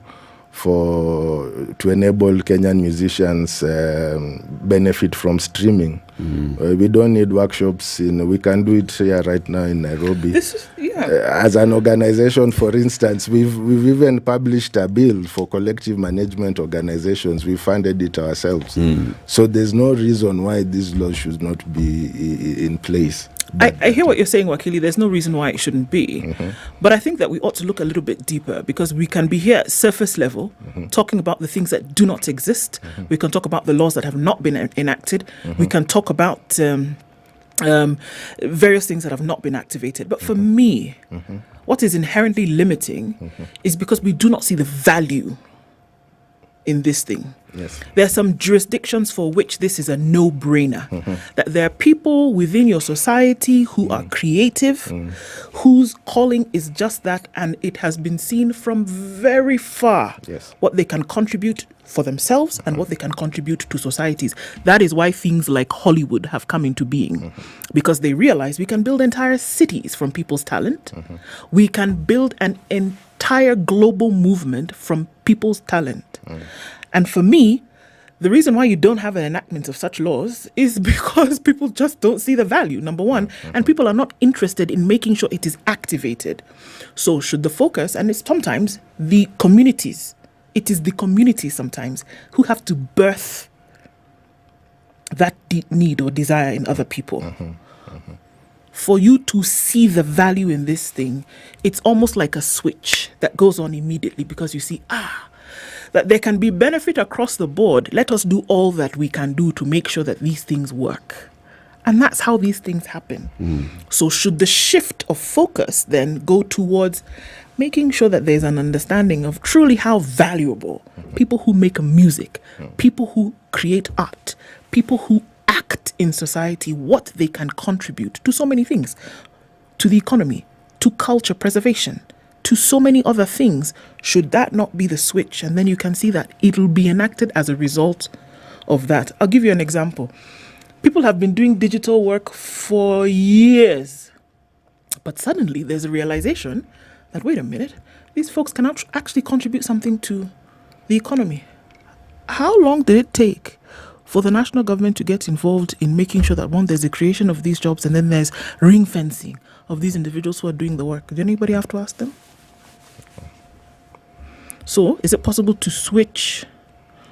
to enable Kenyan musicians benefit from streaming. We don't need workshops. We can do it here right now in Nairobi. As an organization, for instance, we've even published a bill for collective management organizations. We funded it ourselves. So there's no reason why this law should not be in place. I hear what you're saying, Wakili. There's no reason why it shouldn't be. But I think that we ought to look a little bit deeper, because we can be here at surface level talking about the things that do not exist. We can talk about the laws that have not been enacted. We can talk about various things that have not been activated. But for me, what is inherently limiting is because we do not see the value in this thing. There are some jurisdictions for which this is a no-brainer. That there are people within your society who are creative, whose calling is just that, and it has been seen from very far what they can contribute for themselves and what they can contribute to societies. That is why things like Hollywood have come into being, because they realize we can build entire cities from people's talent. We can build an entire global movement from people's talent. And for me, the reason why you don't have an enactment of such laws is because people just don't see the value, number one, and people are not interested in making sure it is activated. So should the focus, and it's sometimes the communities, it is the communities sometimes who have to birth that deep need or desire in other people. For you to see the value in this thing, it's almost like a switch that goes on immediately, because you see, that there can be benefit across the board. Let us do all that we can do to make sure that these things work. And that's how these things happen. So should the shift of focus then go towards making sure that there's an understanding of truly how valuable people who make music, people who create art, people who act in society, what they can contribute to so many things, to the economy, to culture preservation, to so many other things. Should that not be the switch? And then you can see that it'll be enacted as a result of that. I'll give you an example. People have been doing digital work for years, but suddenly there's a realization that, wait a minute, these folks can actually contribute something to the economy. How long did it take for the national government to get involved in making sure that, one, there's the creation of these jobs, and then there's ring fencing of these individuals who are doing the work? Did anybody have to ask them? So is it possible to switch?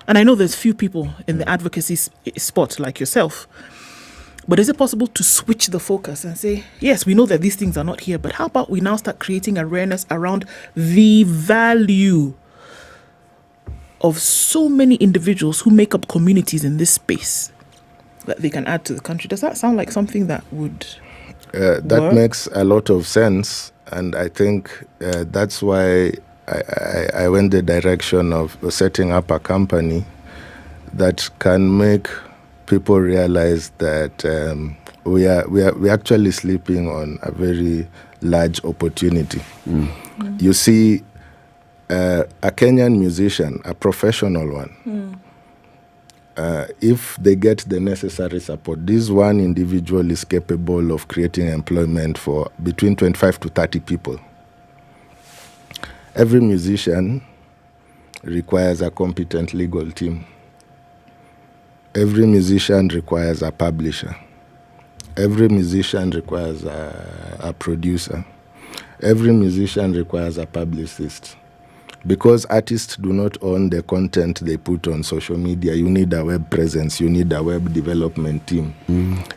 And I know there's few people in the advocacy spot like yourself, but is it possible to switch the focus and say, yes, we know that these things are not here, but how about we now start creating awareness around the value of so many individuals who make up communities in this space that they can add to the country? Does that sound like something that would that work? Makes a lot of sense, and I think that's why I went the direction of setting up a company that can make people realize that we're actually sleeping on a very large opportunity. You see, a Kenyan musician, a professional one, if they get the necessary support, this one individual is capable of creating employment for between 25 to 30 people. Every musician requires a competent legal team. Every musician requires a publisher. Every musician requires a producer. Every musician requires a publicist. Because artists do not own the content they put on social media, you need a web presence, you need a web development team.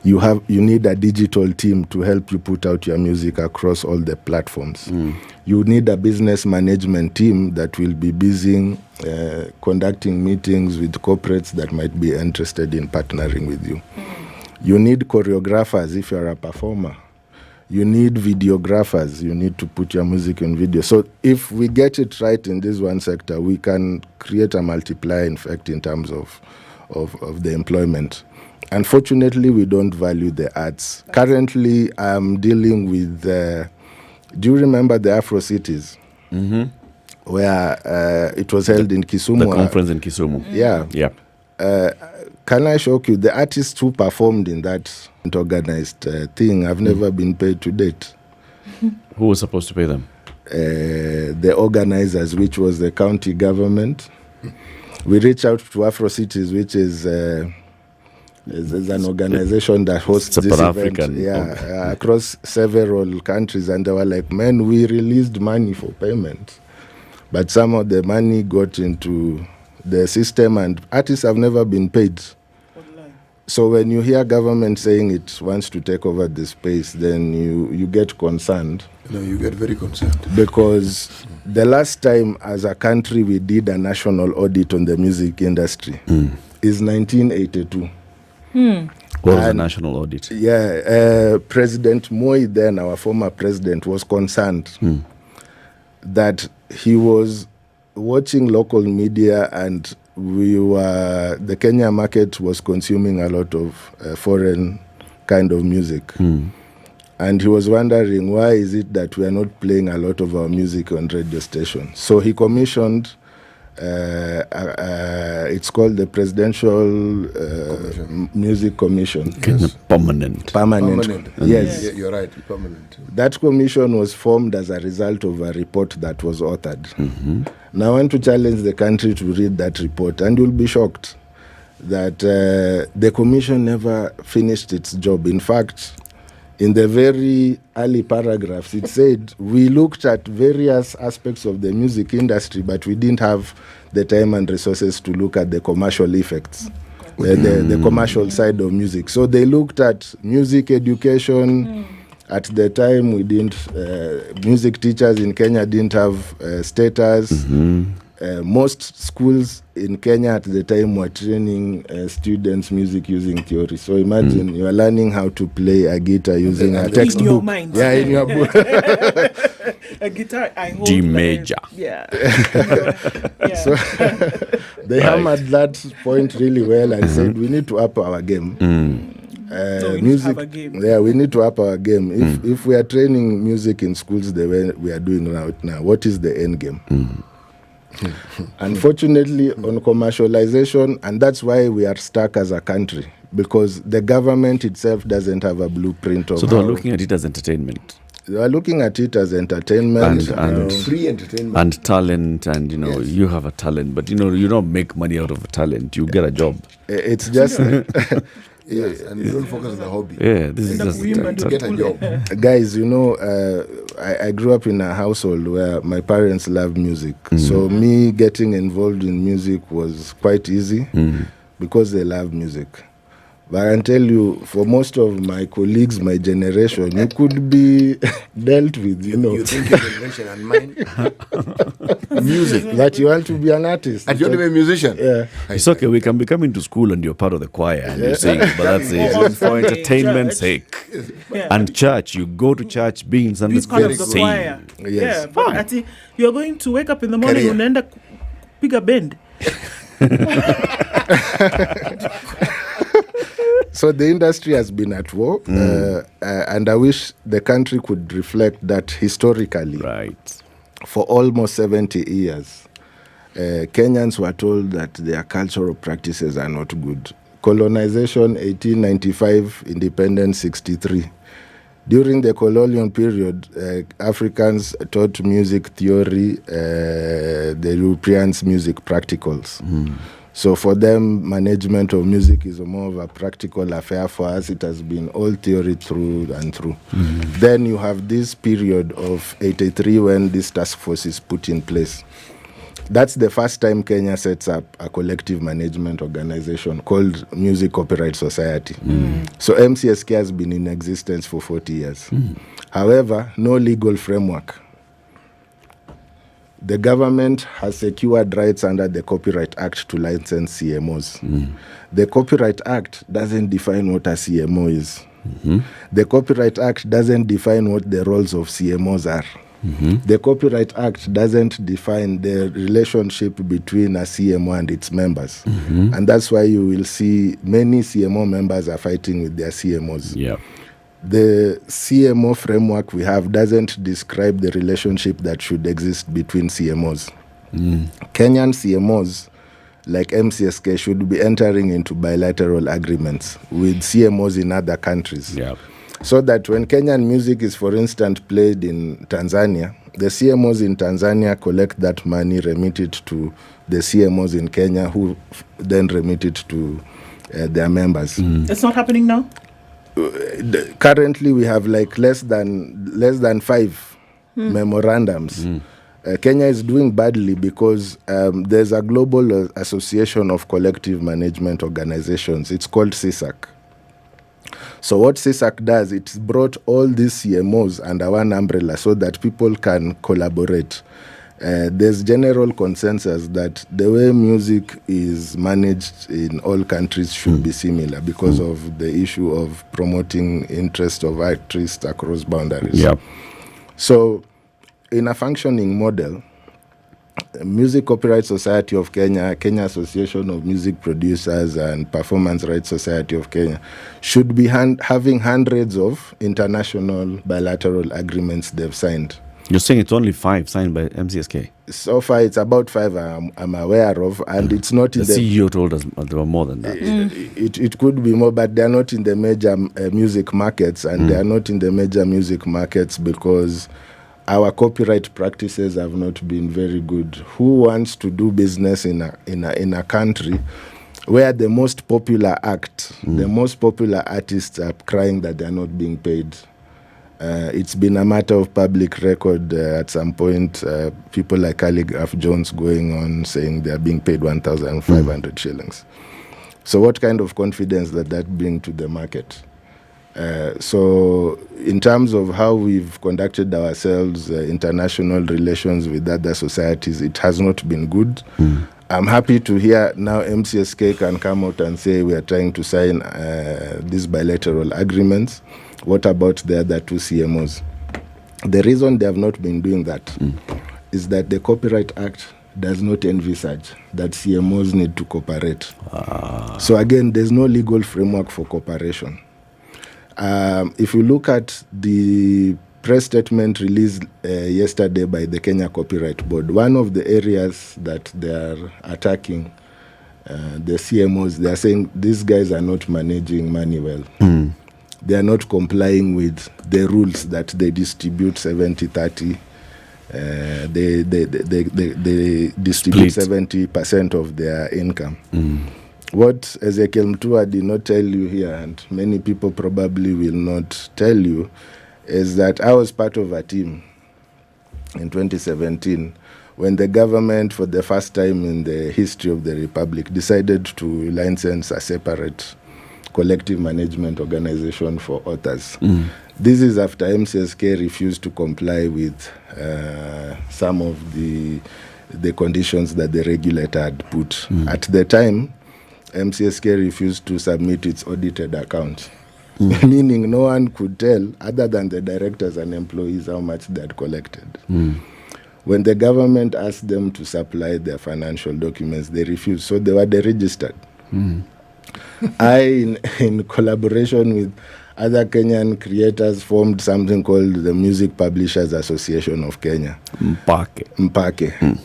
You need a digital team to help you put out your music across all the platforms. You need a business management team that will be busy conducting meetings with corporates that might be interested in partnering with you. You need choreographers if you're a performer. You need videographers. You need to put your music in video. So if we get it right in this one sector, we can create a multiplier effect in terms of the employment. Unfortunately, we don't value the arts. Currently, I'm dealing with, do you remember the Afro Cities? Where it was held in Kisumu. The conference in Kisumu. Yeah. Can I shock you? The artists who performed in that organized thing have never been paid to date. Who was supposed to pay them? The organizers, which was the county government. We reached out to Afro Cities, which is an organization that hosts this event across several countries, and they were like, man, we released money for payment, but some of the money got into the system and artists have never been paid. So when you hear government saying it wants to take over the space, then you get concerned. No, you get very concerned. Because the last time as a country we did a national audit on the music industry is 1982. What was the national audit? President Moi, then our former president, was concerned that he was watching local media and the Kenya market was consuming a lot of foreign kind of music. And he was wondering, why is it that we are not playing a lot of our music on radio stations? So he commissioned, it's called the Presidential Music Commission. Yes. Permanent. Yes. You're right, permanent. That commission was formed as a result of a report that was authored. Now I want to challenge the country to read that report, and you'll be shocked that the commission never finished its job. In fact, in the very early paragraphs, it said, we looked at various aspects of the music industry, but we didn't have the time and resources to look at the commercial effects, the commercial side of music. So they looked at music education. At the time, we didn't, music teachers in Kenya didn't have status. most schools in Kenya at the time were training students music using theory. So imagine you are learning how to play a guitar using a textbook. In your mind. Yeah, in your book. A guitar, I hold G major. Yeah. So they hammered that point really well and said we need to up our game. We need to have a game. Yeah, we need to up our game. If we are training music in schools the way we are doing right now, what is the end game? Unfortunately, on commercialization, and that's why we are stuck as a country, because the government itself doesn't have a blueprint of. So they're looking at it as entertainment. They are looking at it as entertainment and free entertainment and talent, and Yes. you have a talent, but you don't make money out of a talent. You get a job. It's just. Yes, and you don't focus on the hobby. Yeah, this is just to get a job. Guys, I grew up in a household where my parents love music. So me getting involved in music was quite easy because they love music. But I can tell you, for most of my colleagues, my generation, you could be dealt with, You think your generation and mine? Music. That you want to be an artist. And you want to be a musician? Yeah. It's okay. We can be coming to school and you're part of the choir and you sing, but that's it. For entertainment's sake. And church, you go to church being Sunday school, sing. Choir. Yes. Yeah, but Ati, you're going to wake up in the morning and end up bigger bend. So the industry has been at war, and I wish the country could reflect that historically. Right. For almost 70 years, Kenyans were told that their cultural practices are not good. Colonization, 1895, independence, 63. During the colonial period, Africans taught music theory, the Europeans music practicals. So for them, management of music is more of a practical affair. For us, it has been all theory through and through. Then you have this period of 83 when this task force is put in place. That's the first time Kenya sets up a collective management organization called Music Copyright Society. So MCSK has been in existence for 40 years. However, no legal framework. The government has secured rights under the Copyright Act to license CMOs. The Copyright Act doesn't define what a CMO is. The Copyright Act doesn't define what the roles of CMOs are. The Copyright Act doesn't define the relationship between a CMO and its members. And that's why you will see many CMO members are fighting with their CMOs. Yeah. The CMO framework we have doesn't describe the relationship that should exist between CMOs. Kenyan CMOs, like MCSK, should be entering into bilateral agreements with CMOs in other countries. Yeah. So that when Kenyan music is, for instance, played in Tanzania, the CMOs in Tanzania collect that money, remit it to the CMOs in Kenya, who then remit it to their members. It's not happening now? Currently, we have like less than 5 memorandums. Kenya is doing badly because there's a global association of collective management organizations. It's called CISAC. So what CISAC does, it's brought all these CMOs under one umbrella so that people can collaborate. There's general consensus that the way music is managed in all countries should be similar because of the issue of promoting interest of artists across boundaries. Yeah. So in a functioning model, Music Copyright Society of Kenya, Kenya Association of Music Producers, and Performance Rights Society of Kenya should be having hundreds of international bilateral agreements they've signed. You're saying it's only 5 signed by MCSK? So far, it's about 5 I'm aware of, and it's not in the CEO told us there were more than that. It could be more, but they're not in the major music markets, and they are not in the major music markets because our copyright practices have not been very good. Who wants to do business in a country where the most popular act, the most popular artists are crying that they're not being paid? It's been a matter of public record at some point. People like Calligraph Jones going on saying they're being paid 1,500 shillings. So what kind of confidence that bring to the market? So in terms of how we've conducted ourselves, international relations with other societies, it has not been good. I'm happy to hear now MCSK can come out and say we are trying to sign these bilateral agreements. What about the other two CMOs? The reason they have not been doing that is that the Copyright Act does not envisage that CMOs need to cooperate. So again, there's no legal framework for cooperation. If you look at the press statement released yesterday by the Kenya Copyright Board, one of the areas that they are attacking the CMOs, they are saying these guys are not managing money well. They are not complying with the rules that they distribute 70-30. They distribute 70% of their income. What Ezekiel Mtua did not tell you here, and many people probably will not tell you, is that I was part of a team in 2017 when the government, for the first time in the history of the Republic, decided to license a separate collective management organization for authors. This is after MCSK refused to comply with some of the conditions that the regulator had put. At the time, MCSK refused to submit its audited account, meaning no one could tell, other than the directors and employees, how much they had collected. When the government asked them to supply their financial documents, they refused, so they were deregistered. I, in collaboration with other Kenyan creators, formed something called the Music Publishers Association of Kenya. Mpake.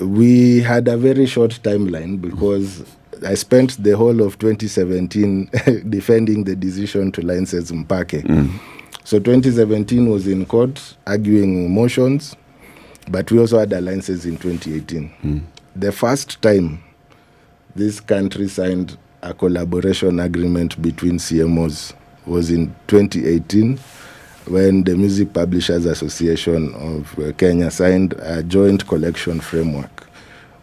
We had a very short timeline because I spent the whole of 2017 defending the decision to license Mpake. So 2017 was in court arguing motions, but we also had a license in 2018. The first time this country signed a collaboration agreement between CMOs was in 2018 when the Music Publishers Association of Kenya signed a joint collection framework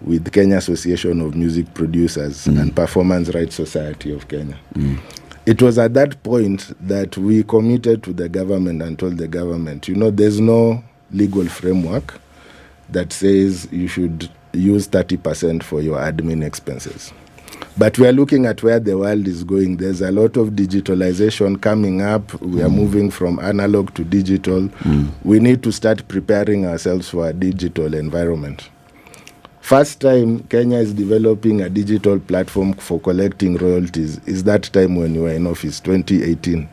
with Kenya Association of Music Producers and Performance Rights Society of Kenya. It was at that point that we committed to the government and told the government, there's no legal framework that says you should use 30% for your admin expenses. But we are looking at where the world is going. There's a lot of digitalization coming up. We are moving from analog to digital. We need to start preparing ourselves for a digital environment. First time Kenya is developing a digital platform for collecting royalties is that time when you were in office, 2018.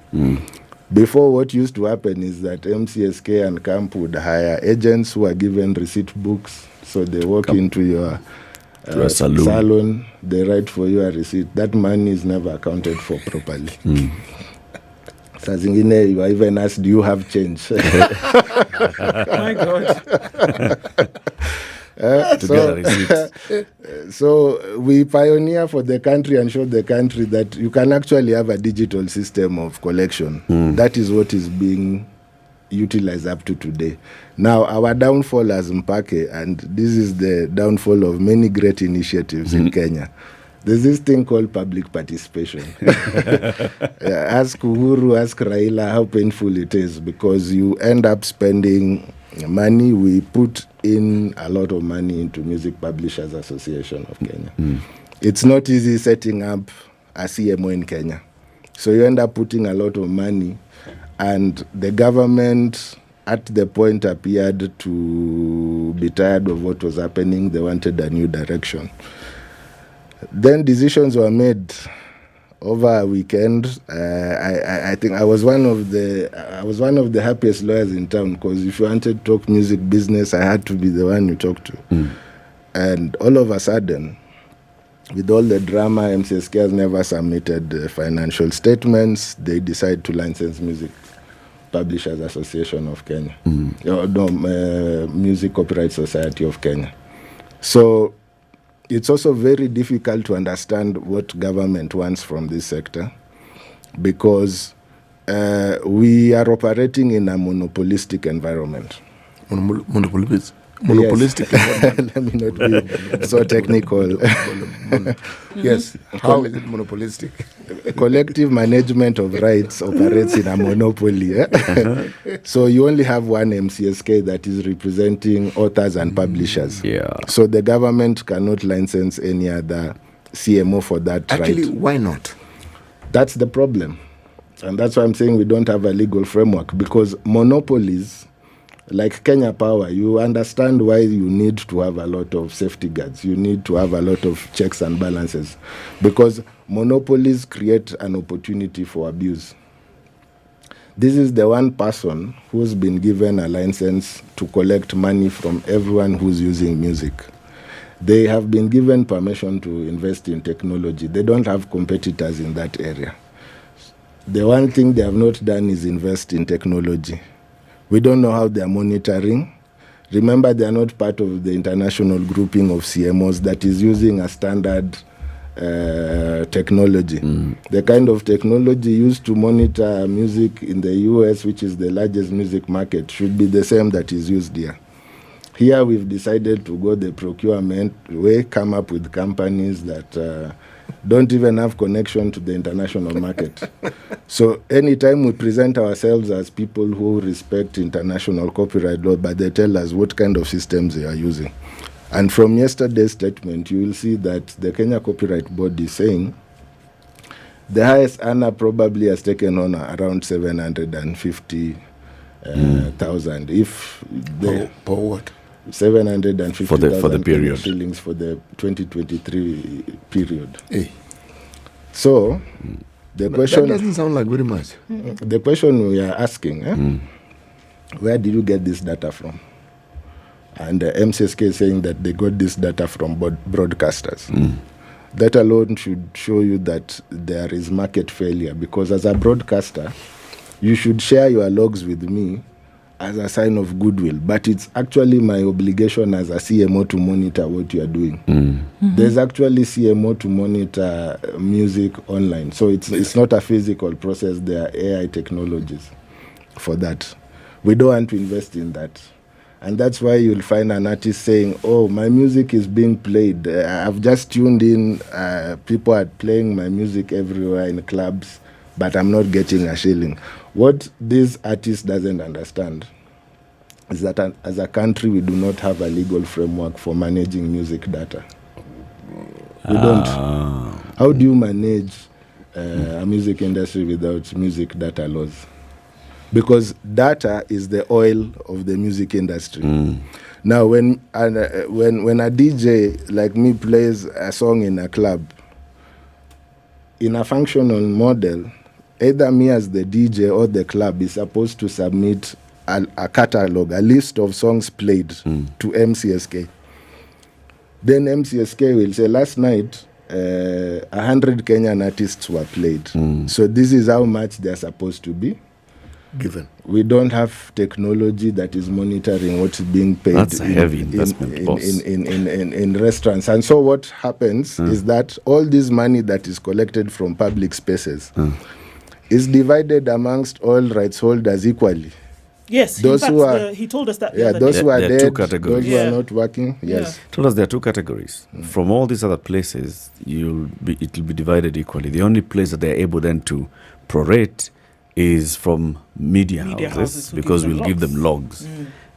Before, what used to happen is that MCSK and CAMP would hire agents who are given receipt books. So they walk into your salon, they write for you a receipt. That money is never accounted for properly. Saa zingine you are even asked, do you have change? My God. So we pioneer for the country and show the country that you can actually have a digital system of collection. That is what is being utilized up to today. Now, our downfall as Mpake, and this is the downfall of many great initiatives in Kenya, there's this thing called public participation. Ask Uhuru, ask Raila how painful it is, because you end up spending money. We put in a lot of money into Music Publishers Association of Kenya. It's not easy setting up a CMO in Kenya. So you end up putting a lot of money, and the government at the point appeared to be tired of what was happening. They wanted a new direction. Then decisions were made over a weekend. I think I was one of the happiest lawyers in town, because if you wanted to talk music business, I had to be the one you talk to. And all of a sudden, with all the drama, MCSK has never submitted financial statements. They decide to license Music Publishers Association of Kenya. Music Copyright Society of Kenya. So it's also very difficult to understand what government wants from this sector, because we are operating in a monopolistic environment. Monopolistic. Yes. Let me not be so technical. Yes. How is it monopolistic? collective management of rights operates in a monopoly. So you only have one MCSK that is representing authors and publishers. Yeah. So the government cannot license any other CMO for that Actually, right. why not? That's the problem. And that's why I'm saying we don't have a legal framework, because monopolies, like Kenya Power, you understand why you need to have a lot of safety guards. You need to have a lot of checks and balances, because monopolies create an opportunity for abuse. This is the one person who's been given a license to collect money from everyone who's using music. They have been given permission to invest in technology. They don't have competitors in that area. The one thing they have not done is invest in technology. We don't know how they are monitoring. Remember, they are not part of the international grouping of CMOs that is using a standard technology. The kind of technology used to monitor music in the US, which is the largest music market, should be the same that is used here. Here we've decided to go the procurement way, come up with companies that don't even have connection to the international market. So anytime we present ourselves as people who respect international copyright law, but they tell us what kind of systems they are using. And from yesterday's statement, you will see that the Kenya Copyright Board is saying the highest earner probably has taken on around 750,000. If they for what? 750,000 for the period. shillings for the 2023 period. Hey. So the question that doesn't sound like very much. The question we are asking, where did you get this data from? And the MCSK is saying that they got this data from broadcasters. That alone should show you that there is market failure, because as a broadcaster, you should share your logs with me as a sign of goodwill, but it's actually my obligation as a CMO to monitor what you are doing. There's actually CMO to monitor music online, so it's not a physical process. There are AI technologies for that. We don't want to invest in that, and that's why you'll find an artist saying, "Oh, my music is being played. I've just tuned in. People are playing my music everywhere in clubs, but I'm not getting a shilling." What this artist doesn't understand is that as a country, we do not have a legal framework for managing music data. We don't. How do you manage a music industry without music data laws? Because data is the oil of the music industry. Now, when a DJ like me plays a song in a club, in a functional model, either me as the DJ or the club is supposed to submit a catalog, a list of songs played to MCSK. Then MCSK will say, last night, 100 Kenyan artists were played. So this is how much they're supposed to be given. We don't have technology that is monitoring what's being paid. That's a heavy investment, boss. In restaurants. And so what happens is that all this money that is collected from public spaces is divided amongst all rights holders equally. Yes, those who are, he told us that. Those who are there dead, two categories. those who are not working. Yes, told us there are two categories. From all these other places, it will be divided equally. The only place that they are able then to prorate is from media houses, because we'll give them logs,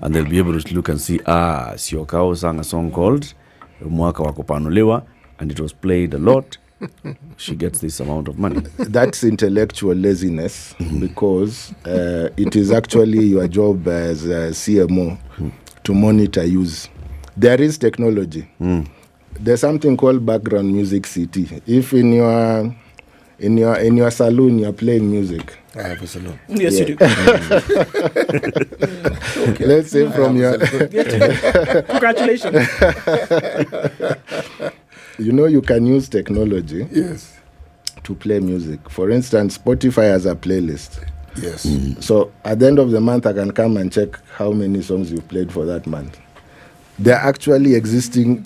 and they'll be able to look and see. Siokao sang a song called Mwaka wa Kupanuliwa, and it was played a lot. She gets this amount of money. That's intellectual laziness, because it is actually your job as a CMO to monitor use. There is technology. There's something called background music CT. If in your saloon you're playing music, I have a saloon. Yes, you do. Okay. Let's say from your congratulations. You know, you can use technology to play music. For instance, Spotify has a playlist. Yes. So at the end of the month, I can come and check how many songs you've played for that month. There are actually existing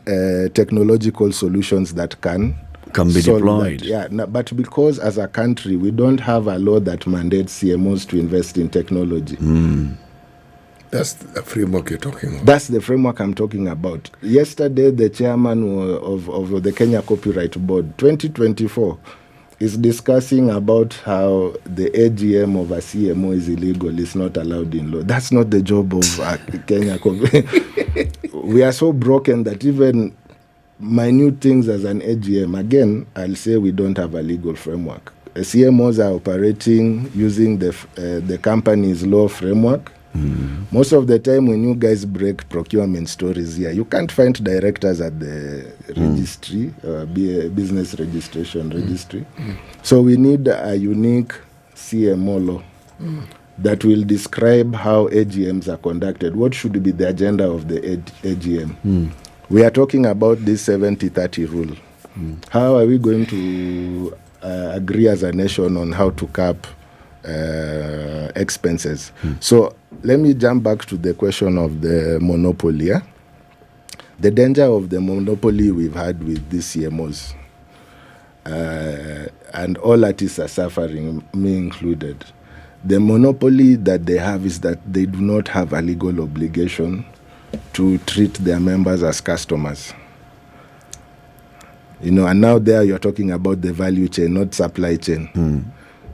technological solutions that can be deployed. But because as a country, we don't have a law that mandates CMOs to invest in technology. That's the framework you're talking about. That's the framework I'm talking about. Yesterday, the chairman of the Kenya Copyright Board, 2024, is discussing about how the AGM of a CMO is illegal, it's not allowed in law. That's not the job of Kenya. We are so broken that even minute things as an AGM, again, I'll say we don't have a legal framework. CMOs are operating using the company's law framework. Most of the time when you guys break procurement stories here, you can't find directors at the registry, business registration registry. So we need a unique CMO law that will describe how AGMs are conducted. What should be the agenda of the AGM? We are talking about this 70-30 rule. How are we going to agree as a nation on how to cap expenses? So let me jump back to the question of the monopoly. Yeah? The danger of the monopoly we've had with these CMOs, and all artists are suffering, me included. The monopoly that they have is that they do not have a legal obligation to treat their members as customers. You know, and now there you're talking about the value chain, not supply chain.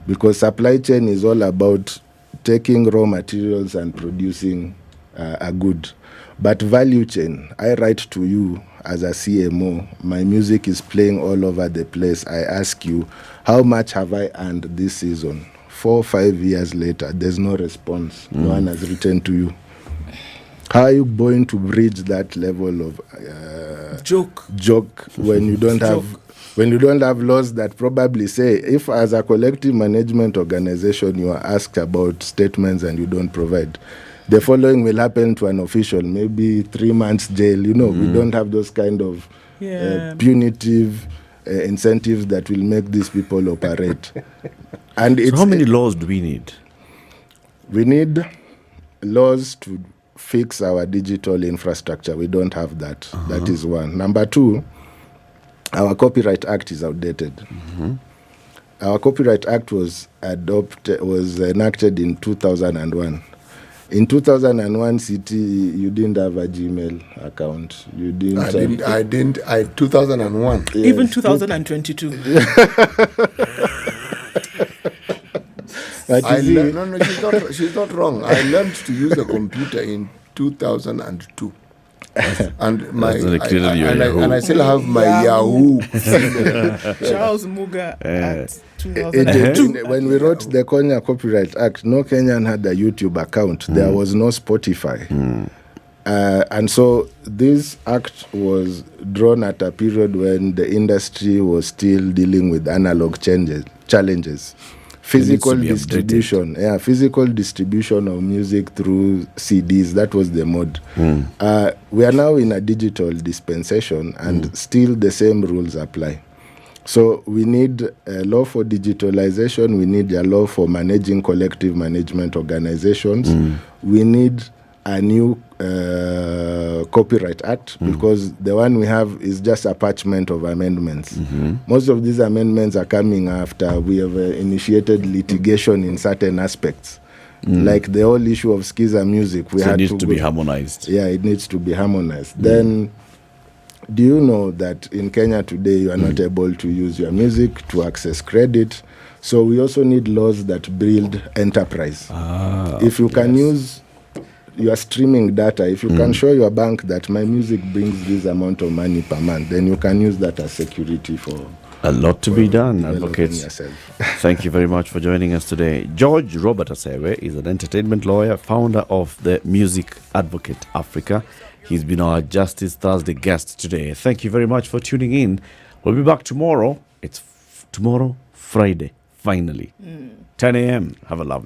Because supply chain is all about taking raw materials and producing a good. But value chain, I write to you as a CMO, my music is playing all over the place. I ask you, how much have I earned this season? 4 or 5 years later, there's no response. No one has written to you. How are you going to bridge that level of joke when you don't have when you don't have laws that probably say, if as a collective management organization you are asked about statements and you don't provide, the following will happen to an official, maybe 3 months jail. You know, we don't have those kind of punitive incentives that will make these people operate. And so how many laws do we need? We need laws to fix our digital infrastructure. We don't have that. That is one. Number two, our Copyright Act is outdated. Our Copyright Act was enacted in 2001. In 2001, City, you didn't have a Gmail account. You didn't. I didn't. 2001. Yes. Even 2022. No, she's not wrong. I learned to use a computer in 2002. And I still have my Yahoo. Charles Muga at 2002. When we wrote the Kenya Copyright Act, no Kenyan had a YouTube account. There was no Spotify. And so this act was drawn at a period when the industry was still dealing with analog challenges. Physical distribution, physical distribution of music through CDs, that was the mode. We are now in a digital dispensation and still the same rules apply. So we need a law for digitalization, we need a law for managing collective management organizations, we need a new Copyright Act, because the one we have is just a parchment of amendments. Most of these amendments are coming after we have initiated litigation in certain aspects. Like the whole issue of skiza music. It needs to be harmonized. Yeah, it needs to be harmonized. Then, do you know that in Kenya today you are not able to use your music to access credit? So we also need laws that build enterprise. If you can use your streaming data, if you can show your bank that my music brings this amount of money per month, then you can use that as security for a lot to be done, advocates. Thank you very much for joining us today. George Robert Asewe is an entertainment lawyer, founder of the Music Advocate Africa. He's been our Justice Thursday guest today. Thank you very much for tuning in. We'll be back tomorrow. It's tomorrow, Friday, finally. 10 a.m. Have a lovely